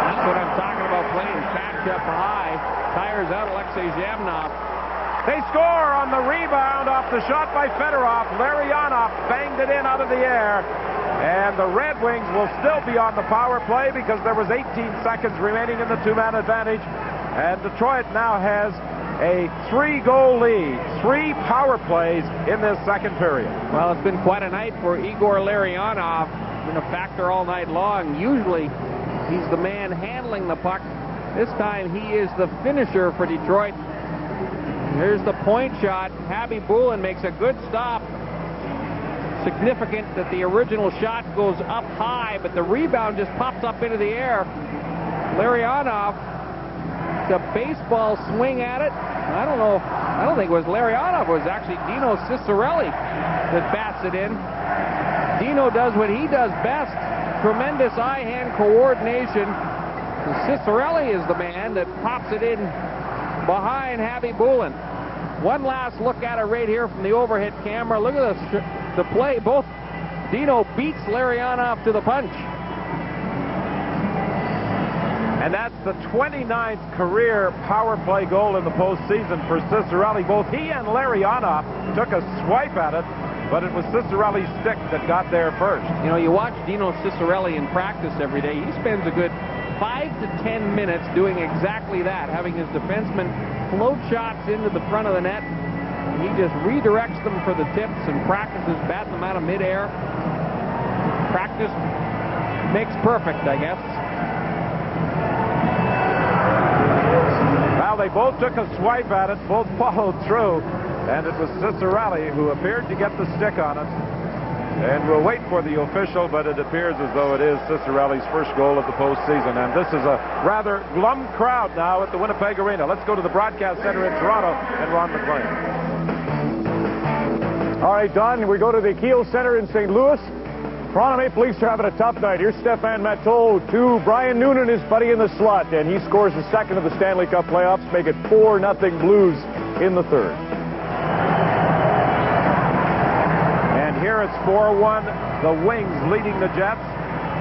That's what I'm talking about, playing catch-up high. Tires out Alexei Zhamnov. They score on the rebound off the shot by Fedorov. Larionov banged it in out of the air. And the Red Wings will still be on the power play because there was 18 seconds remaining in the two-man advantage. And Detroit now has a 3-goal lead, 3 power plays in this second period. Well, it's been quite a night for Igor Larionov. Been a factor all night long. Usually, he's the man handling the puck. This time, he is the finisher for Detroit. Here's the point shot. Habby Bulin makes a good stop. Significant that the original shot goes up high, but the rebound just pops up into the air. Larionov, the baseball swing at it. I don't think it was Larionov. It was actually Dino Ciccarelli that bats it in. Dino does what he does best. Tremendous eye-hand coordination. Ciccarelli is the man that pops it in behind Habby Bulin. One last look at it right here from the overhead camera. Look at the play. Both Dino beats Larionov to the punch. And that's the 29th career power play goal in the postseason for Ciccarelli. Both he and Larionov took a swipe at it, but it was Ciccarelli's stick that got there first. You know, you watch Dino Ciccarelli in practice every day. He spends a good 5 to 10 minutes doing exactly that, having his defensemen float shots into the front of the net. He just redirects them for the tips and practices batting them out of midair. Practice makes perfect, I guess. Well, they both took a swipe at it, both followed through, and it was Ciccarelli who appeared to get the stick on it. And we'll wait for the official, but it appears as though it is Ciccarelli's first goal of the postseason. And this is a rather glum crowd now at the Winnipeg Arena. Let's go to the broadcast center in Toronto and Ron McLean. All right, Don, we go to the Kiel Center in St. Louis. Toronto Maple Leafs are having a tough night. Here's Stefan Matteau to Brian Noonan, his buddy in the slot, and he scores the second of the Stanley Cup playoffs, make it 4-0 Blues in the third. Here it's 4-1, the Wings leading the Jets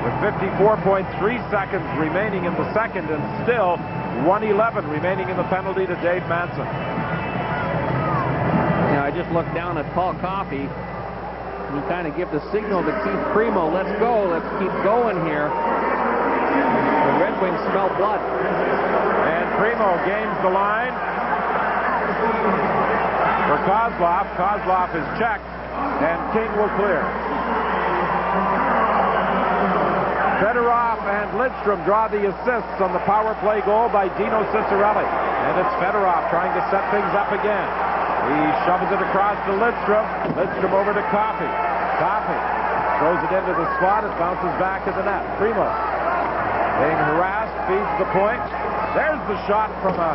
with 54.3 seconds remaining in the second and still 1:11 remaining in the penalty to Dave Manson. Now, I just looked down at Paul Coffey. He kind of give the signal to Keith Primo, let's go, let's keep going here. The Red Wings smell blood. And Primo gains the line for Kozlov. Kozlov is checked. And King will clear. Fedorov and Lidstrom draw the assists on the power play goal by Dino Ciccarelli. And it's Fedorov trying to set things up again. He shoves it across to Lidstrom. Lidstrom over to Coffey. Coffey throws it into the slot. It bounces back to the net. Primo being harassed, feeds the point. There's the shot from a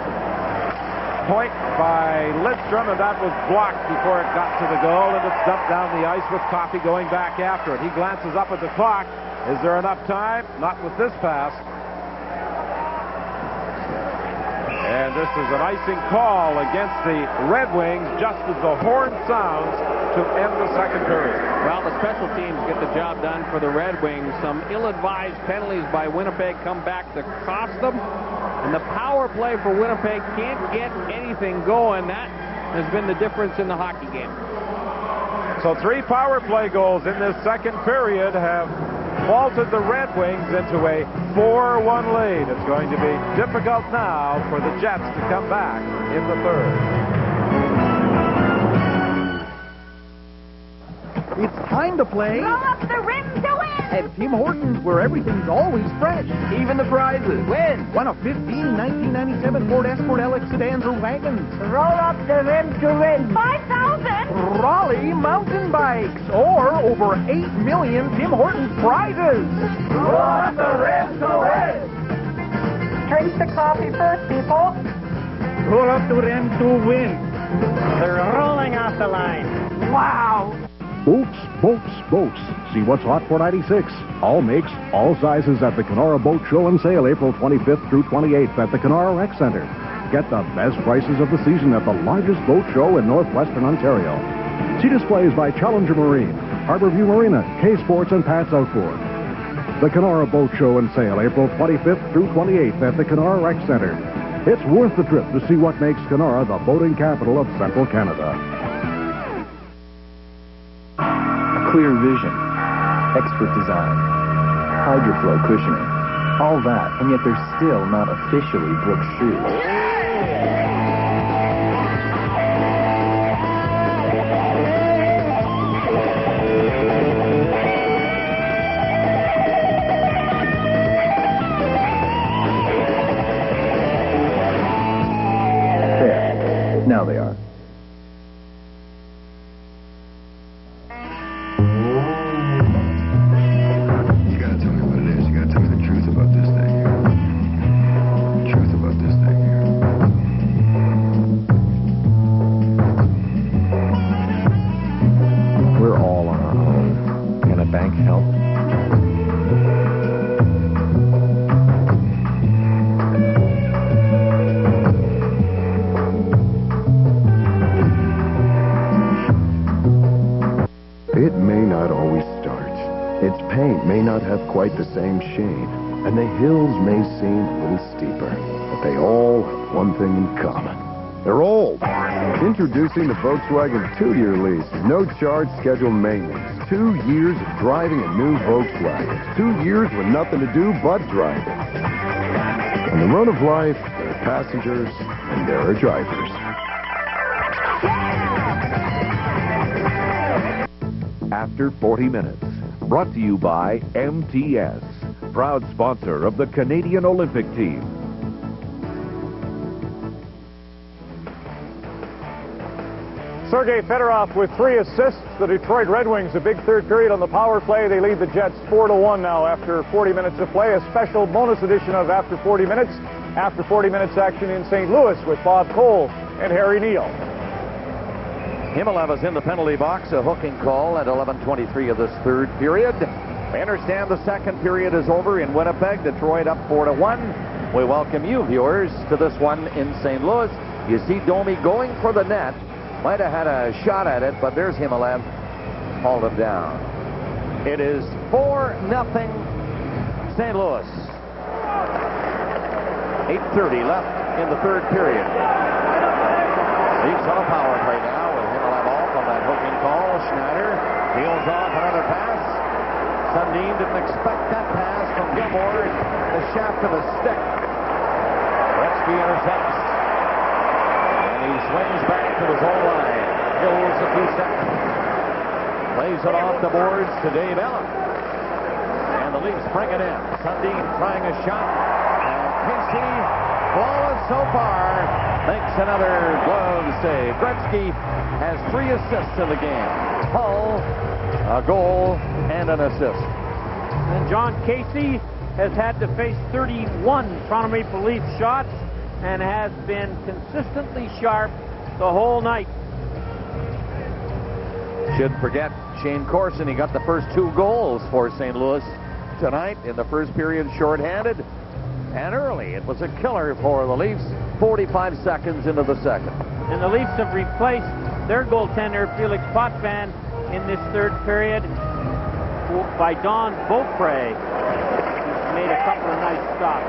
point by Lidstrom, and that was blocked before it got to the goal, and it's dumped down the ice with Coffey going back after it. He glances up at the clock. Is there enough time? Not with this pass. And this is an icing call against the Red Wings just as the horn sounds to end the second period. Well, the special teams get the job done for the Red Wings. Some ill-advised penalties by Winnipeg come back to cost them. And the power play for Winnipeg can't get anything going. That has been the difference in the hockey game. So 3 power play goals in this second period have vaulted the Red Wings into a 4-1 lead. It's going to be difficult now for the Jets to come back in the third. It's time to play. Roll up the rim to win. At Tim Hortons, where everything's always fresh. Even the prizes. Win. One of 15 1997 Ford Escort LX sedans or wagons. Roll up the rim to win. 5,000. Raleigh mountain bikes. Or over 8 million Tim Hortons prizes. Roll up the rim to win. Drink the coffee first, people. Roll up the rim to win. They're rolling off the line. Wow. Boats, boats, boats. See what's hot for 96. All makes, all sizes at the Kenora Boat Show and Sale, April 25th through 28th at the Kenora Rec Center. Get the best prices of the season at the largest boat show in northwestern Ontario. See displays by Challenger Marine, Harborview Marina, K Sports, and Pat's Outboard. The Kenora Boat Show and Sale, April 25th through 28th at the Kenora Rec Center. It's worth the trip to see what makes Kenora the boating capital of central Canada. Clear vision, expert design, hydroflow cushioning, all that, and yet they're still not officially Brooks shoes. Now they are. You gotta tell me what it is. You gotta tell me the truth about this thing here. Truth about this thing here. We're all on our own. Can a bank help? It may not always start. Its paint may not have quite the same shade, and the hills may seem a little steeper, but they all have one thing in common. They're old. Introducing the Volkswagen 2-year lease. No charge scheduled maintenance. 2 years of driving a new Volkswagen. 2 years with nothing to do but driving. On the road of life, there are passengers and there are drivers. After 40 minutes, brought to you by MTS, proud sponsor of the Canadian Olympic team. Sergei Fedorov with 3 assists. The Detroit Red Wings, a big third period on the power play. They lead the Jets 4-1 now after 40 minutes of play. A special bonus edition of After 40 Minutes. After 40 Minutes action in St. Louis with Bob Cole and Harry Neal. Himalev is in the penalty box, a hooking call at 11:23 of this third period. We understand the second period is over in Winnipeg. Detroit up 4-1. We welcome you, viewers, to this one in St. Louis. You see Domi going for the net. Might have had a shot at it, but there's Himalev. Hauled him down. It is 4-0 St. Louis. 8:30 left in the third period. Leafs on a power play now with Himalev off on that hooking call. Schneider peels off another pass. Sundin didn't expect that pass from Gilmore. The shaft of a stick. Gretzky intercepts. And he swings back to his own line. Kills a few seconds. Plays it off the boards to Dave Allen. And the Leafs bring it in. Sundin trying a shot. And Casey, flawless so far, makes another glove save. Gretzky has 3 assists in the game. Hull, a goal, and an assist. And John Casey has had to face 31 Toronto Maple Leafs shots and has been consistently sharp the whole night. Shouldn't forget Shane Corson. He got the first 2 goals for St. Louis tonight in the first period, shorthanded. And early, it was a killer for the Leafs, 45 seconds into the second. And the Leafs have replaced their goaltender, Felix Potvin, in this third period by Don Beaupre, who's made a couple of nice stops.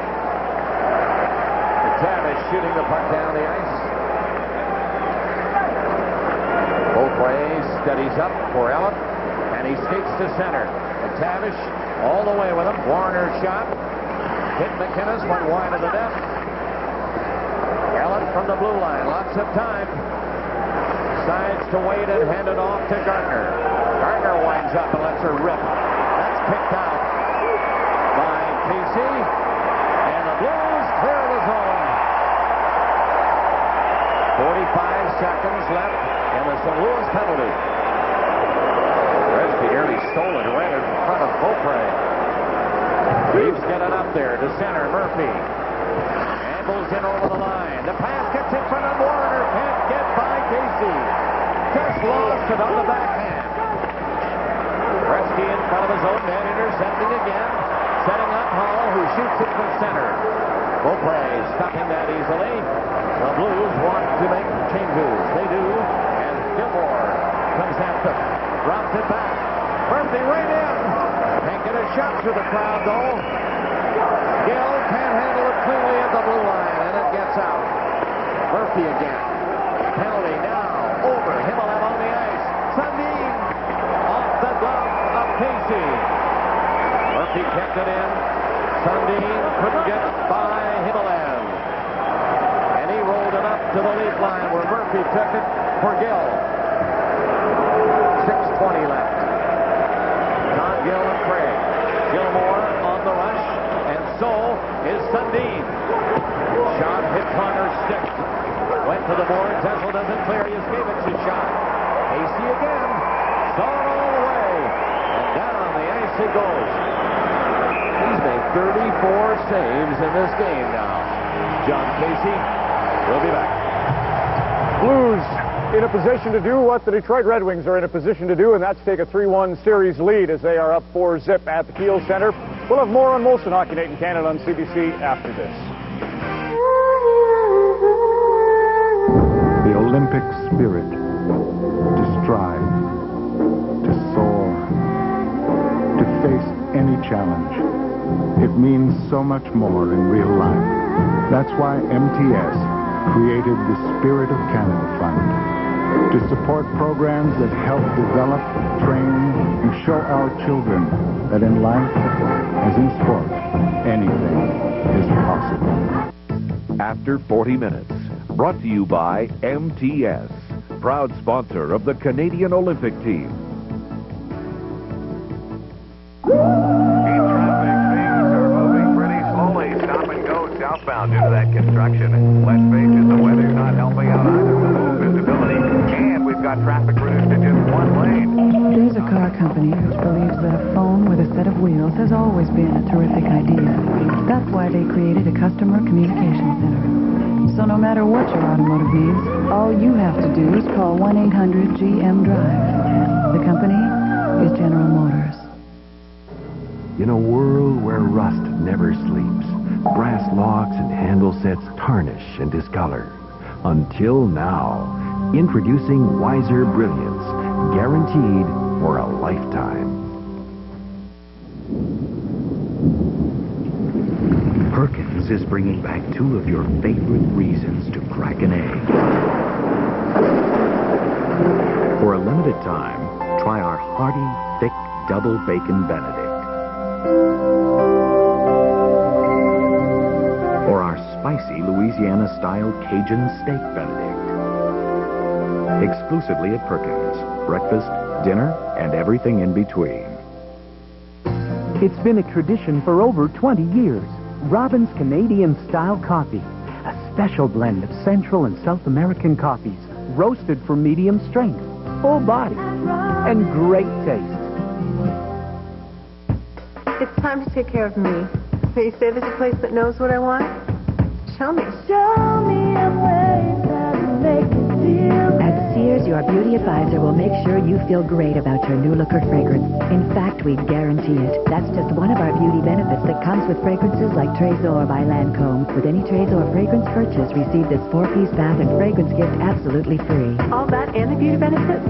Tavish shooting the puck down the ice. Beaupre steadies up for Allen, and he skates to center. And Tavish all the way with him. Warner shot. Hit McInnes, went wide of the net. Allen from the blue line, lots of time. Sides to Wade and hand it off to Gardner. Gardner winds up and lets her rip. That's picked out by Casey. And the Blues clear the zone. 45 seconds left in the St. Louis penalty. Gretzky nearly stole it right in front of Beaupre. Leafs get it up there to center. Murphy ambles in over the line. The pass gets in front of Warner. Can't get by Casey. Just lost it on the backhand. Gretzky in front of his own net, intercepting again. Setting up Hall, who shoots it from center. Beaupre stopping that easily. The Blues want to make changes. They do. And Gilmore comes after. Drops it back. Murphy right in. Can't get a shot through the crowd, though. Gill can't handle it cleanly at the blue line, and it gets out. Murphy again. Penalty now over. Himalev on the ice. Sundin off the glove of Casey. Murphy kept it in. Sundin couldn't get by Himalev. And he rolled it up to the lead line where Murphy took it for Gill. 6:20 left. John Gill and Craig. Gilmore on the rush, and so is Sundin. Shot hit Connor's stick. Went to the boards. Hessel doesn't clear. Yaskevicius shot. Casey again. Saw it all the way. And down the ice he goes. He's made 34 saves in this game now. John Casey will be back. Blues in a position to do what the Detroit Red Wings are in a position to do, and that's take a 3-1 series lead as they are up 4-0 at the Kiel Center. We'll have more on Molson Hockey Night in Canada on CBC after this. The Olympic spirit, to strive, to soar, to face any challenge. It means so much more in real life. That's why MTS created the Spirit of Canada Fund to support programs that help develop, train, and show our children that in life, as in sport, anything is possible. After 40 minutes, brought to you by MTS, proud sponsor of the Canadian Olympic team. In traffic, things are moving pretty slowly. Stop and go southbound due to that construction. Less pages, the weather's not helping out either with low visibility. And we've got traffic reduced to just one lane. There's a car company which believes that a phone with a set of wheels has always been a terrific idea. That's why they created a customer communication center. So no matter what your automotive needs, all you have to do is call 1-800-GM-DRIVE. The company is General Motors. In a world where rust never sleeps, brass locks and handle sets tarnish and discolor. Until now, introducing Wiser Brilliance, guaranteed for a lifetime. Perkins is bringing back 2 of your favorite reasons to crack an egg. For a limited time, try our hearty, thick double bacon Benedict. Or our spicy Louisiana-style Cajun steak Benedict. Exclusively at Perkins. Breakfast, dinner, and everything in between. It's been a tradition for over 20 years. Robin's Canadian-style coffee. A special blend of Central and South American coffees, roasted for medium strength, full body, and great taste. It's time to take care of me. May you say there's a place that knows what I want? Show me. Show me a place that makes me feel. At Sears, your beauty advisor will make sure you feel great about your new look or fragrance. In fact, we guarantee it. That's just one of our beauty benefits that comes with fragrances like Trésor by Lancôme. With any Trésor fragrance purchase, receive this 4-piece bath and fragrance gift absolutely free. All that and the beauty benefits?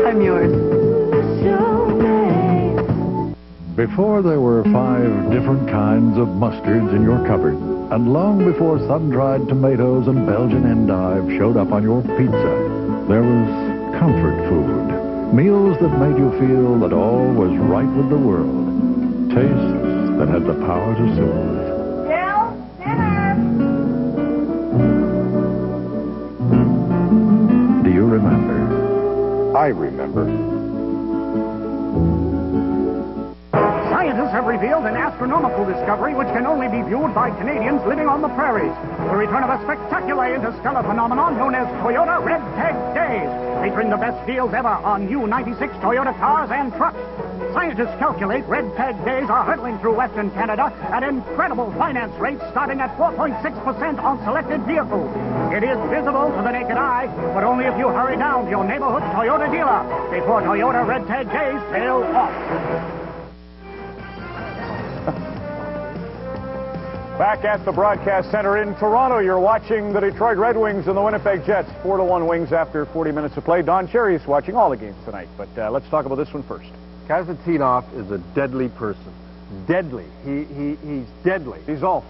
I'm yours. Show me. Before there were 5 different kinds of mustards in your cupboard, and long before sun-dried tomatoes and Belgian endive showed up on your pizza, there was comfort food. Meals that made you feel that all was right with the world. Tastes that had the power to soothe. Jill, dinner! Do you remember? I remember. Scientists have revealed an astronomical discovery which can only be viewed by Canadians living on the prairies. The return of a spectacular interstellar phenomenon known as Toyota Red Tag Days, featuring the best deals ever on new 96 Toyota cars and trucks. Scientists calculate Red Tag Days are hurtling through Western Canada at incredible finance rates starting at 4.6% on selected vehicles. It is visible to the naked eye, but only if you hurry down to your neighborhood Toyota dealer before Toyota Red Tag Days tail off. Back at the broadcast center in Toronto, you're watching the Detroit Red Wings and the Winnipeg Jets. 4-1 Wings after 40 minutes of play. Don Cherry's watching all the games tonight, but let's talk about this one first. Kasatinov is a deadly person. Deadly. He's deadly. He's off.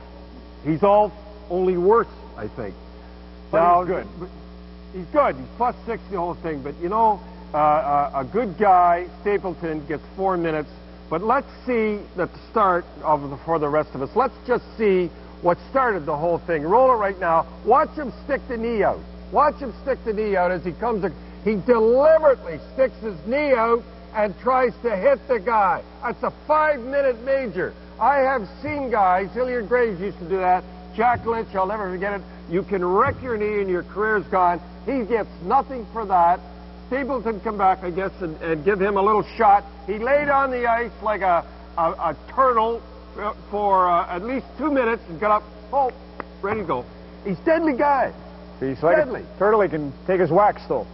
He's off, only worse, I think. But now, he's good. He's good. He's +6 the whole thing. But, you know, a good guy, Stapleton, gets 4 minutes. But let's see at the start for the rest of us. Let's just see what started the whole thing. Roll it right now. Watch him stick the knee out. Watch him stick the knee out as he comes. He deliberately sticks his knee out and tries to hit the guy. That's a 5-minute major. I have seen guys, Hilliard Graves used to do that. Jack Lynch, I'll never forget it, You can wreck your knee and your career's gone. He gets nothing for that. Stapleton come back, I guess, and give him a little shot. He laid on the ice like a turtle for at least 2 minutes and got up, ready to go. He's a deadly guy. He's like deadly. A turtle. He can take his whacks, though.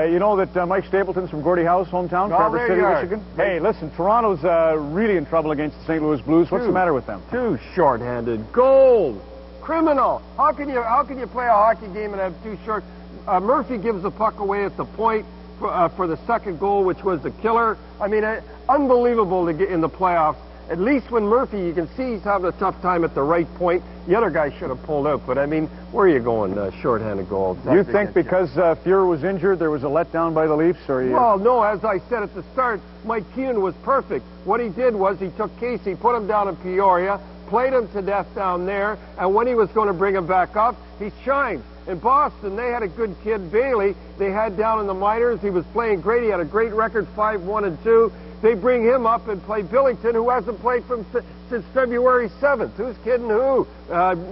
You know that Mike Stapleton's from Gordie Howe's hometown, Traverse City, Michigan? Hey, listen, Toronto's really in trouble against the St. Louis Blues. What's the matter with them? Too short-handed. Goal. Criminal. How can you play a hockey game and have too short? Murphy gives the puck away at the point for the second goal, which was the killer. I mean, unbelievable to get in the playoffs. At least when Murphy, you can see he's having a tough time at the right point. The other guy should have pulled out. But, I mean, where are you going, short-handed goal? You think because Fuhrer was injured, there was a letdown by the Leafs? Well, no, as I said at the start, Mike Keane was perfect. What he did was he took Casey, put him down in Peoria, played him to death down there, and when he was going to bring him back up, he shined. In Boston, they had a good kid, Bailey. They had down in the minors. He was playing great. He had a great record, 5-1-2. They bring him up and play Billington, who hasn't played since February 7th. Who's kidding who?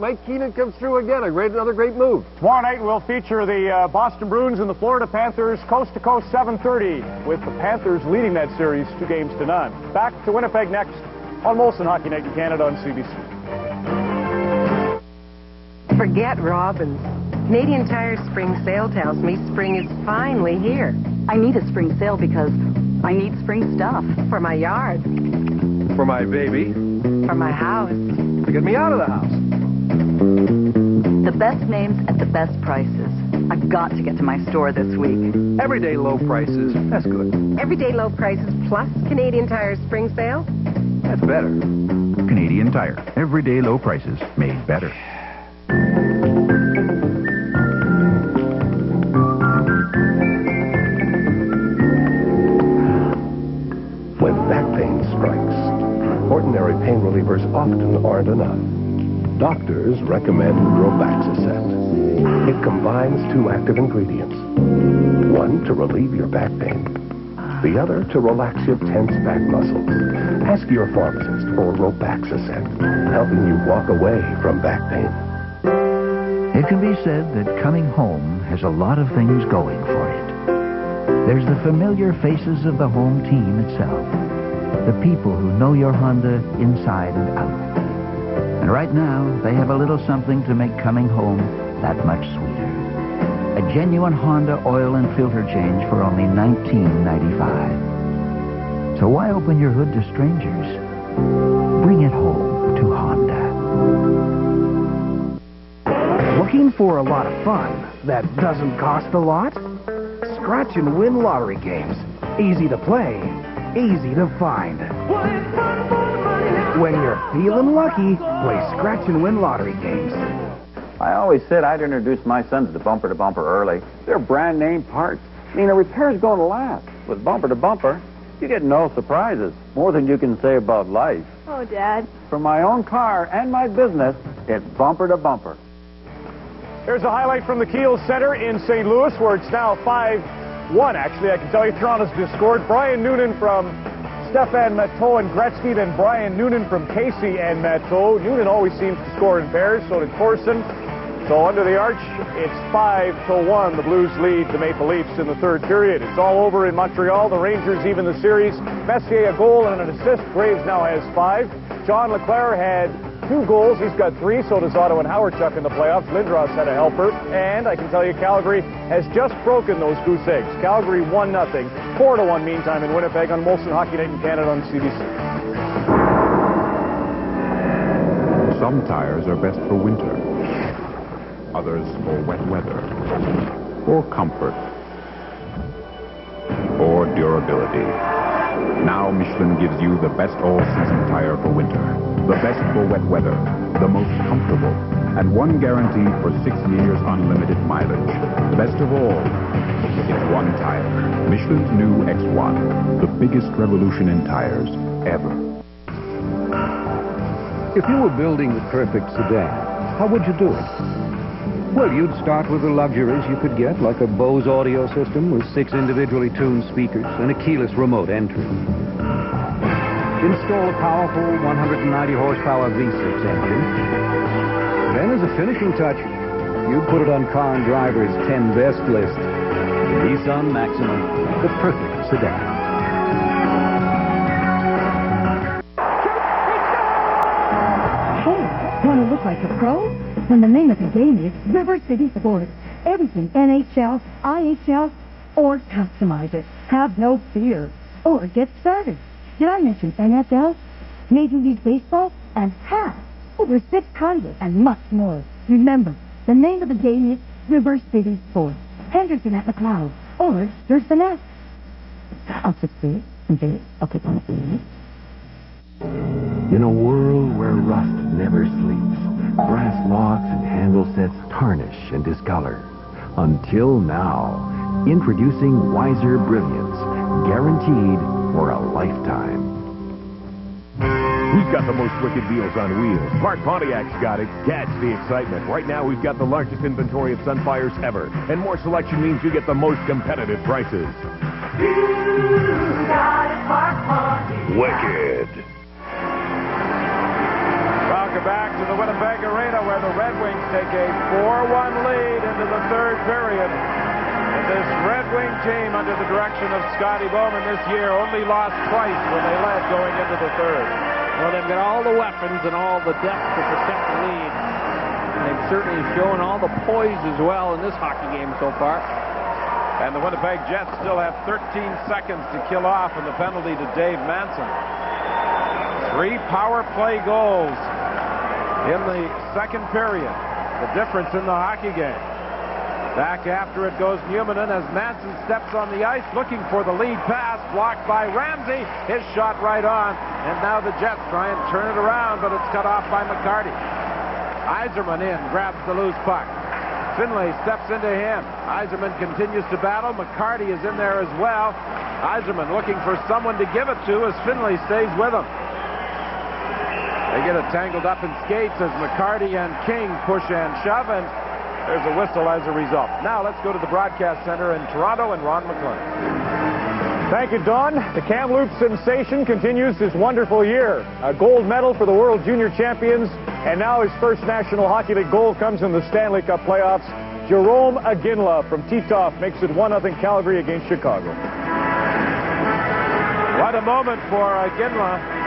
Mike Keenan comes through again. Another great move. Tomorrow night we'll feature the Boston Bruins and the Florida Panthers, coast to coast, 7:30, with the Panthers leading that series 2-0. Back to Winnipeg next on Molson Hockey Night in Canada on CBC. Forget Robbins. Canadian Tire spring sale tells me spring is finally here. I need a spring sale because I need spring stuff. For my yard. For my baby. For my house. To get me out of the house. The best names at the best prices. I've got to get to my store this week. Everyday low prices. That's good. Everyday low prices plus Canadian Tire spring sale? That's better. Canadian Tire. Everyday low prices. Made better. When back pain strikes, ordinary pain relievers often aren't enough. Doctors recommend Robaxacet. It combines 2 active ingredients. One to relieve your back pain. The other to relax your tense back muscles. Ask your pharmacist for Robaxacet, helping you walk away from back pain. It can be said that coming home has a lot of things going for it. There's the familiar faces of the home team itself. The people who know your Honda inside and out. And right now, they have a little something to make coming home that much sweeter. A genuine Honda oil and filter change for only $19.95. So why open your hood to strangers? Bring it home to Honda. Looking for a lot of fun that doesn't cost a lot? Scratch and win lottery games. Easy to play, easy to find. When you're feeling lucky, play Scratch and Win lottery games. I always said I'd introduce my sons to Bumper to Bumper early. They're brand name parts. I mean, a repair's going to last. With Bumper to Bumper, you get no surprises. More than you can say about life. Oh, Dad. For my own car and my business, it's Bumper to Bumper. Here's a highlight from the Kiel Center in St. Louis, where it's now 5-1. Actually, I can tell you Toronto's just scored. Brian Noonan from Stefan Matteau and Gretzky, then Brian Noonan from Casey and Matteau. Noonan always seems to score in pairs, so did Corson. So under the arch, it's 5-1. The Blues lead the Maple Leafs in the third period. It's all over in Montreal. The Rangers even the series. Messier a goal and an assist. Graves now has 5. John Leclerc had 2 goals. He's got 3. So does Otto and Howardchuk in the playoffs. Lindros had a helper. And I can tell you Calgary has just broken those goose eggs. Calgary 1-0. 4-1 meantime in Winnipeg on Molson Hockey Night in Canada on CBC. Some tires are best for winter. Others for wet weather, or comfort, or durability. Now Michelin gives you the best all-season tire for winter, the best for wet weather, the most comfortable, and one guaranteed for 6 years unlimited mileage. Best of all, it's one tire. Michelin's new X1, the biggest revolution in tires ever. If you were building the perfect sedan, how would you do it? Well, you'd start with the luxuries you could get, like a Bose audio system with 6 individually tuned speakers and a keyless remote entry. Install a powerful 190 horsepower V6 engine. Then as a finishing touch, you'd put it on Car and Driver's 10 best list. Nissan Maxima, the perfect sedan. Hey, want to look like a pro? When the name of the game is River City Sports. Everything NHL, IHL, or customize it. Have no fear. Or get started. Did I mention NFL, Major League Baseball, and over 600 and much more. Remember, the name of the game is River City Sports. Henderson at McLeod, or there's the net. I'll just say it. Okay, In a world where rust never sleeps, brass locks and handle sets tarnish and discolor. Until now, introducing Wiser Brilliance, guaranteed for a lifetime. Who's got the most wicked deals on wheels? Mark Pontiac's got it. That's the excitement. Right now, we've got the largest inventory of Sunfires ever. And more selection means you get the most competitive prices. You got it, Mark Pontiac. Wicked. Welcome back to the Winnipeg Arena, where the Red Wings take a 4-1 lead into the third period. And this Red Wing team, under the direction of Scotty Bowman this year, only lost twice when they led going into the third. Well, they've got all the weapons and all the depth to protect the lead. And they've certainly shown all the poise as well in this hockey game so far. And the Winnipeg Jets still have 13 seconds to kill off in the penalty to Dave Manson. 3 power play goals in the second period. The difference in the hockey game. Back after it goes Newmanen as Manson steps on the ice looking for the lead pass, blocked by Ramsey. His shot right on, and now the Jets try and turn it around, but it's cut off by McCarty. Yzerman in, grabs the loose puck. Finlay steps into him. Yzerman continues to battle. McCarty is in there as well. Yzerman looking for someone to give it to as Finlay stays with him. They get it tangled up in skates as McCarty and King push and shove, and there's a whistle as a result. Now let's go to the broadcast center in Toronto and Ron McClellan. Thank you, Don. The Kamloops sensation continues his wonderful year. A gold medal for the World Junior Champions, and now his first National Hockey League goal comes in the Stanley Cup playoffs. Jerome Aginla from Titoff makes it 1-0 Calgary against Chicago. What a moment for Aginla.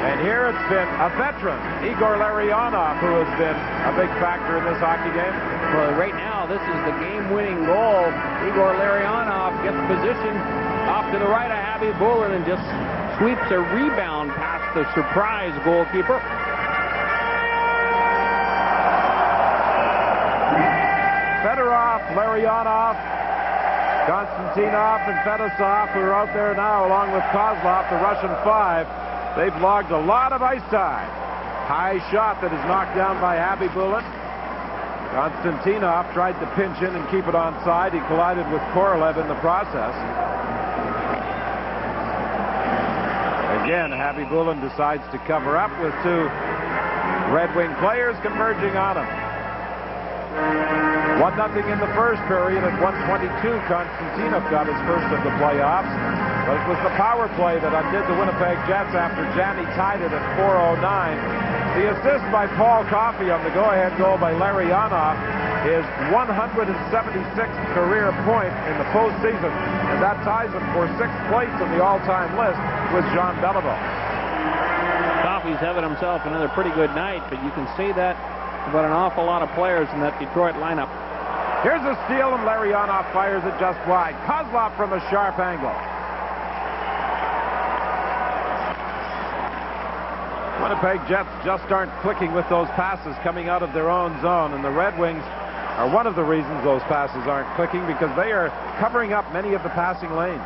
And here it's been a veteran, Igor Larionov, who has been a big factor in this hockey game. Well, right now, this is the game-winning goal. Igor Larionov gets position off to the right of Abby Bullen and just sweeps a rebound past the surprise goalkeeper. Fedorov, Larionov, Konstantinov, and Fedosov, who are out there now, along with Kozlov, the Russian 5. They've logged a lot of ice time. High shot that is knocked down by Abby Bullen. Konstantinov tried to pinch in and keep it onside. He collided with Korolev in the process. Again, Abby Bullen decides to cover up with 2 Red Wing players converging on him. 1-0 in the first period. At 1:22, Konstantinov got his first of the playoffs. But it was the power play that undid the Winnipeg Jets after Janney tied it at 4:09. The assist by Paul Coffey on the go-ahead goal by Larionov is 176th career point in the postseason, and that ties him for 6th place in the all-time list with Jean Beliveau. Coffey's having himself another pretty good night, but you can say that about an awful lot of players in that Detroit lineup. Here's a steal, and Larionov fires it just wide. Kozlov from a sharp angle. Winnipeg Jets just aren't clicking with those passes coming out of their own zone, and the Red Wings are one of the reasons those passes aren't clicking, because they are covering up many of the passing lanes.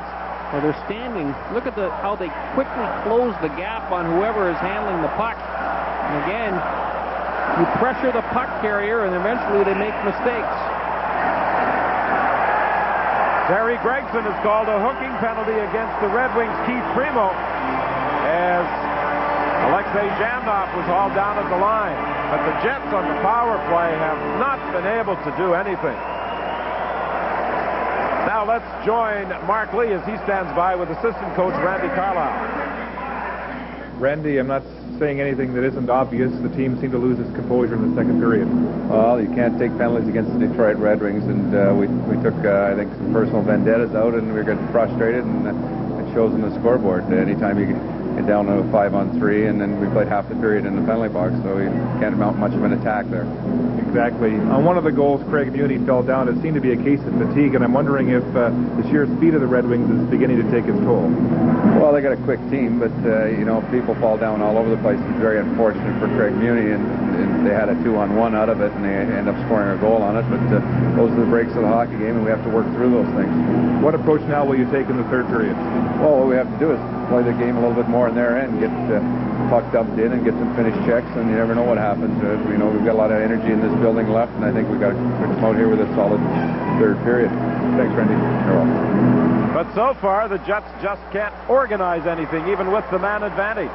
Well, they're standing. Look at how they quickly close the gap on whoever is handling the puck. And again, you pressure the puck carrier, and eventually they make mistakes. Terry Gregson has called a hooking penalty against the Red Wings' Keith Primo as Alexei Zhamnov was hauled down at the line. But the Jets on the power play have not been able to do anything. Now let's join Mark Lee as he stands by with assistant coach Randy Carlisle. Randy, I'm not saying anything that isn't obvious. The team seemed to lose its composure in the second period. Well, you can't take penalties against the Detroit Red Wings, and we took, I think, some personal vendettas out, and we were getting frustrated, and it shows in the scoreboard. Anytime you get down to a 5-on-3, and then we played half the period in the penalty box, so you can't mount much of an attack there. Exactly. On one of the goals, Craig Muni fell down. It seemed to be a case of fatigue, and I'm wondering if the sheer speed of the Red Wings is beginning to take its toll. Well, they got a quick team, but, people fall down all over the place. It's very unfortunate for Craig Muni, and they had a 2-on-1 out of it, and they end up scoring a goal on it, but those are the breaks of the hockey game, and we have to work through those things. What approach now will you take in the third period? Well, what we have to do is play the game a little bit more in their end, get puck dumped in and get some finished checks, and you never know what happens. We've got a lot of energy in this building left, and I think we've got to come out here with a solid third period. Thanks, Randy. You're welcome. But so far, the Jets just can't organize anything, even with the man advantage.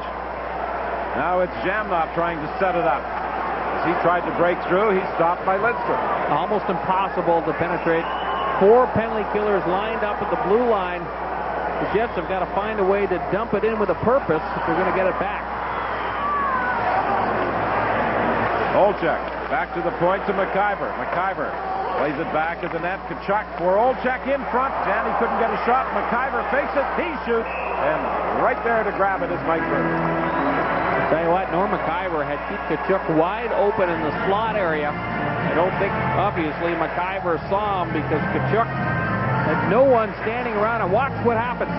Now it's Jamnov trying to set it up. As he tried to break through, he's stopped by Lidstrom. Almost impossible to penetrate. 4 penalty killers lined up at the blue line. The Jets have got to find a way to dump it in with a purpose if they're going to get it back. Olczyk back to the point to McIver. McIver plays it back at the net. Tkachuk for Olczyk in front. Danny couldn't get a shot. McIver fakes it. He shoots. And right there to grab it is Mike Burke. Tell you what, Norm McIver had Keith Tkachuk wide open in the slot area. I don't think, obviously, McIver saw him because Tkachuk had no one standing around. And watch what happens.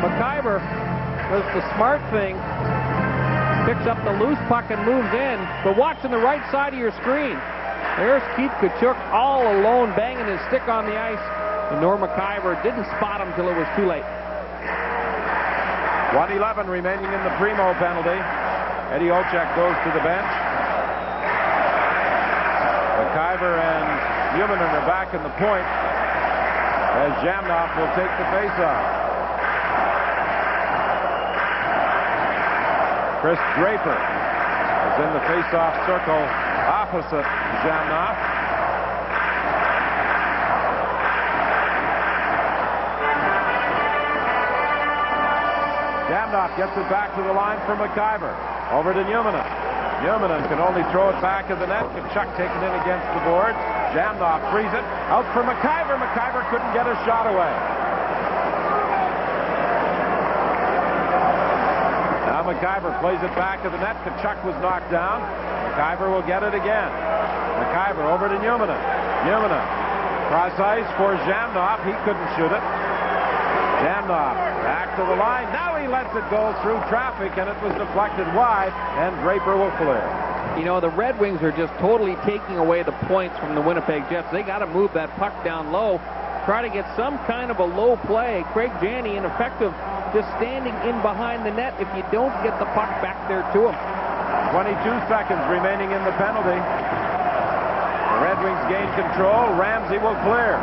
McIver does the smart thing. Picks up the loose puck and moves in, but watch on the right side of your screen. There's Keith Tkachuk all alone, banging his stick on the ice, and Norm McIver didn't spot him till it was too late. 1:11 remaining in the Primo penalty. Eddie Olczyk goes to the bench. McIver and Newman are back in the point as Jamnov will take the faceoff. Chris Draper is in the face-off circle opposite Jamnov. Jamnov gets it back to the line for McIver. Over to Newman. Newman can only throw it back at the net. Tkachuk taking it against the boards. Jamnov frees it. Out for McIver. McIver couldn't get a shot away. McIver plays it back to the net. Tkachuk was knocked down. McIver will get it again. McIver over to Newman. Newman cross ice for Jamnov. He couldn't shoot it. Jamnov back to the line. Now he lets it go through traffic, and it was deflected wide, and Draper will clear. You know, the Red Wings are just totally taking away the points from the Winnipeg Jets. They got to move that puck down low, try to get some kind of a low play. Craig Janney, ineffective just standing in behind the net if you don't get the puck back there to him. 22 seconds remaining in the penalty. The Red Wings gain control. Ramsey will clear.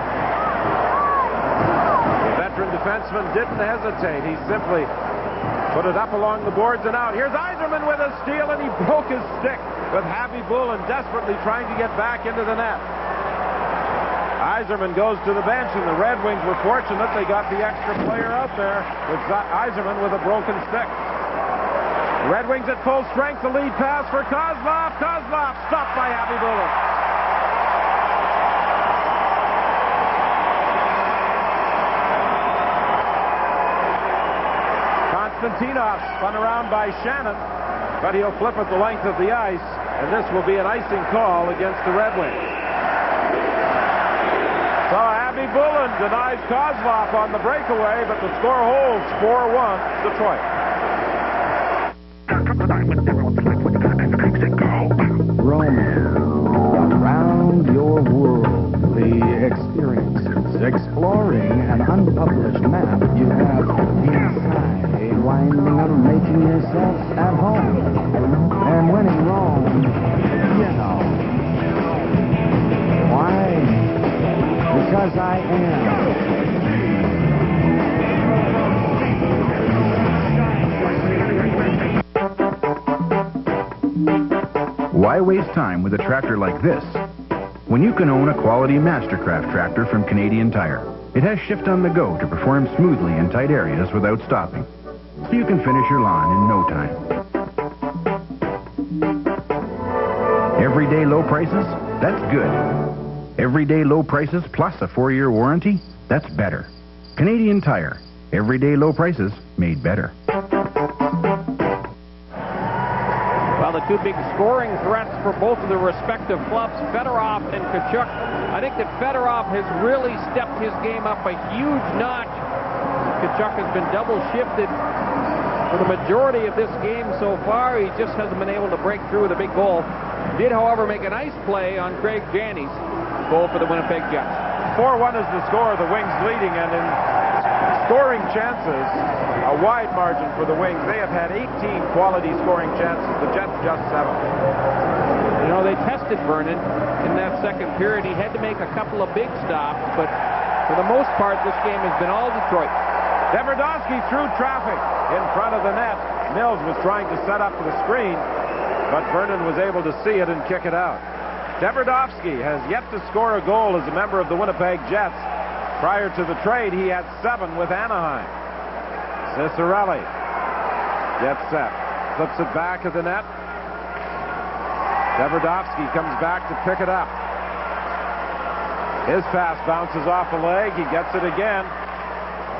The veteran defenseman didn't hesitate. He simply put it up along the boards and out. Here's Yzerman with a steal, and he broke his stick with Happy Bullen desperately trying to get back into the net. Yzerman goes to the bench, and the Red Wings were fortunate they got the extra player out there with Yzerman with a broken stick. The Red Wings at full strength, the lead pass for Kozlov. Kozlov stopped by Happy Bullen. Konstantinov spun around by Shannon, but he'll flip it the length of the ice, and this will be an icing call against the Red Wings. So Happy Bullen denies Kozlov on the breakaway, but the score holds 4-1 Detroit. Roaming around your world, the experiences, exploring an unpublished map you have inside, winding up making yourself at home. And when in Rome, you know. Why? Because I am. Why waste time with a tractor like this when you can own a quality Mastercraft tractor from Canadian Tire? It has shift on the go to perform smoothly in tight areas without stopping, so you can finish your lawn in no time. Everyday low prices? That's good. Everyday low prices plus a 4-year warranty? That's better. Canadian Tire. Everyday low prices made better. Well, the two big scoring threats for both of their respective clubs, Fedorov and Tkachuk. I think that Fedorov has really stepped his game up a huge notch. Tkachuk has been double shifted for the majority of this game so far. He just hasn't been able to break through with a big goal. Did, however, make a nice play on Craig Janney's goal for the Winnipeg Jets. 4-1 is the score. The Wings leading, and in scoring chances, a wide margin for the Wings. They have had 18 quality scoring chances. The Jets just 7. You know, they tested Vernon in that second period. He had to make a couple of big stops, but for the most part, this game has been all Detroit. Tverdovsky through traffic in front of the net. Mills was trying to set up the screen, but Vernon was able to see it and kick it out. Tverdovsky has yet to score a goal as a member of the Winnipeg Jets. Prior to the trade, he had 7 with Anaheim. Ciccarelli gets set. Flips it back at the net. Tverdovsky comes back to pick it up. His pass bounces off a leg. He gets it again.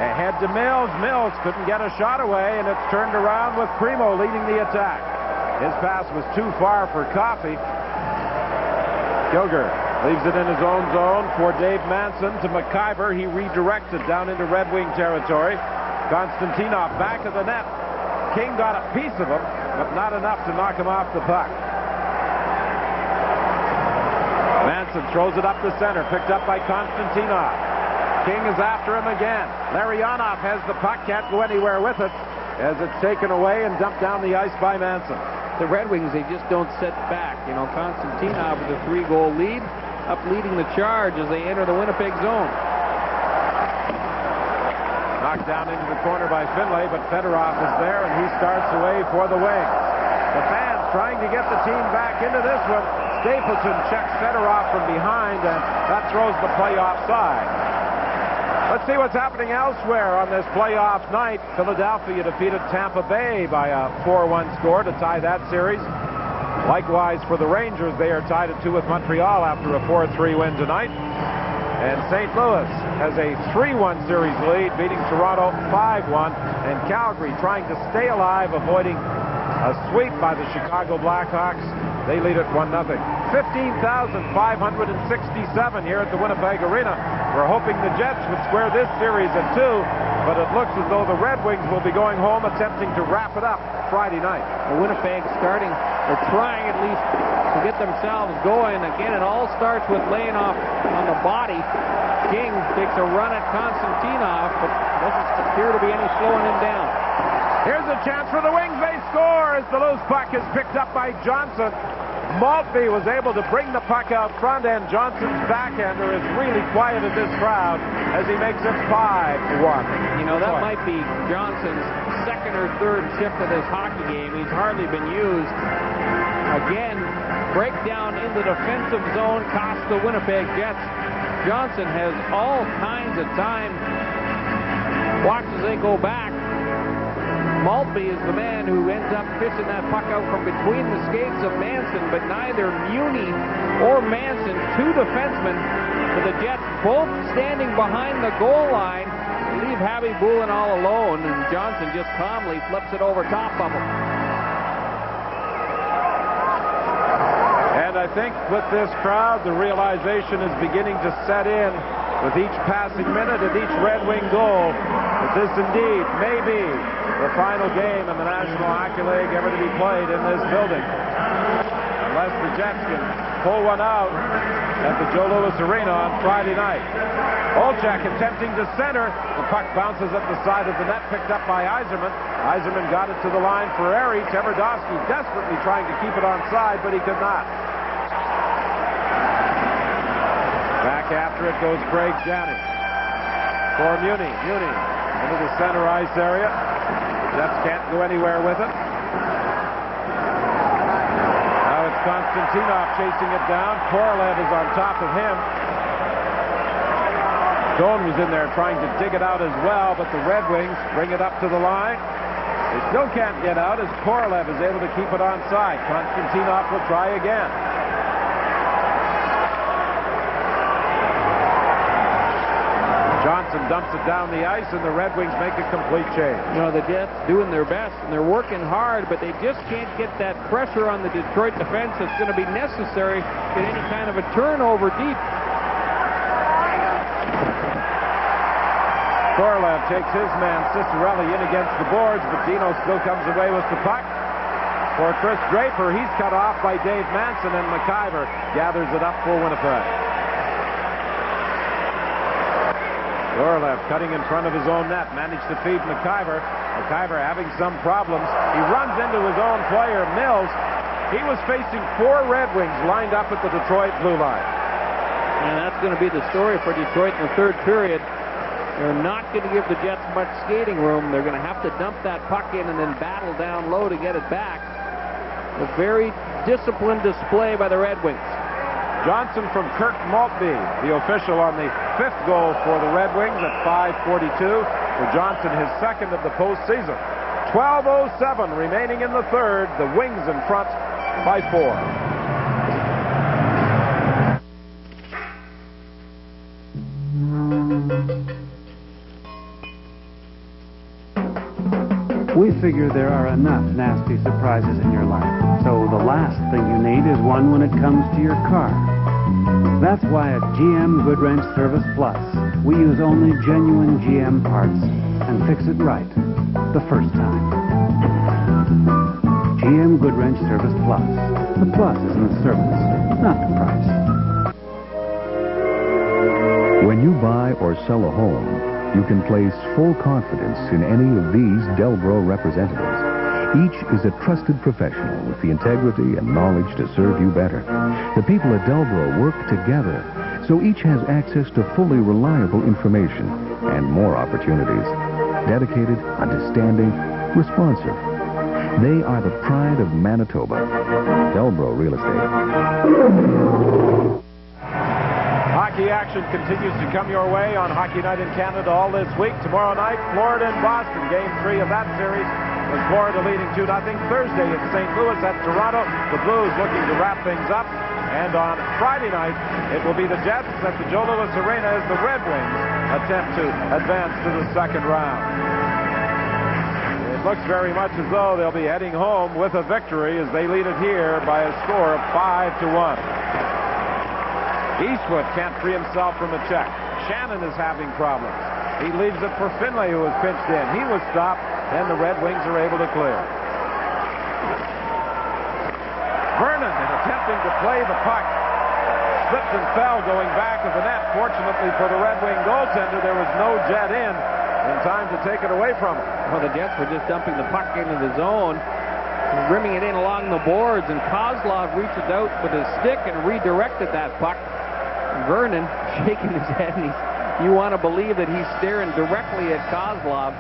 Ahead to Mills. Mills couldn't get a shot away, and it's turned around with Primo leading the attack. His pass was too far for Coffey. Gilger leaves it in his own zone for Dave Manson to McIver. He redirected down into Red Wing territory. Konstantinov back of the net. King got a piece of him, but not enough to knock him off the puck. Manson throws it up the center, picked up by Konstantinov. King is after him again. Larionov has the puck, can't go anywhere with it as it's taken away and dumped down the ice by Manson. The Red Wings, they just don't sit back. You know, Konstantinov with a 3-goal lead, up leading the charge as they enter the Winnipeg zone. Knocked down into the corner by Finlay, but Fedorov is there, and he starts away for the Wings. The fans trying to get the team back into this one. Stapleton checks Fedorov from behind, and that throws the play offside. Let's see what's happening elsewhere on this playoff night. Philadelphia defeated Tampa Bay by a 4-1 score to tie that series. Likewise for the Rangers, they are tied at 2 with Montreal after a 4-3 win tonight. And St. Louis has a 3-1 series lead, beating Toronto 5-1. And Calgary trying to stay alive, avoiding a sweep by the Chicago Blackhawks. They lead at 1-0. 15,567 here at the Winnipeg Arena. We're hoping the Jets would square this series at 2, but it looks as though the Red Wings will be going home attempting to wrap it up Friday night. Winnipeg starting, or trying at least, to get themselves going. Again, it all starts with laying off on the body. King takes a run at Konstantinov, but doesn't appear to be any slowing him down. Here's a chance for the Wings. They score as the loose puck is picked up by Johnson. Maltby was able to bring the puck out front, and Johnson's backhander is really quieted this crowd as he makes it 5-1. You know, that might be Johnson's second or third shift of this hockey game. He's hardly been used. Again, breakdown in the defensive zone cost the Winnipeg Jets. Johnson has all kinds of time. Watch as they go back. Maltby is the man who ends up fishing that puck out from between the skates of Manson, but neither Muni or Manson, 2 defensemen for the Jets, both standing behind the goal line, leave Harry Boulin all alone, and Johnson just calmly flips it over top of him. And I think with this crowd, the realization is beginning to set in with each passing minute and each Red Wing goal that this indeed may be the final game in the National Hockey League ever to be played in this building. Unless the Jets can pull one out at the Joe Louis Arena on Friday night. Olchak attempting to center. The puck bounces at the side of the net, picked up by Yzerman. Yzerman got it to the line for Erie. Tverdovsky desperately trying to keep it onside, but he could not. Back after it goes Craig Janney. For Muni. Muni into the center ice area. Jets can't go anywhere with it. Now it's Konstantinov chasing it down. Korolev is on top of him. Stone was in there trying to dig it out as well, but the Red Wings bring it up to the line. They still can't get out as Korolev is able to keep it onside. Konstantinov will try again. Johnson dumps it down the ice, and the Red Wings make a complete change. You know, the Jets doing their best, and they're working hard, but they just can't get that pressure on the Detroit defense that's going to be necessary to get any kind of a turnover deep. Korolev takes his man Cicerelli in against the boards, but Dino still comes away with the puck. For Chris Draper, he's cut off by Dave Manson, and McIver gathers it up for Winnipeg. Korolev cutting in front of his own net, managed to feed McIver. McIver having some problems. He runs into his own player, Mills. He was facing 4 Red Wings lined up at the Detroit blue line. And that's going to be the story for Detroit in the third period. They're not going to give the Jets much skating room. They're going to have to dump that puck in and then battle down low to get it back. A very disciplined display by the Red Wings. Johnson from Kirk Maltby, the official on the 5th goal for the Red Wings at 5:42. For Johnson, his second of the postseason. 12:07 remaining in the third. The Wings in front by 4. We figure there are enough nasty surprises in your life, so the last thing you need is one when it comes to your car. That's why at GM Goodwrench Service Plus, we use only genuine GM parts and fix it right the first time. GM Goodwrench Service Plus. The plus is in the service, not the price. When you buy or sell a home, you can place full confidence in any of these Delbro representatives. Each is a trusted professional with the integrity and knowledge to serve you better. The people at Delbro work together, so each has access to fully reliable information and more opportunities. Dedicated, understanding, responsive. They are the pride of Manitoba. Delbro Real Estate. Hockey action continues to come your way on Hockey Night in Canada all this week. Tomorrow night, Florida and Boston, Game 3 of that series, with Florida leading 2-0. Thursday in St. Louis at Toronto, the Blues looking to wrap things up. And on Friday night, it will be the Jets at the Joe Louis Arena as the Red Wings attempt to advance to the second round. It looks very much as though they'll be heading home with a victory as they lead it here by a score of 5-1. Eastwood can't free himself from a check. Shannon is having problems. He leaves it for Finlay, who was pinched in. He was stopped, and the Red Wings are able to clear. Vernon, attempting to play the puck, slipped and fell going back of the net. Fortunately for the Red Wing goaltender, there was no jet in time to take it away from him. Well, the Jets were just dumping the puck into the zone, rimming it in along the boards, and Kozlov reached out with his stick and redirected that puck. Vernon shaking his head, and you want to believe that he's staring directly at Kozlov.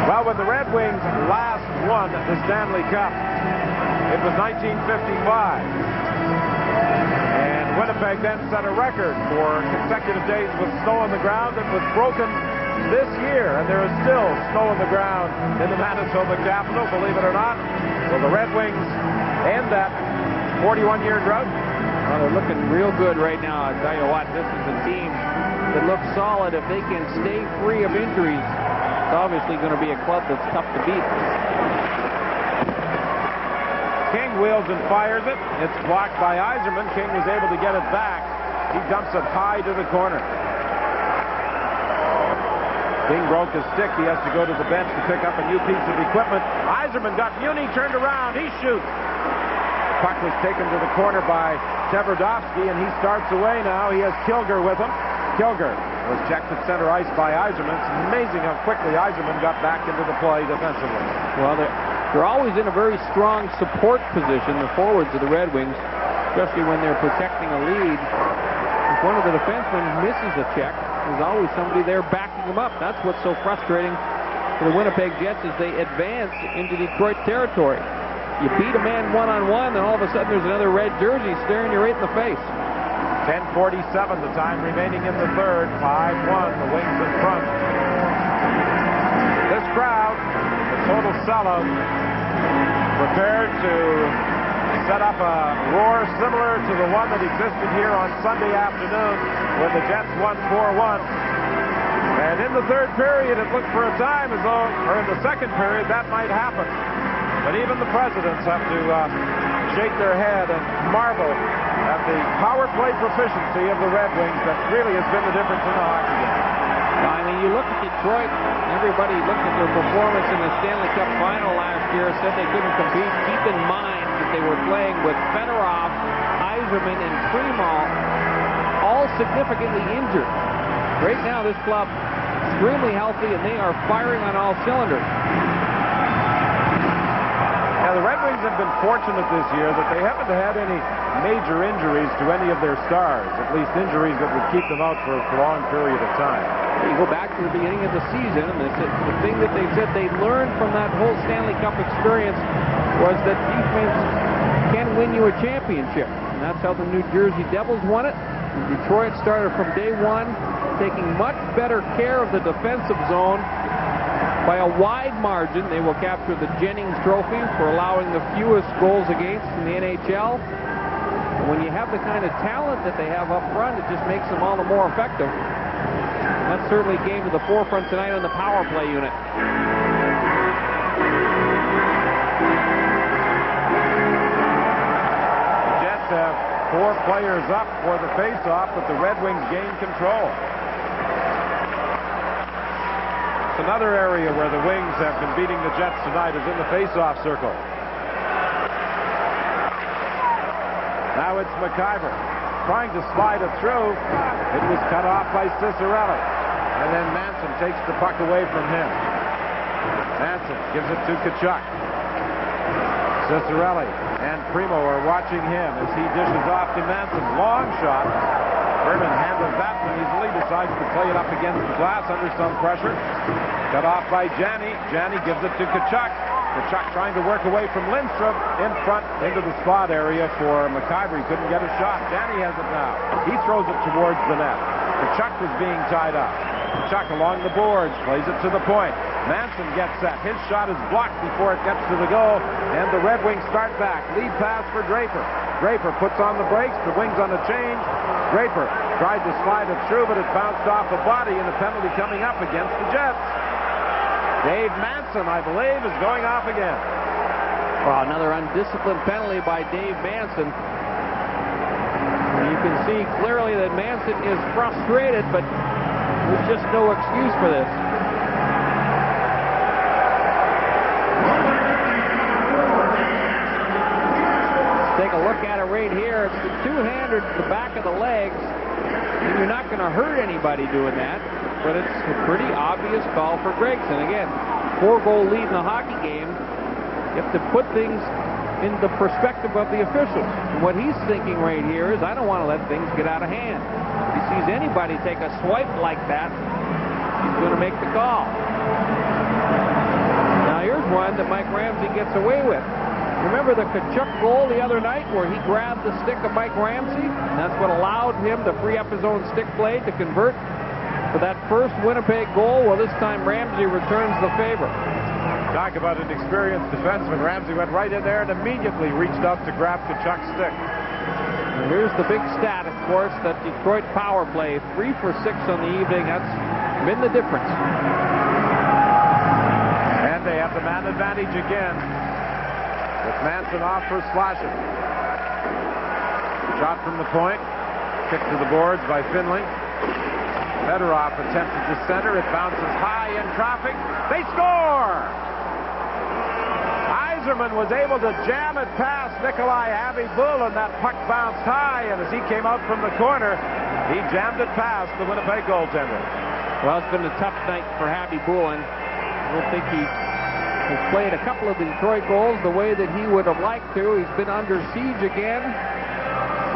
Well, when the Red Wings last won the Stanley Cup, it was 1955. And Winnipeg then set a record for consecutive days with snow on the ground that was broken this year. And there is still snow on the ground in the Manitoba capital, believe it or not. Will the Red Wings end that 41-year drought? Well, they're looking real good right now. I'll tell you what, this is a team that looks solid. If they can stay free of injuries, it's obviously going to be a club that's tough to beat. King wheels and fires it. It's blocked by Yzerman. King was able to get it back. He dumps it high to the corner. King broke his stick. He has to go to the bench to pick up a new piece of equipment. Yzerman got Muni turned around. He shoots. Puck was taken to the corner by Tverdovsky, and he starts away now. He has Kilger with him. Kilger was checked at center ice by Yzerman. It's amazing how quickly Yzerman got back into the play defensively. Well, they're always in a very strong support position, the forwards of the Red Wings, especially when they're protecting a lead. If one of the defensemen misses a check, there's always somebody there backing them up. That's what's so frustrating for the Winnipeg Jets as they advance into Detroit territory. You beat a man one-on-one, and all of a sudden there's another red jersey staring you right in the face. 10:47, the time remaining in the third. 5-1, the Wings in front. This crowd, the total sellout, prepared to set up a roar similar to the one that existed here on Sunday afternoon when the Jets won 4-1. And in the third period, it looked for a time as though, or in the second period, that might happen. But even the presidents have to shake their head and marvel at the power play proficiency of the Red Wings that really has been the difference in the hockey game. I mean, you look at Detroit, everybody looked at their performance in the Stanley Cup final last year, said they couldn't compete. Keep in mind that they were playing with Fedorov, Yzerman, and Primo all significantly injured. Right now, this club extremely healthy, and they are firing on all cylinders. Now, the Red Wings have been fortunate this year that they haven't had any major injuries to any of their stars, at least injuries that would keep them out for a prolonged period of time. You go back to the beginning of the season, and the thing that they said they learned from that whole Stanley Cup experience was that defense can win you a championship. And that's how the New Jersey Devils won it. And Detroit started from day one taking much better care of the defensive zone. By a wide margin, they will capture the Jennings Trophy for allowing the fewest goals against in the NHL. And when you have the kind of talent that they have up front, it just makes them all the more effective. And that certainly came to the forefront tonight on the power play unit. The Jets have 4 players up for the face-off, but the Red Wings gain control. Another area where the Wings have been beating the Jets tonight is in the face-off circle. Now it's McIver trying to slide it through. It was cut off by Cicerelli. And then Manson takes the puck away from him. Manson gives it to Tkachuk. Cicerelli and Primo are watching him as he dishes off to Manson. Long shot. Berman handles that one easily, decides to play it up against the glass under some pressure. Cut off by Janney. Janney gives it to Tkachuk. Tkachuk trying to work away from Lindstrom in front into the spot area for McIver. He couldn't get a shot. Janney has it now. He throws it towards the net. Tkachuk was being tied up. Tkachuk along the boards, plays it to the point. Manson gets set. His shot is blocked before it gets to the goal, and the Red Wings start back. Lead pass for Draper. Draper puts on the brakes. The Wings on the change. Draper tried to slide it through, but it bounced off a body, and a penalty coming up against the Jets. Dave Manson, I believe, is going off again. Well, another undisciplined penalty by Dave Manson. And you can see clearly that Manson is frustrated, but there's just no excuse for this. Let's take a look at it right here. It's the two-hander to the back of the legs. And you're not going to hurt anybody doing that, but it's a pretty obvious call for Gregson. Again, 4-goal lead in the hockey game. You have to put things in the perspective of the officials. And what he's thinking right here is, I don't want to let things get out of hand. If he sees anybody take a swipe like that, he's going to make the call. Now here's one that Mike Ramsey gets away with. Remember the Tkachuk goal the other night where he grabbed the stick of Mike Ramsey? And that's what allowed him to free up his own stick blade to convert for that first Winnipeg goal. Well, this time Ramsey returns the favor. Talk about an experienced defenseman. Ramsey went right in there and immediately reached out to grab Tkachuk's stick. And here's the big stat, of course, that Detroit power play, 3 for 6 on the evening. That's been the difference. And they have the man advantage again. With Manson off for slashing. Shot from the point. Kicked to the boards by Finley. Fedorov attempted to center. It bounces high in traffic. They score! Yzerman was able to jam it past Nikolai Habibul, and that puck bounced high, and as he came out from the corner, he jammed it past the Winnipeg goaltender. Well, it's been a tough night for Habibul, and I don't think he has played a couple of the Detroit goals the way that he would have liked to. He's been under siege again.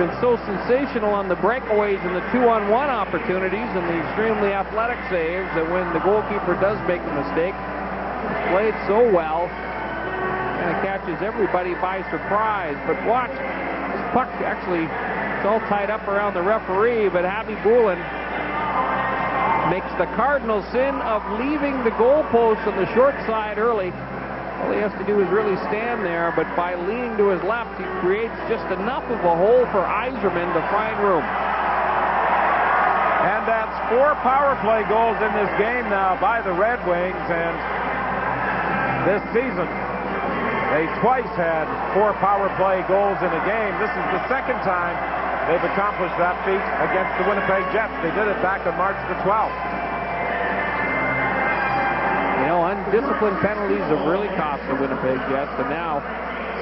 Been so sensational on the breakaways and the 2-on-1 opportunities and the extremely athletic saves that when the goalkeeper does make a mistake, he's played so well, and it catches everybody by surprise. But watch, this puck actually, it's all tied up around the referee, but Habibul makes the cardinal sin of leaving the goalpost on the short side early. All he has to do is really stand there, but by leaning to his left, he creates just enough of a hole for Yzerman to find room. And that's 4 power play goals in this game now by the Red Wings, and this season they twice had 4 power play goals in a game. This is the second time they've accomplished that feat against the Winnipeg Jets. They did it back on March the 12th. You know, undisciplined penalties have really cost the Winnipeg Jets, and now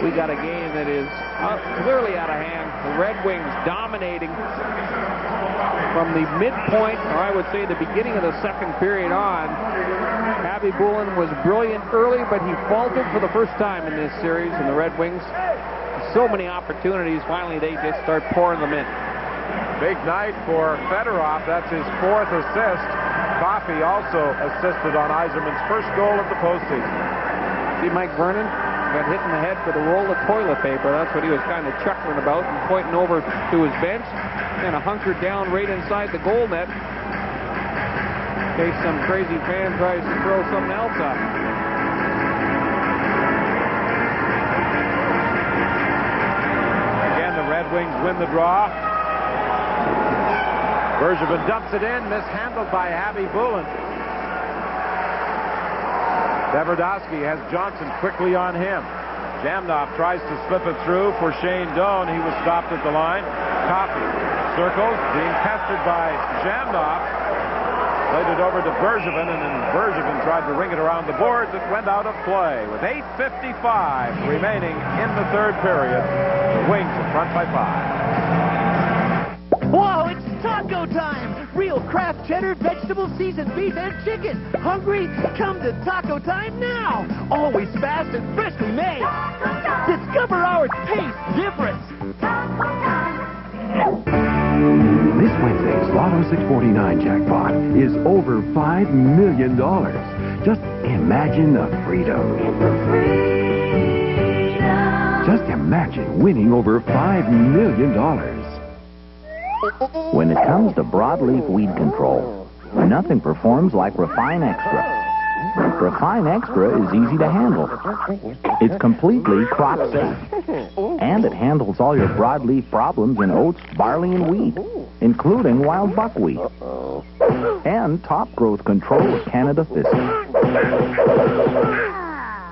we got a game that is clearly out of hand. The Red Wings dominating from the midpoint, or I would say the beginning of the second period on. Abby Boulin was brilliant early, but he faltered for the first time in this series, and the Red Wings, so many opportunities, finally they just start pouring them in. Big night for Fedorov. That's his 4th assist. Coffey also assisted on Yzerman's first goal of the postseason. See Mike Vernon got hit in the head with a roll of toilet paper. That's what he was kind of chuckling about and pointing over to his bench. Kind of hunkered down right inside the goal net in case some crazy fan tries to throw something else up. Again, the Red Wings win the draw. Bergevin dumps it in, mishandled by Abby Boulin. Deverdowski has Johnson quickly on him. Jamnov tries to slip it through for Shane Doan. He was stopped at the line. Coffey circles, being pestered by Jamnov. Played it over to Bergevin, and then Bergevin tried to ring it around the boards. It went out of play with 8:55 remaining in the third period. The Wings in front by 5. Whoa, it's taco time! Real Kraft cheddar, vegetable, seasoned beef, and chicken. Hungry? Come to Taco Time now! Always fast and freshly made. Discover our taste difference. This Wednesday's Lotto 649 jackpot is over $5 million. Just imagine the freedom. Just imagine winning over $5 million. When it comes to broadleaf weed control, nothing performs like Refine Extra. Refine Extra is easy to handle. It's completely crop safe. And it handles all your broadleaf problems in oats, barley, and wheat, including wild buckwheat. And top growth control with Canada Thistle.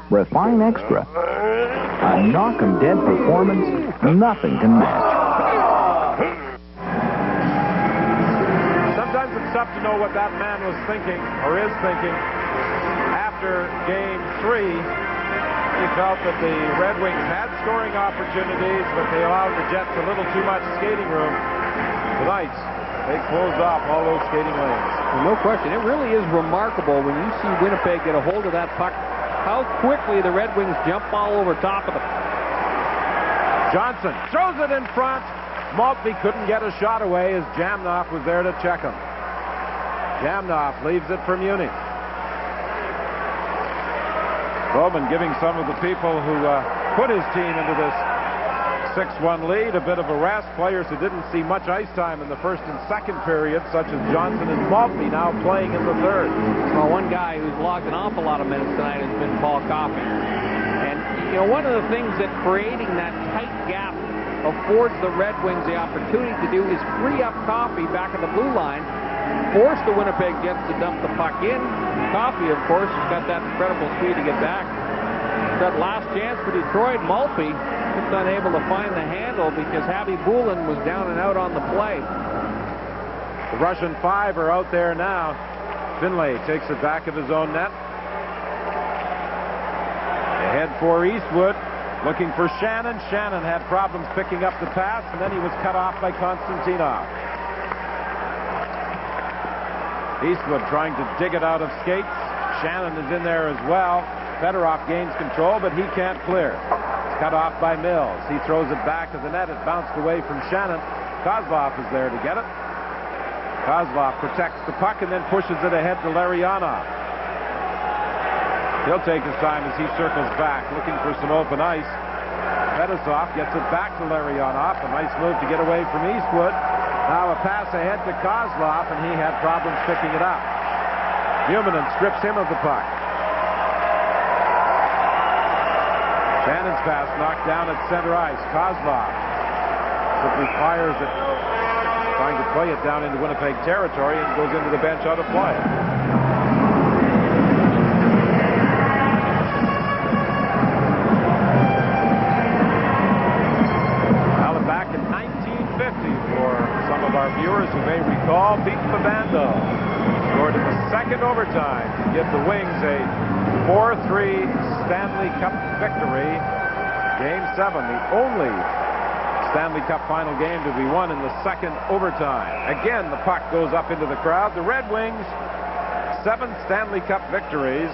Refine Extra. A knock-em-dead performance nothing can match. Sometimes it's tough to know what that man was thinking, or is thinking. After Game 3, he felt that the Red Wings had scoring opportunities, but they allowed the Jets a little too much skating room. Tonight, they closed off all those skating lanes. Well, no question. It really is remarkable when you see Winnipeg get a hold of that puck, how quickly the Red Wings jump all over top of them. Johnson throws it in front. Maltby couldn't get a shot away as Jamnov was there to check him. Jamnov leaves it for Munich. Bowman giving some of the people who put his team into this 6-1 lead a bit of a rest. Players who didn't see much ice time in the first and second period, such as Johnson and Maltby, now playing in the third. Well, one guy who's logged an awful lot of minutes tonight has been Paul Coffey. And, you know, one of the things that creating that tight gap affords the Red Wings the opportunity to do is free up Coffey back at the blue line, force the Winnipeg Jets to dump the puck in. Coffey, of course, has got that incredible speed to get back. That last chance for Detroit, Maltby just unable to find the handle because Abby Boulin was down and out on the play. The Russian 5 are out there now. Finlay takes it back of his own net. Ahead for Eastwood, looking for Shannon. Shannon had problems picking up the pass, and then he was cut off by Konstantinov. Eastwood trying to dig it out of skates. Shannon is in there as well. Fedorov gains control, but he can't clear. It's cut off by Mills. He throws it back to the net. It bounced away from Shannon. Kozlov is there to get it. Kozlov protects the puck and then pushes it ahead to Larionov. He'll take his time as he circles back, looking for some open ice. Fedosov gets it back to Larionov. A nice move to get away from Eastwood. Now a pass ahead to Kozlov, and he had problems picking it up. Humanen strips him of the puck. Shannon's pass knocked down at center ice. Kozlov simply fires it, trying to play it down into Winnipeg territory, and goes into the bench out of play. Now back in 1950 for some of our viewers who may recall, Pete Fabando scored in the second overtime to give the Wings a 4-3 Stanley Cup victory. Game 7, the only Stanley Cup final game to be won in the second overtime. Again, the puck goes up into the crowd. The Red Wings, 7 Stanley Cup victories.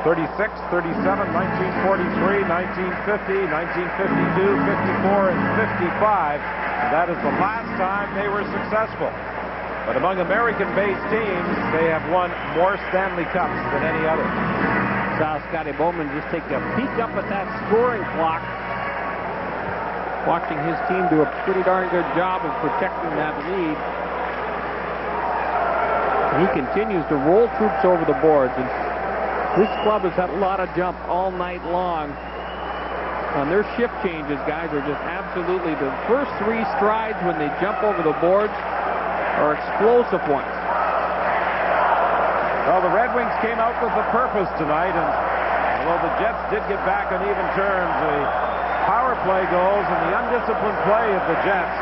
36, 37, 1943, 1950, 1952, 54, and 55. And that is the last time they were successful. But among American-based teams, they have won more Stanley Cups than any other. Saw Scotty Bowman just take a peek up at that scoring clock, watching his team do a pretty darn good job of protecting that lead. And he continues to roll troops over the boards. And this club has had a lot of jump all night long. On their shift changes, guys are just absolutely, the first 3 strides when they jump over the boards are explosive ones. Well, the Red Wings came out with a purpose tonight, and although the Jets did get back on even terms, the power play goals and the undisciplined play of the Jets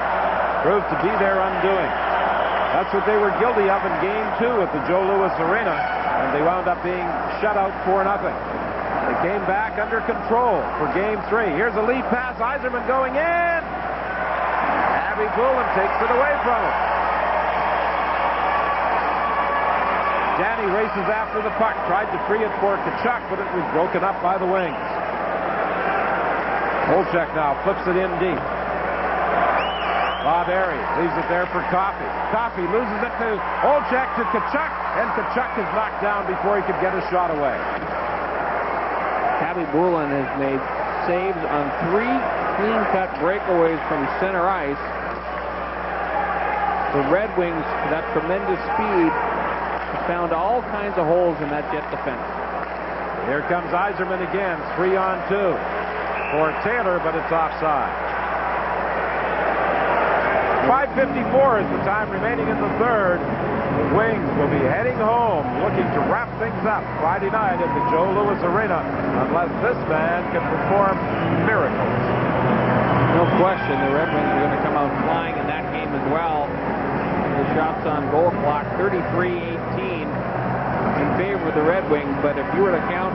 proved to be their undoing. That's what they were guilty of in Game 2 at the Joe Louis Arena, and they wound up being shut out 4-0. They came back under control for Game 3. Here's a lead pass, Yzerman going in. Abby Bullen takes it away from him. Danny races after the puck, tried to free it for Tkachuk, but it was broken up by the Wings. Olczyk now flips it in deep. Bob Airy leaves it there for Coffey. Coffey loses it to Olczyk to Tkachuk, and Tkachuk is knocked down before he could get a shot away. Abby Bullen has made saves on 3 clean-cut breakaways from center ice. The Red Wings, that tremendous speed, found all kinds of holes in that Jet defense. Here comes Yzerman again, 3-on-2 for Taylor, but it's offside. 5:54 is the time remaining in the third. The Wings will be heading home, looking to wrap things up Friday night at the Joe Louis Arena, unless this man can perform miracles. No question, the Red Wings are going to come out flying in that game as well. The shots on goal clock, 33-18 in favor of the Red Wings, but if you were to count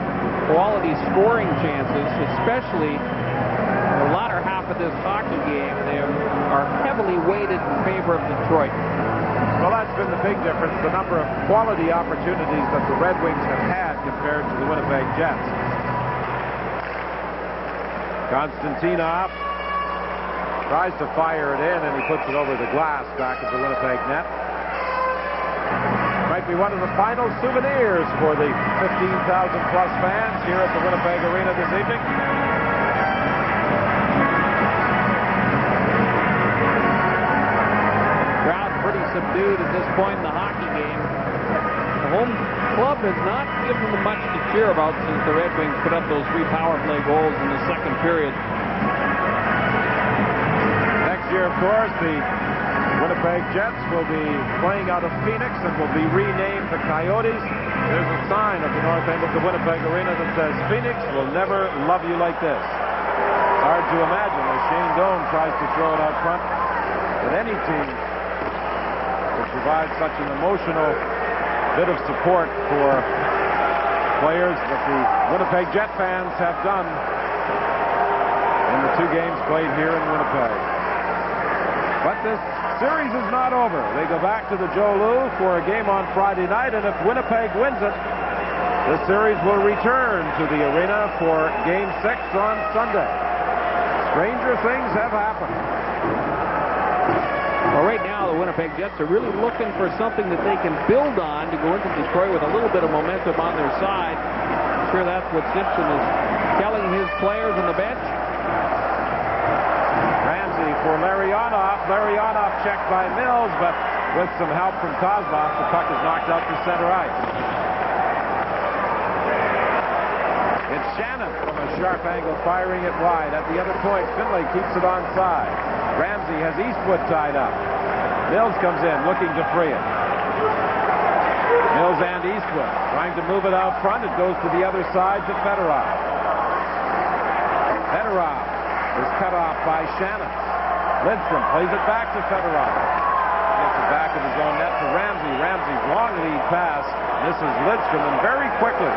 quality scoring chances, especially the latter half of this hockey game, they are heavily weighted in favor of Detroit. Well, that's been the big difference, the number of quality opportunities that the Red Wings have had compared to the Winnipeg Jets. Konstantinov tries to fire it in, and he puts it over the glass back of the Winnipeg net. Might be one of the final souvenirs for the 15,000-plus fans here at the Winnipeg Arena this evening. Crowd pretty subdued at this point in the hockey game. The home club has not given them much to cheer about since the Red Wings put up those 3 power play goals in the second period. Year, of course, the Winnipeg Jets will be playing out of Phoenix and will be renamed the Coyotes. There's a sign at the north end of the Winnipeg Arena that says, "Phoenix will never love you like this." It's hard to imagine as Shane Doan tries to throw it out front that any team would provide such an emotional bit of support for players that the Winnipeg Jet fans have done in the 2 games played here in Winnipeg. But this series is not over. They go back to the Joe Louis for a game on Friday night, and if Winnipeg wins it, this series will return to the arena for Game 6 on Sunday. Stranger things have happened. Well, right now, the Winnipeg Jets are really looking for something that they can build on to go into Detroit with a little bit of momentum on their side. I'm sure that's what Simpson is telling his players on the bench. For Larionov. Larionov checked by Mills, but with some help from Kozlov, the puck is knocked out to center ice. It's Shannon from a sharp angle firing it wide. At the other point, Finlay keeps it onside. Ramsey has Eastwood tied up. Mills comes in looking to free it. Mills and Eastwood trying to move it out front. It goes to the other side to Fedorov. Fedorov is cut off by Shannon. Lidstrom plays it back to Fedorov. Gets it back of his own net to Ramsey. Ramsey's long lead pass misses Lidstrom, and very quickly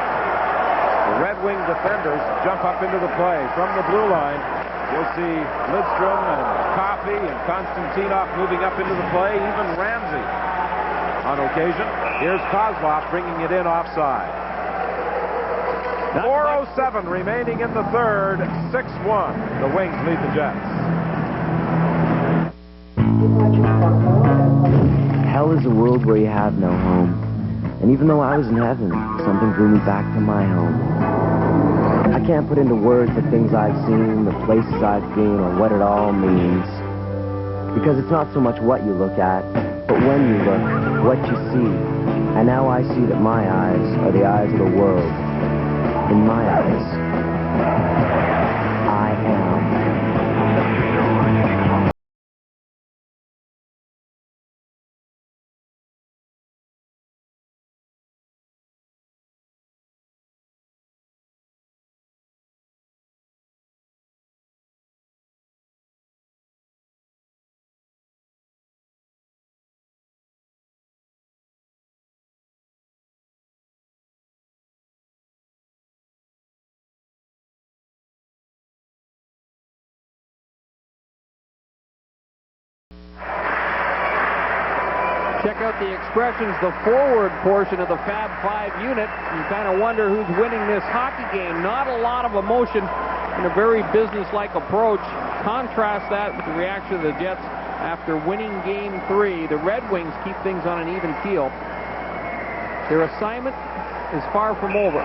the Red Wing defenders jump up into the play. From the blue line, you'll see Lidstrom and Coffey and Konstantinov moving up into the play, even Ramsey on occasion. Here's Kozlov bringing it in offside. 4:07 remaining in the third, 6-1. The Wings lead the Jets. Hell is a world where you have no home. And even though I was in heaven, something drew me back to my home. I can't put into words the things I've seen, the places I've been, or what it all means. Because it's not so much what you look at, but when you look, what you see. And now I see that my eyes are the eyes of the world. In my eyes, I am. Check out the expressions, the forward portion of the Fab 5 unit. You kind of wonder who's winning this hockey game. Not a lot of emotion and a very business-like approach. Contrast that with the reaction of the Jets after winning Game 3. The Red Wings keep things on an even keel. Their assignment is far from over.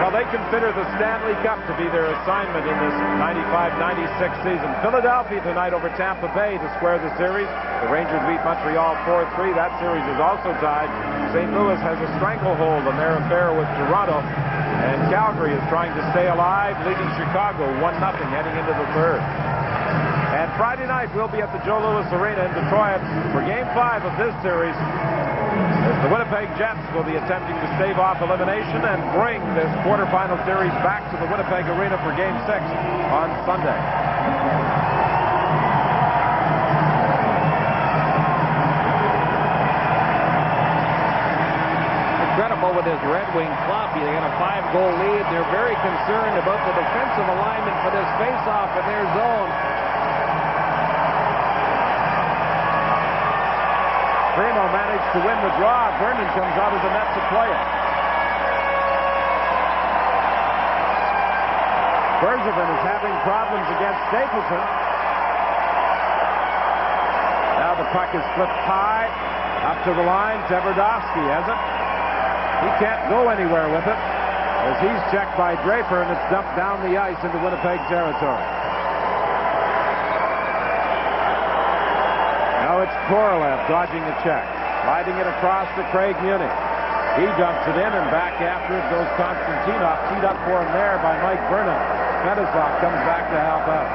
Well, they consider the Stanley Cup to be their assignment in this 95-96 season. Philadelphia tonight over Tampa Bay to square the series. The Rangers beat Montreal 4-3. That series is also tied. St. Louis has a stranglehold on their affair with Toronto. And Calgary is trying to stay alive, leading Chicago 1-0 heading into the third. And Friday night, we'll be at the Joe Louis Arena in Detroit for Game 5 of this series. As the Winnipeg Jets will be attempting to stave off elimination and bring this quarterfinal series back to the Winnipeg Arena for Game 6 on Sunday. Incredible with this Red Wing club. They got a 5-goal lead. They're very concerned about the defensive alignment for this face-off in their zone. Primo managed to win the draw. Vernon comes out of the net to play it. Bergevin is having problems against Stapleton. Now the puck is flipped high. Up to the line. Tverdovsky has it. He can't go anywhere with it as he's checked by Draper, and it's dumped down the ice into Winnipeg territory. Now it's Korolev dodging the check, sliding it across to Craig Munich. He dumps it in, and back after it goes Konstantinov, teed up for him there by Mike Vernon. Svetislav comes back to help out.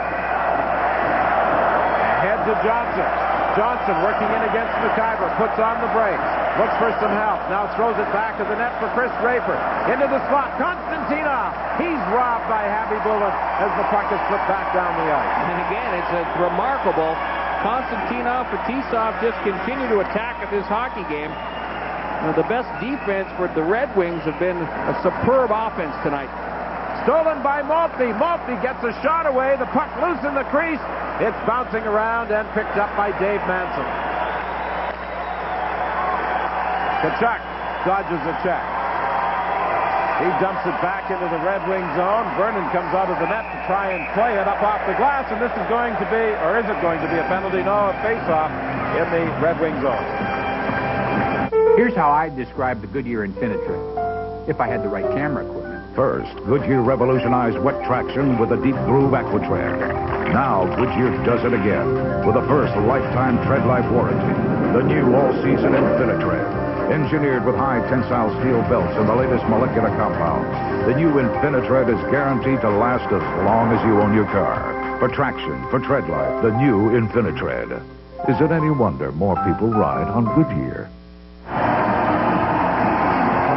Ahead to Johnson. Johnson working in against McIver, puts on the brakes, looks for some help, now throws it back to the net for Chris Draper. Into the slot, Konstantinov. He's robbed by Happy Bullet as the puck is flipped back down the ice. And again, it's remarkable. Konstantinov, Fetisov just continue to attack at this hockey game. The best defense for the Red Wings have been a superb offense tonight. Stolen by Maltby. Maltby gets a shot away. The puck loose in the crease. It's bouncing around and picked up by Dave Manson. Tkachuk dodges a check. He dumps it back into the Red Wing zone. Vernon comes out of the net to try and play it up off the glass, and this is going to be, or is it going to be a penalty? No, a face-off in the Red Wing zone. Here's how I'd describe the Goodyear Infinitrip, if I had the right camera equipment. First, Goodyear revolutionized wet traction with a deep groove AquaTread. Now, Goodyear does it again with a first lifetime tread life warranty. The new all-season Infinitrip. Engineered with high tensile steel belts and the latest molecular compounds, the new Infinitread is guaranteed to last as long as you own your car. For traction, for tread life, the new Infinitread. Is it any wonder more people ride on Goodyear?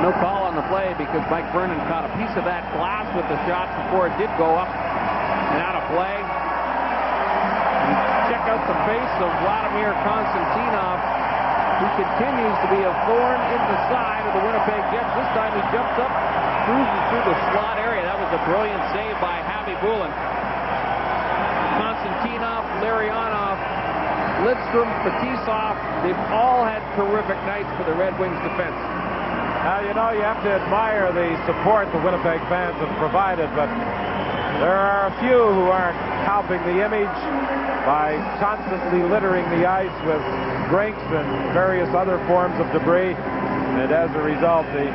No call on the play because Mike Vernon caught a piece of that glass with the shot before it did go up and out of play. And check out the face of Vladimir Konstantinov, who continues to be a thorn in the side of the Winnipeg Jets. This time he jumps up, cruises through the slot area. That was a brilliant save by Javi Bulin. Konstantinov, Larionov, Lidstrom, Fetisov, they've all had terrific nights for the Red Wings defense. Now, you know, you have to admire the support the Winnipeg fans have provided, but there are a few who aren't helping the image by constantly littering the ice with drinks and various other forms of debris. And as a result, the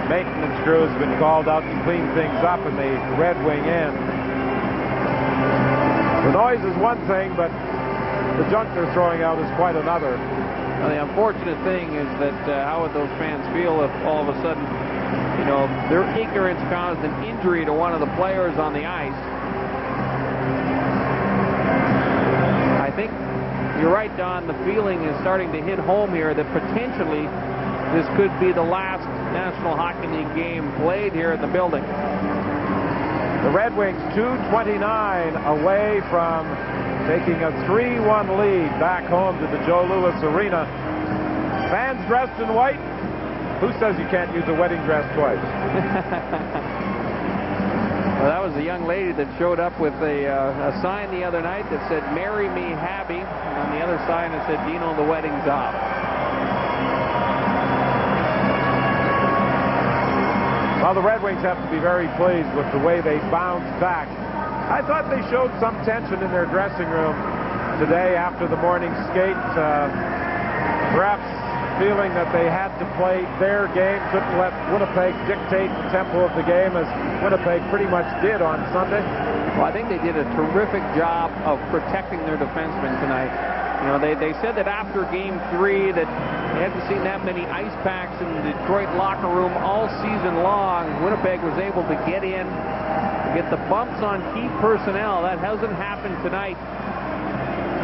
maintenance crew has been called out to clean things up in the Red Wing end. The noise is one thing, but the junk they're throwing out is quite another. Well, the unfortunate thing is that how would those fans feel if all of a sudden, you know, their ignorance caused an injury to one of the players on the ice? I think you're right, Don. The feeling is starting to hit home here that potentially this could be the last National Hockey League game played here in the building. The Red Wings 2:29 away from taking a 3-1 lead back home to the Joe Louis Arena. Fans dressed in white. Who says you can't use a wedding dress twice? Well, that was a young lady that showed up with a sign the other night that said, "Marry me, Habby." And on the other sign it said, "Dino, the wedding's off." Well, the Red Wings have to be very pleased with the way they bounced back. I thought they showed some tension in their dressing room today after the morning skate. Perhaps feeling that they had to play their game, couldn't let Winnipeg dictate the tempo of the game as Winnipeg pretty much did on Sunday. Well, I think they did a terrific job of protecting their defensemen tonight. You know, they said that after Game 3 that they hadn't seen that many ice packs in the Detroit locker room all season long. Winnipeg was able to get in, get the bumps on key personnel. That hasn't happened tonight.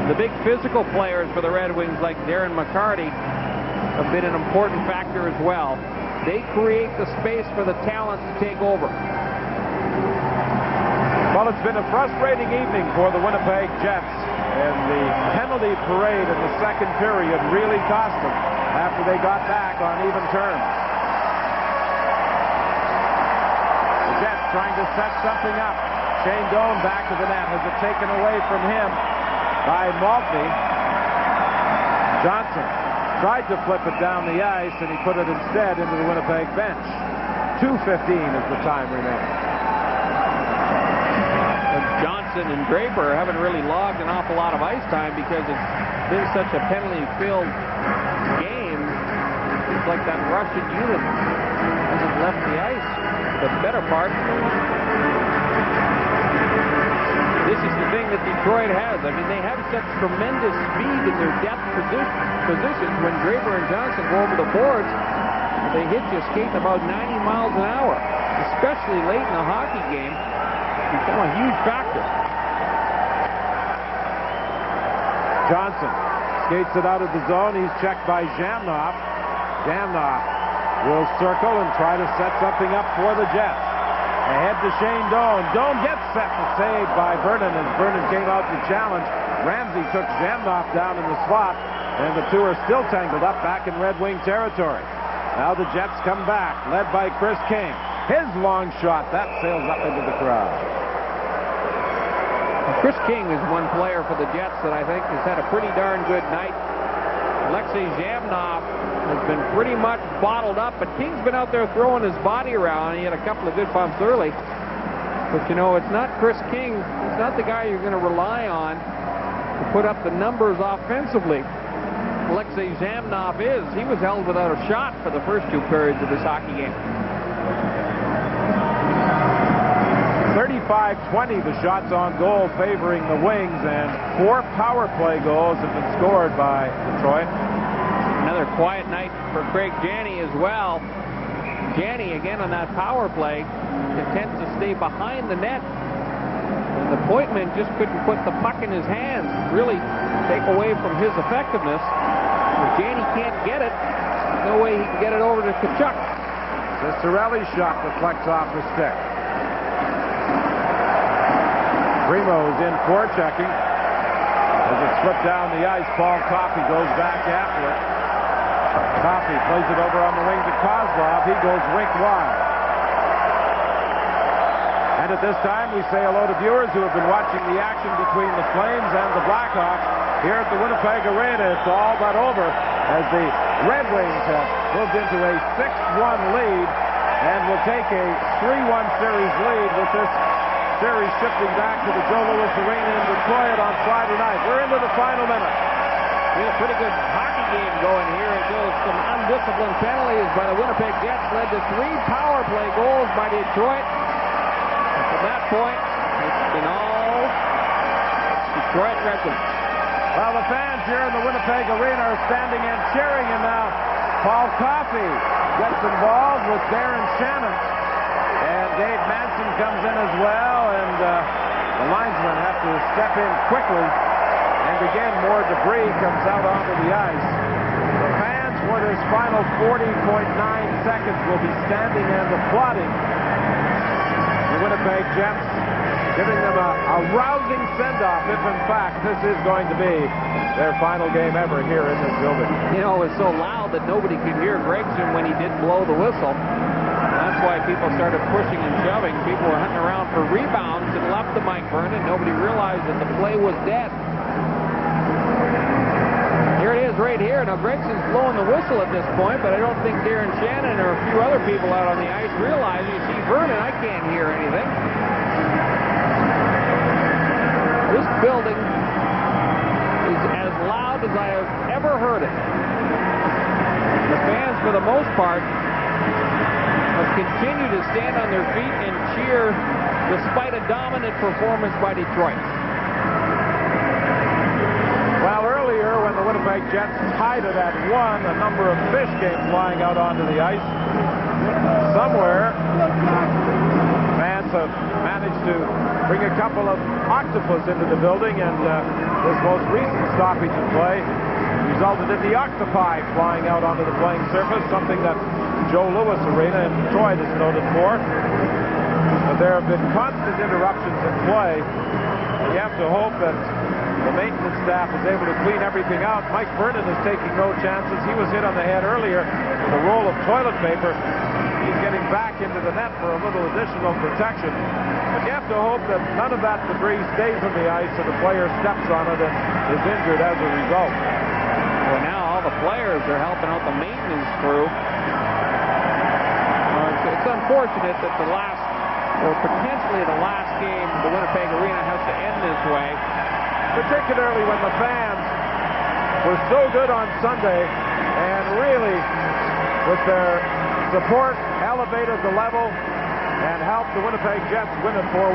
The big physical players for the Red Wings, like Darren McCarty, have been an important factor as well. They create the space for the talent to take over. Well, it's been a frustrating evening for the Winnipeg Jets, and the penalty parade in the second period really cost them after they got back on even terms. The Jets trying to set something up. Shane Doan back to the net. Has it taken away from him by Maltby. Johnson tried to flip it down the ice, and he put it instead into the Winnipeg bench. 2:15 as the time remains. Johnson and Draper haven't really logged an awful lot of ice time because it's been such a penalty-filled game. It's like that Russian unit hasn't left the ice the better part. This is the thing that Detroit has. I mean, they have such tremendous speed in their depth positions. When Draper and Johnson go over the boards, they hit you skating about 90 miles an hour, especially late in a hockey game. Become a huge factor. Johnson skates it out of the zone. He's checked by Zhamnov. Zhamnov will circle and try to set something up for the Jets. Ahead to Shane Doan. Doan gets set and saved by Vernon as Vernon came out to challenge. Ramsey took Zhamnov down in the slot, and the two are still tangled up back in Red Wing territory. Now the Jets come back, led by Chris King. His long shot, that sails up into the crowd. Chris King is one player for the Jets that I think has had a pretty darn good night. Alexei Zhamnov has been pretty much bottled up, but King's been out there throwing his body around. He had a couple of good bumps early. But, you know, it's not Chris King. He's not the guy you're going to rely on to put up the numbers offensively. Alexei Zhamnov is. He was held without a shot for the first two periods of this hockey game. 35-20, the shots on goal favoring the Wings, and 4 power play goals have been scored by Detroit. Another quiet night for Craig Janney as well. Janney, again on that power play, intends to stay behind the net. And the pointman just couldn't put the puck in his hands, really take away from his effectiveness. If Janney can't get it, no way he can get it over to Tkachuk. Cicerelli's shot deflects off the stick. Primo's in forechecking. As it's flipped down the ice, Paul Coffey goes back after it. Coffey plays it over on the wing to Kozlov. He goes rink wide. And at this time, we say hello to viewers who have been watching the action between the Flames and the Blackhawks here at the Winnipeg Arena. It's all but over as the Red Wings have moved into a 6-1 lead and will take a 3-1 series lead with this series shifting back to the Joe Louis Arena in Detroit on Friday night. We're into the final minute. We had a pretty good hockey game going here until some undisciplined penalties by the Winnipeg Jets led to 3 power play goals by Detroit. And from that point, it's been all Detroit Red Wings. Well, the fans here in the Winnipeg Arena are standing and cheering, and now Paul Coffey gets involved with Darren Shannon. And Dave Manson comes in as well, and the linesmen have to step in quickly. And again, more debris comes out onto the ice. The fans, for this final 40.9 seconds, will be standing and applauding the Winnipeg Jets, giving them a rousing send-off if, in fact, this is going to be their final game ever here in this building. You know, it was so loud that nobody could hear Gregson when he did blow the whistle. That's why people started pushing and shoving. People were hunting around for rebounds and left the Mike Vernon. Nobody realized that the play was dead. Here it is right here. Now, Gregson's blowing the whistle at this point, but I don't think Darren Shannon or a few other people out on the ice realize, you see Vernon, I can't hear anything. This building is as loud as I have ever heard it. The fans, for the most part, have continued to stand on their feet and cheer despite a dominant performance by Detroit. Well, earlier when the Winnipeg Jets tied it at 1, a number of fish came flying out onto the ice. Somewhere, fans have managed to bring a couple of octopus into the building, and this most recent stoppage in play resulted in the octopi flying out onto the playing surface, something that Joe Louis Arena in Detroit is noted for. But there have been constant interruptions in play. You have to hope that the maintenance staff is able to clean everything out. Mike Vernon is taking no chances. He was hit on the head earlier with a roll of toilet paper. He's getting back into the net for a little additional protection. But you have to hope that none of that debris stays on the ice and the player steps on it and is injured as a result. Well, now all the players are helping out the maintenance crew. It's unfortunate that the last, or potentially the last game, the Winnipeg Arena has to end this way. Particularly when the fans were so good on Sunday and really, with their support, elevated the level and helped the Winnipeg Jets win it 4-1.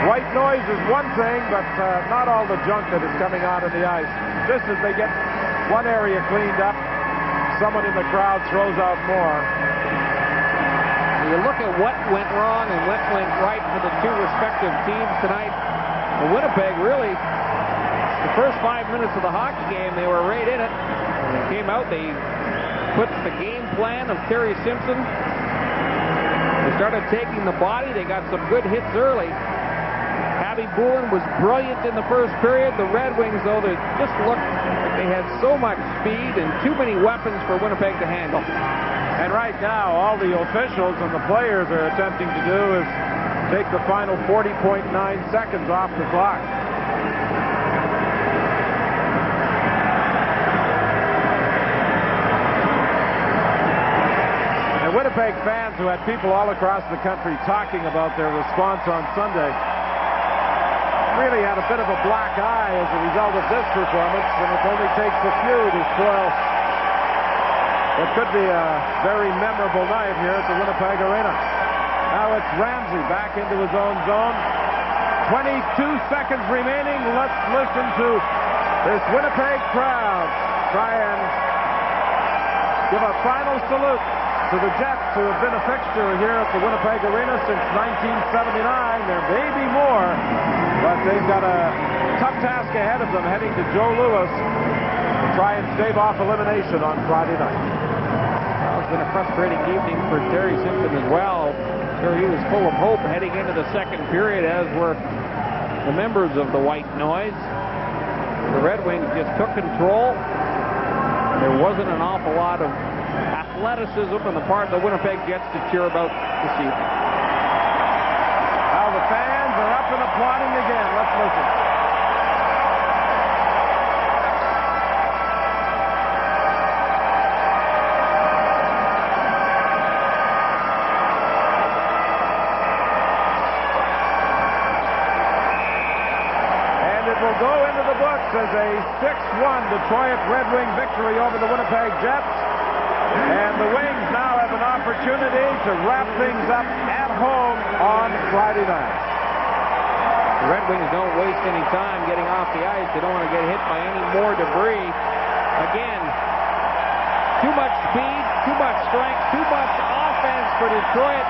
White noise is one thing, but not all the junk that is coming out of the ice. Just as they get one area cleaned up, someone in the crowd throws out more. You look at what went wrong and what went right for the two respective teams tonight. Well, Winnipeg really, the first 5 minutes of the hockey game, they were right in it. When they came out, they put the game plan of Terry Simpson. They started taking the body. They got some good hits early. Abby Boulin was brilliant in the first period. The Red Wings, though, they just looked like they had so much speed and too many weapons for Winnipeg to handle. And right now, all the officials and the players are attempting to do is take the final 40.9 seconds off the clock. And Winnipeg fans, who had people all across the country talking about their response on Sunday, really had a bit of a black eye as a result of this performance, and it only takes a few to spoil what could be a very memorable night here at the Winnipeg Arena. Now it's Ramsey back into his own zone. 22 seconds remaining. Let's listen to this Winnipeg crowd try and give a final salute to the Jets, who have been a fixture here at the Winnipeg Arena since 1979. There may be more, but they've got a tough task ahead of them heading to Joe Louis to try and stave off elimination on Friday night. Well, it's been a frustrating evening for Terry Simpson as well. Sure, he was full of hope heading into the second period, as were the members of the White Noise. The Red Wings just took control. There wasn't an awful lot of athleticism on the part of the Winnipeg Jets to cheer about this evening. Now the fans are up and applauding again. Let's listen. And it will go into the books as a 6-1 Detroit Red Wing victory over the Winnipeg Jets. And the Wings now have an opportunity to wrap things up at home on Friday night. The Red Wings don't waste any time getting off the ice. They don't want to get hit by any more debris. Again, too much speed, too much strength, too much offense for Detroit.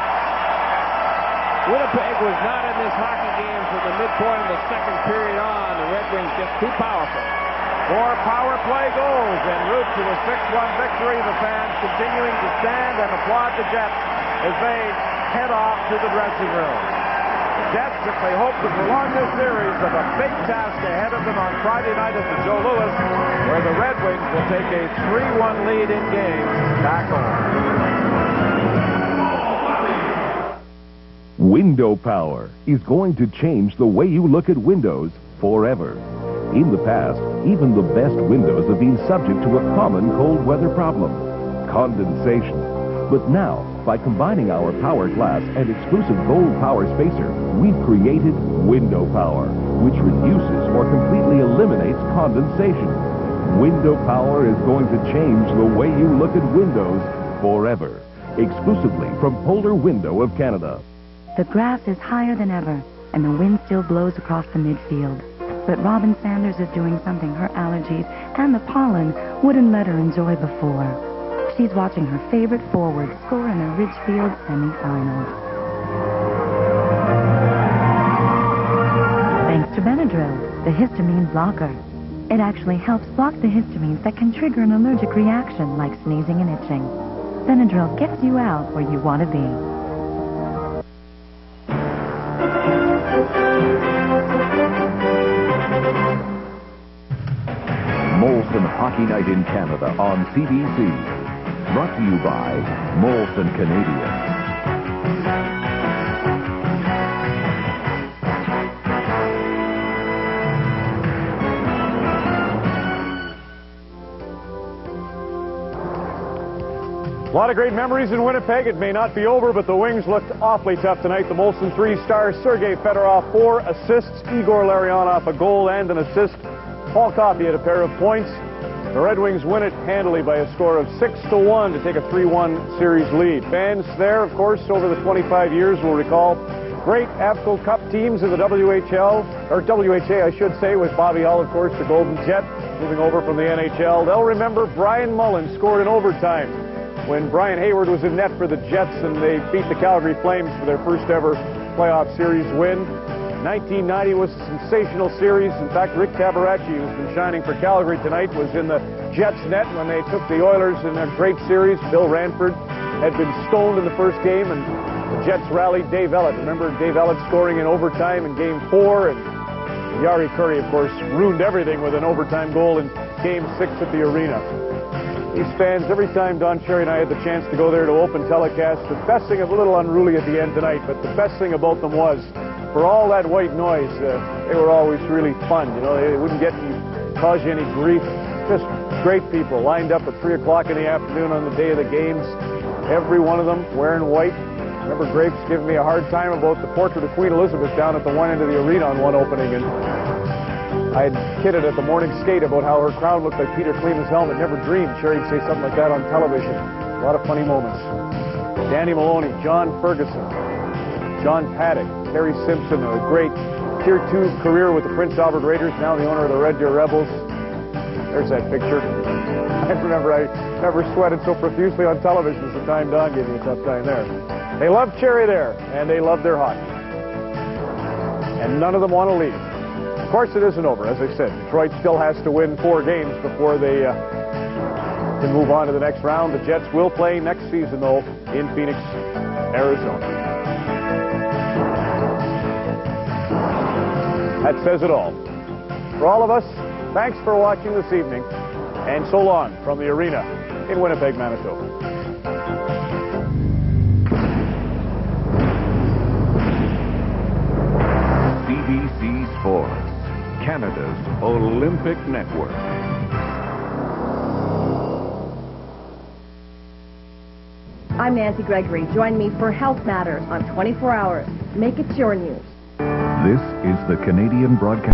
Winnipeg was not in this hockey game from the midpoint of the second period on. The Red Wings just too powerful. 4 power play goals en route to a 6-1 victory. The fans continuing to stand and applaud the Jets as they head off to the dressing room. The Jets, if they hope to prolong this series, have a big task ahead of them on Friday night at the Joe Louis, where the Red Wings will take a 3-1 lead in games back home. Window power is going to change the way you look at windows forever. In the past, even the best windows have been subject to a common cold weather problem, condensation. But now, by combining our power glass and exclusive gold power spacer, we've created window power, which reduces or completely eliminates condensation. Window power is going to change the way you look at windows forever. Exclusively from Polar Window of Canada. The grass is higher than ever, and the wind still blows across the midfield. But Robin Sanders is doing something her allergies and the pollen wouldn't let her enjoy before. She's watching her favorite forward score in a Ridgefield semifinal. Thanks to Benadryl, the histamine blocker. It actually helps block the histamines that can trigger an allergic reaction like sneezing and itching. Benadryl gets you out where you want to be. Molson Hockey Night in Canada on CBC. Brought to you by Molson Canadian. A lot of great memories in Winnipeg. It may not be over, but the Wings looked awfully tough tonight. The Molson 3-star Sergei Fedorov, 4 assists. Igor Larionov, a goal and an assist. Paul Coffey had a pair of points. The Red Wings win it handily by a score of 6-1 to take a 3-1 series lead. Fans there, of course, over the 25 years will recall great ABCO Cup teams in the WHL, or WHA, I should say, with Bobby Hull, of course, the Golden Jet, moving over from the NHL. They'll remember Brian Mullen scored in overtime when Brian Hayward was in net for the Jets and they beat the Calgary Flames for their first ever playoff series win. 1990 was a sensational series. In fact, Rick Tabaracci, who's been shining for Calgary tonight, was in the Jets net when they took the Oilers in a great series. Bill Ranford had been stoned in the first game, and the Jets rallied Dave Ellett. Remember Dave Ellett scoring in overtime in Game 4, and Yari Curry, of course, ruined everything with an overtime goal in Game 6 at the arena. These fans, every time Don Cherry and I had the chance to go there to open telecast, the best thing, a little unruly at the end tonight, but the best thing about them was, for all that white noise, they were always really fun. You know, they wouldn't cause you any grief. Just great people lined up at 3 o'clock in the afternoon on the day of the games. Every one of them wearing white. I remember Grapes giving me a hard time about the portrait of Queen Elizabeth down at the one end of the arena on one opening, and I had kidded at the morning skate about how her crown looked like Peter Kleeman's helmet. Never dreamed Cherry'd say something like that on television. A lot of funny moments. Danny Maloney, John Ferguson, John Paddock, Terry Simpson, a great Tier 2 career with the Prince Albert Raiders, now the owner of the Red Deer Rebels. There's that picture. I remember I never sweated so profusely on television as the time Don gave me a tough time there. They love Cherry there, and they love their hockey. And none of them want to leave. Of course, it isn't over. As I said, Detroit still has to win 4 games before they can move on to the next round. The Jets will play next season, though, in Phoenix, Arizona. That says it all. For all of us, thanks for watching this evening, and so long from the arena in Winnipeg, Manitoba. CBC Sports, Canada's Olympic Network. I'm Nancy Gregory. Join me for Health Matters on 24 Hours. Make it your news. This is the Canadian Broadcast.